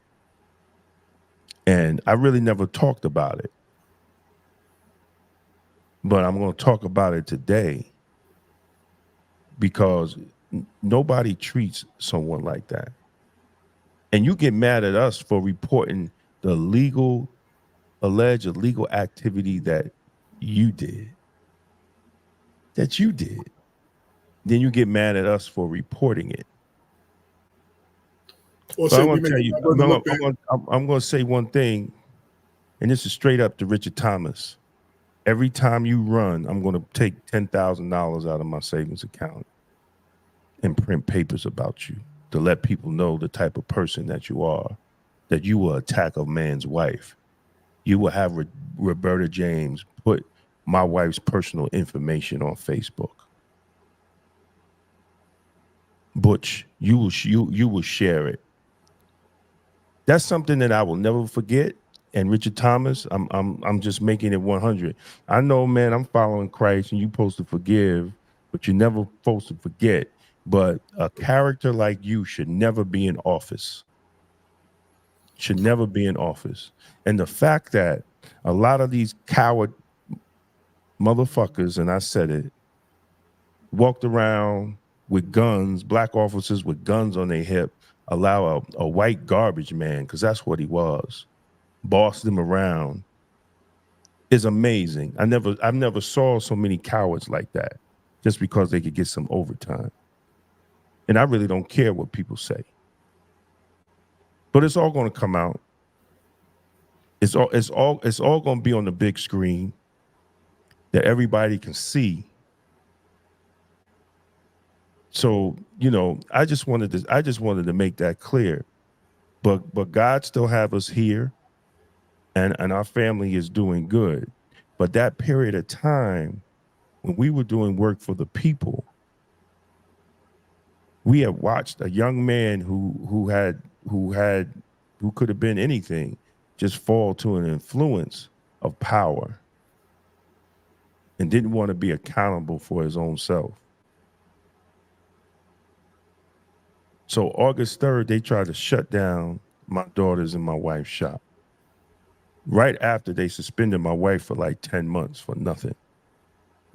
And I really never talked about it. But I'm going to talk about it today because nobody treats someone like that. And you get mad at us for reporting the alleged illegal activity that you did. Then you get mad at us for reporting it. I'm going to tell you, I'm going to say one thing, and this is straight up to Richard Thomas. Every time you run, I'm going to take $10,000 out of my savings account and print papers about you to let people know the type of person that you are, that you will attack a man's wife. You will have Roberta James put my wife's personal information on Facebook. Butch, you will share it. That's something that I will never forget. And Richard Thomas, I'm just making it 100. I know, man, I'm following Christ and you're supposed to forgive, but you're never supposed to forget. But a character like you should never be in office. Should never be in office. And the fact that a lot of these coward motherfuckers, and I said it, walked around with guns, black officers with guns on their hip, allow a white garbage man, because that's what he was, boss them around, is amazing. I've never saw so many cowards like that just because they could get some overtime. And I really don't care what people say. But it's all going to come out. It's all going to be on the big screen that everybody can see. So, I just wanted to make that clear. But God still have us here, and our family is doing good. But that period of time when we were doing work for the people, we had watched a young man who could have been anything just fall to an influence of power and didn't want to be accountable for his own self. So August 3rd, they tried to shut down my daughter's and my wife's shop. Right after they suspended my wife for like 10 months for nothing.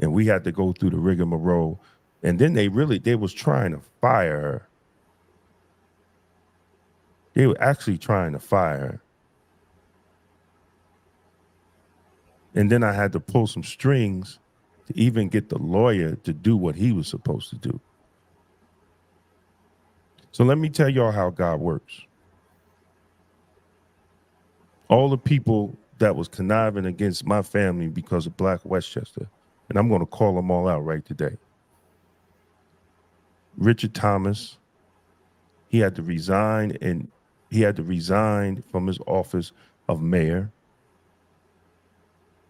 And we had to go through the rigmarole. And then they was trying to fire her. They were actually trying to fire her. And then I had to pull some strings to even get the lawyer to do what he was supposed to do. So let me tell y'all how God works. All the people that was conniving against my family because of Black Westchester, and I'm going to call them all out right today. Richard Thomas, he had to resign from his office of mayor.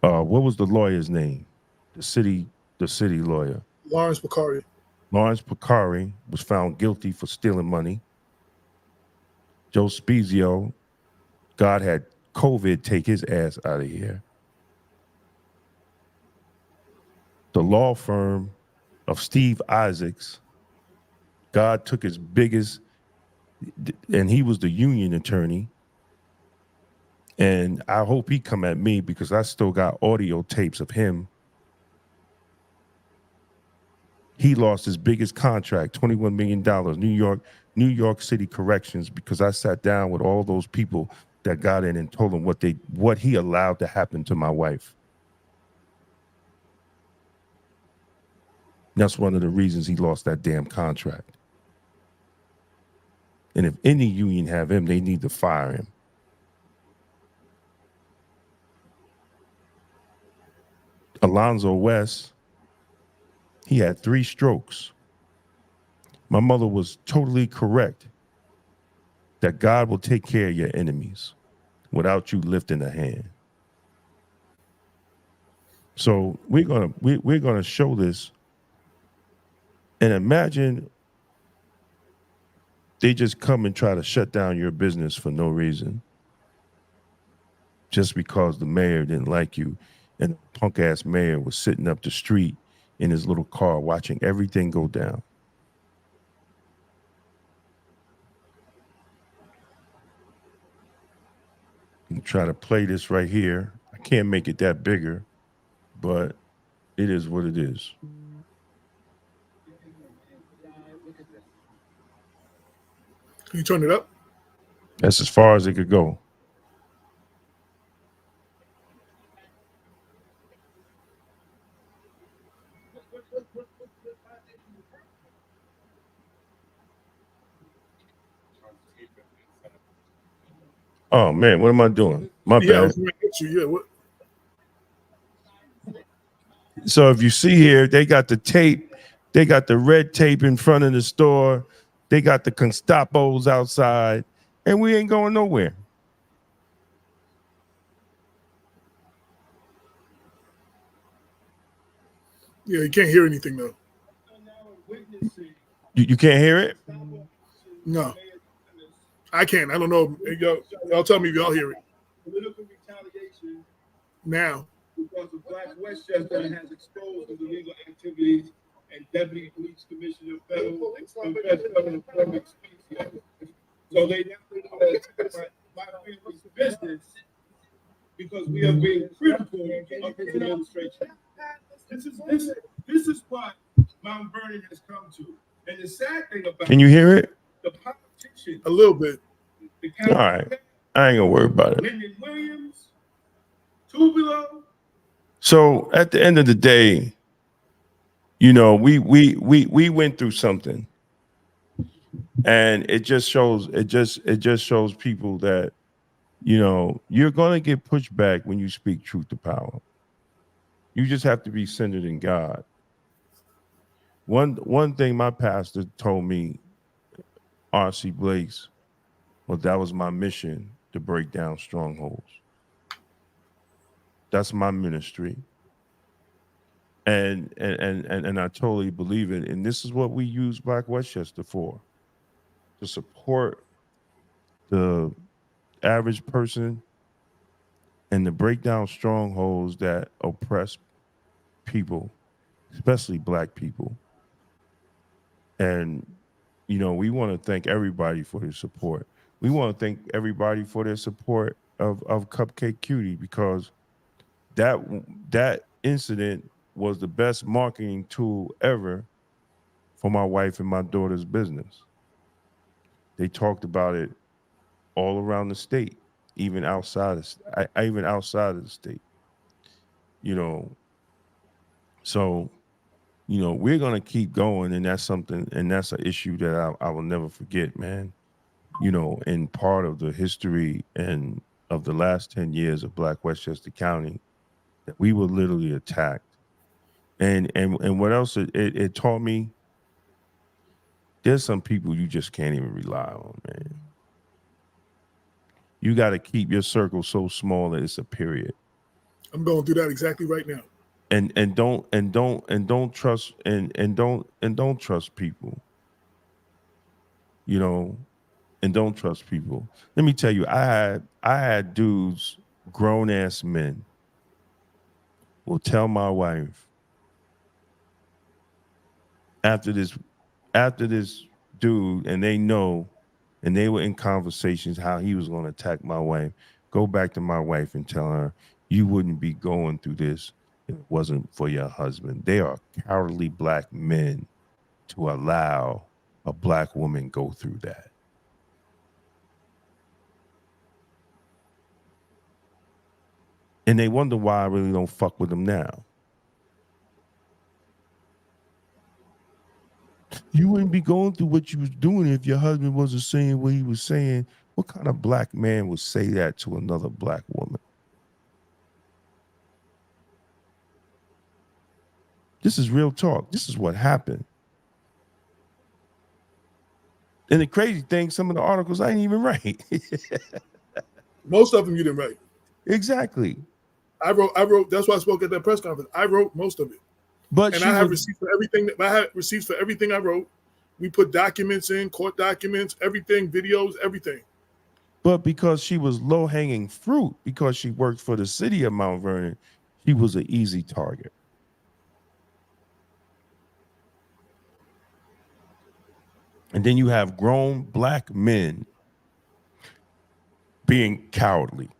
What was the lawyer's name? The city lawyer. Lawrence Bakari. Lawrence Bakari was found guilty for stealing money. Joe Spezio, God had COVID take his ass out of here. The law firm of Steve Isaacs, God took his biggest, and he was the union attorney. And I hope he come at me because I still got audio tapes of him. He lost his biggest contract, $21 million, New York City Corrections, because I sat down with all those people that got in and told them what he allowed to happen to my wife. That's one of the reasons he lost that damn contract. And if any union have him, they need to fire him. Alonzo West, he had 3 strokes. My mother was totally correct that God will take care of your enemies without you lifting a hand. So we're gonna show this, and imagine they just come and try to shut down your business for no reason, just because the mayor didn't like you, and the punk ass mayor was sitting up the street in his little car watching everything go down. I'm trying to play this right here. I can't make it that bigger, but it is what it is. Can you turn it up? That's as far as it could go. Oh man, what am I doing? My Yeah, I bad. was going to get you. Yeah, what? So if you see here, they got the tape, they got the red tape in front of the store, they got the Constapos outside, and we ain't going nowhere. Yeah, you can't hear anything though. You can't hear it? No, I can't. I don't know. Y'all tell me if y'all hear it. Political retaliation Now. because of Black Westchester has exposed the illegal activities and Deputy Police Commissioner Federal Employment Species. So they now know that my family's business because we are being critical of his administration. This is what Mount Vernon has come to. And the sad thing about Can you hear it? the politicians, A little bit. the All right. I ain't gonna worry about it. Lyndon Williams, Tubilo. So at the end of the day, you know, we went through something, and it just shows people that, you know, you're gonna get pushed back when you speak truth to power. You just have to be centered in God. One thing my pastor told me, R.C. Blaze, well, that was my mission, to break down strongholds. That's my ministry. And I totally believe it. And this is what we use Black Westchester for, to support the average person and to break down strongholds that oppress people, especially Black people. And, you know, we want to thank everybody for their support. We want to thank everybody for their support of Cupcake Cutie, because that incident was the best marketing tool ever for my wife and my daughter's business. They talked about it all around the state, even outside even outside of the state. You know, so you know we're gonna keep going, and that's something, and that's an issue that I will never forget, man. You know, in part of the history and of the last 10 years of Black Westchester County, that we were literally attacked. And what else it taught me, there's some people you just can't even rely on, man. You got to keep your circle so small that it's a period. I'm going through that exactly right now. And don't trust people. You know, and don't trust people. Let me tell you, I had dudes, grown ass men, will tell my wife after this dude, and they know, and they were in conversations how he was going to attack my wife. Go back to my wife and tell her, you wouldn't be going through this if it wasn't for your husband. They are cowardly Black men to allow a Black woman go through that. And they wonder why I really don't fuck with them now. You wouldn't be going through what you was doing if your husband wasn't saying what he was saying. What kind of Black man would say that to another Black woman? This is real talk. This is what happened. And the crazy thing, some of the articles I didn't even write. Most of them you didn't write. Exactly. I wrote. That's why I spoke at that press conference. I wrote most of it. But and I have receipts for everything. I had receipts for everything I wrote. We put documents in, court documents, everything, videos, everything. But because she was low-hanging fruit, because she worked for the city of Mount Vernon, she was an easy target. And then you have grown Black men being cowardly.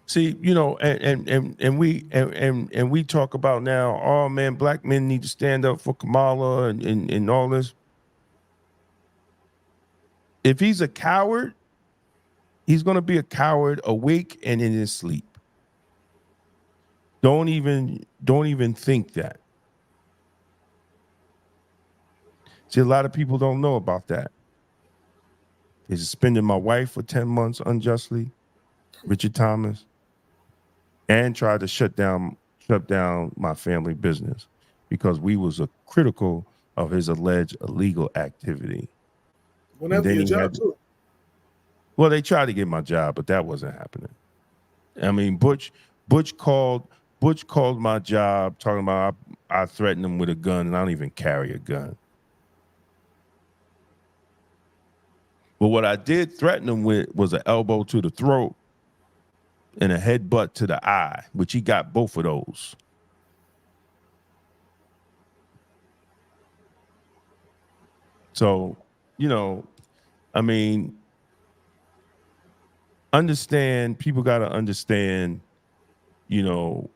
See, you know, and we talk about now, oh man, Black men need to stand up for Kamala and all this. If he's a coward, he's gonna be a coward awake and in his sleep. Don't even think that. See, a lot of people don't know about that. They suspended my wife for 10 months unjustly, Richard Thomas, and tried to shut down my family business because we was critical of his alleged illegal activity. Went after your job too. Well, they tried to get my job, but that wasn't happening. I mean, Butch called my job talking about I threatened him with a gun, and I don't even carry a gun. But what I did threaten him with was an elbow to the throat and a headbutt to the eye, which he got both of those. So, you know, I mean, people got to understand, you know,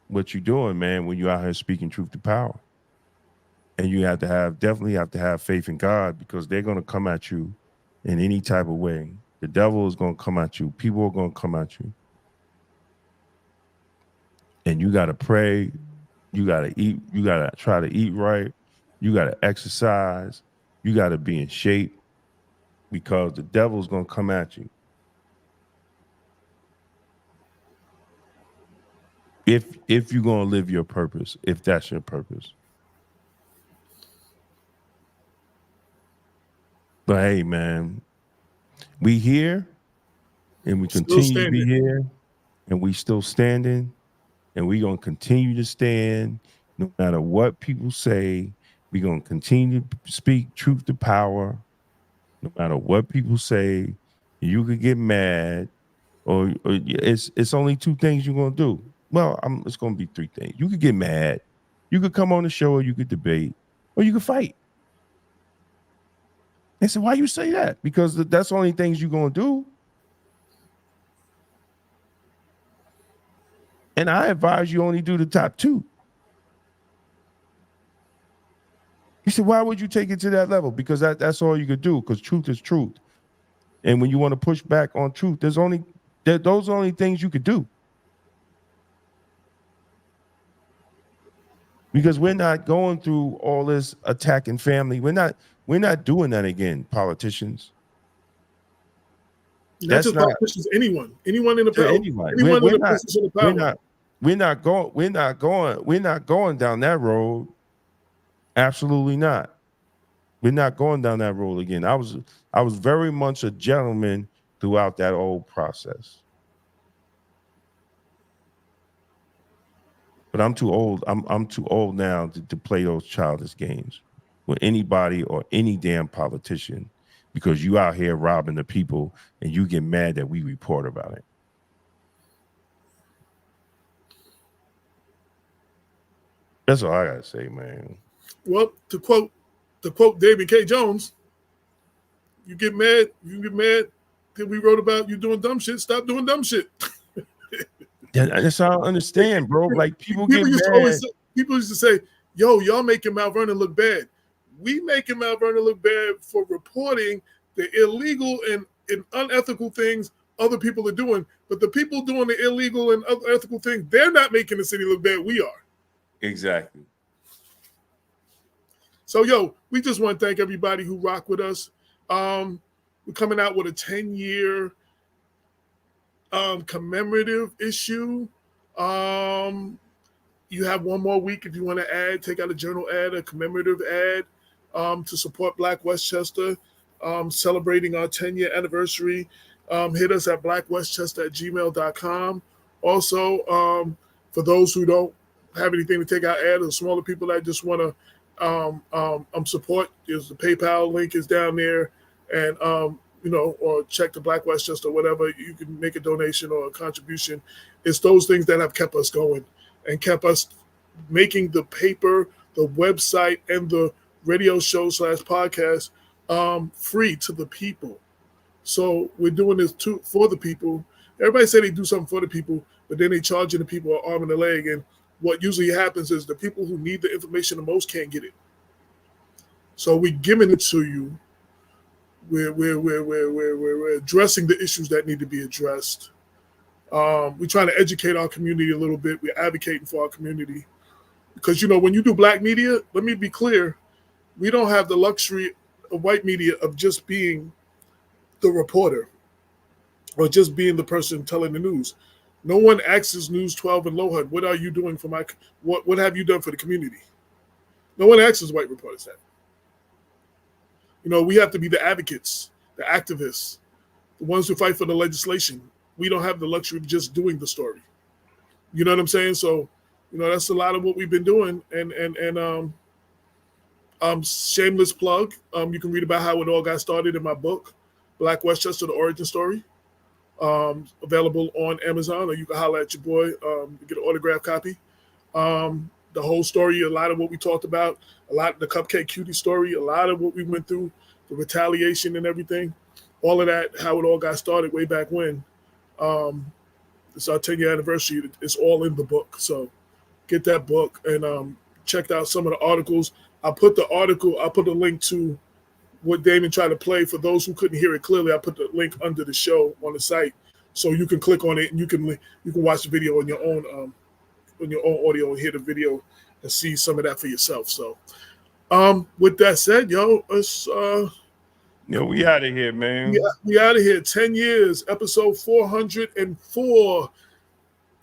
what you're doing, man, when you're out here speaking truth to power. And you definitely have to have faith in God, because they're going to come at you in any type of way. The devil is going to come at you. People are going to come at you. And you got to pray. You got to eat. You got to try to eat right. You got to exercise. You got to be in shape, because the devil's going to come at you. If you're going to live your purpose, if that's your purpose. But hey, man, we here, and we Still continue to be standing. here, and we still standing, and we're going to continue to stand no matter what people say. We're going to continue to speak truth to power no matter what people say. You could get mad, or it's only two things you're going to do. Well, it's going to be three things. You could get mad, you could come on the show, or you could debate, or you could fight. They said, why you say that? Because that's the only things you're going to do. And I advise you only do the top two. He said, why would you take it to that level? Because that's all you could do, because truth is truth. And when you want to push back on truth, those are the only things you could do. Because we're not going through all this attacking family. We're not doing that again, politicians. Not just politicians, anyone in the power, anybody. anyone in the position of power. We're not going down that road. Absolutely not. We're not going down that road again. I was very much a gentleman throughout that whole process. But I'm too old. I'm too old now to play those childish games with anybody or any damn politician, because you out here robbing the people and you get mad that we report about it. That's all I gotta say, man. Well, to quote David K. Jones, you get mad that we wrote about you doing dumb shit. Stop doing dumb shit. That's how I understand, bro. Like people get mad. People used to say, yo, y'all making Mount Vernon look bad. We making Mount Vernon look bad for reporting the illegal and unethical things other people are doing. But the people doing the illegal and unethical things, they're not making the city look bad. We are. Exactly. So, yo, we just want to thank everybody who rock with us. We're coming out with a 10-year commemorative issue. You have one more week if you want to take out a journal ad, a commemorative ad to support Black Westchester, celebrating our 10-year anniversary. Hit us at blackwestchester@gmail.com. Also, for those who don't have anything to take out ad, or smaller people that just want to support, the PayPal link is down there, and or check the Black Westchester, whatever. You can make a donation or a contribution. It's those things that have kept us going and kept us making the paper, the website, and the radio show / podcast free to the people. So we're doing this for the people. Everybody say they do something for the people, but then they charging the people an arm and a leg. And what usually happens is the people who need the information the most can't get it. So we're giving it to you. We're addressing the issues that need to be addressed. We're trying to educate our community a little bit. We're advocating for our community. Because, when you do Black media, let me be clear, we don't have the luxury of white media of just being the reporter or just being the person telling the news. No one asks News 12 and LoHUD, what are you doing for what have you done for the community? No one asks white reporters that. We have to be the advocates, the activists, the ones who fight for the legislation. We don't have the luxury of just doing the story. You know what I'm saying? So, that's a lot of what we've been doing. And shameless plug. You can read about how it all got started in my book, Black Westchester, The Origin Story. Available on Amazon, or you can holler at your boy to get an autographed copy. The whole story, a lot of what we talked about, a lot of the Cupcake Cutie story, a lot of what we went through, the retaliation and everything, all of that, how it all got started way back when. It's our 10-year anniversary. It's all in the book. So get that book and check out some of the articles. I'll put a link to what Damon tried to play. For those who couldn't hear it clearly, I put the link under the show on the site, so you can click on it and you can watch the video on your own audio and hear the video and see some of that for yourself. So, with that said, we out of here, man. We out of here. 10 years, episode 404.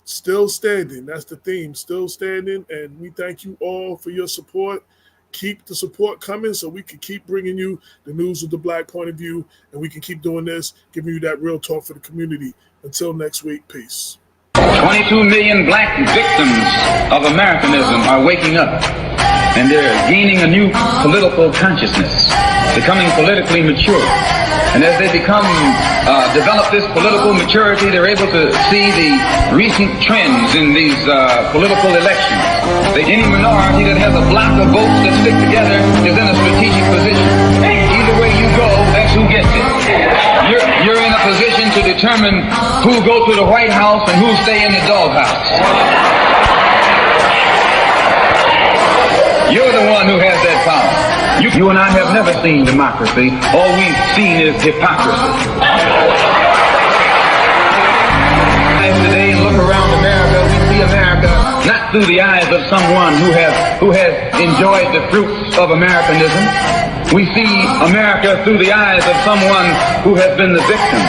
Still standing. That's the theme. Still standing, and we thank you all for your support. keep the support coming so we can keep bringing you the news of the Black point of view, and we can keep doing this, giving you that real talk for the community. Until next week, peace. 22 million black victims of Americanism are waking up, and they're gaining a new political consciousness, becoming politically mature. And as they develop this political maturity, they're able to see the recent trends in these political elections. Any minority that has a block of votes that stick together is in a strategic position. Either way you go, that's who gets it. You're in a position to determine who go to the White House and who stay in the doghouse. You're the one who has that power. You and I have never seen democracy. All we've seen is hypocrisy. Today, look around America, we see America not through the eyes of someone who has enjoyed the fruits of Americanism. We see America through the eyes of someone who has been the victim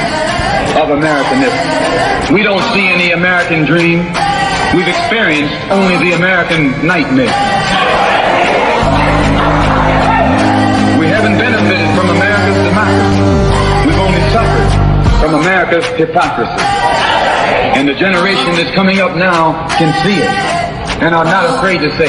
of Americanism. We don't see any American dream. We've experienced only the American nightmare. We haven't benefited from America's democracy. We've only suffered from America's hypocrisy. And the generation that's coming up now can see it and are not afraid to say it.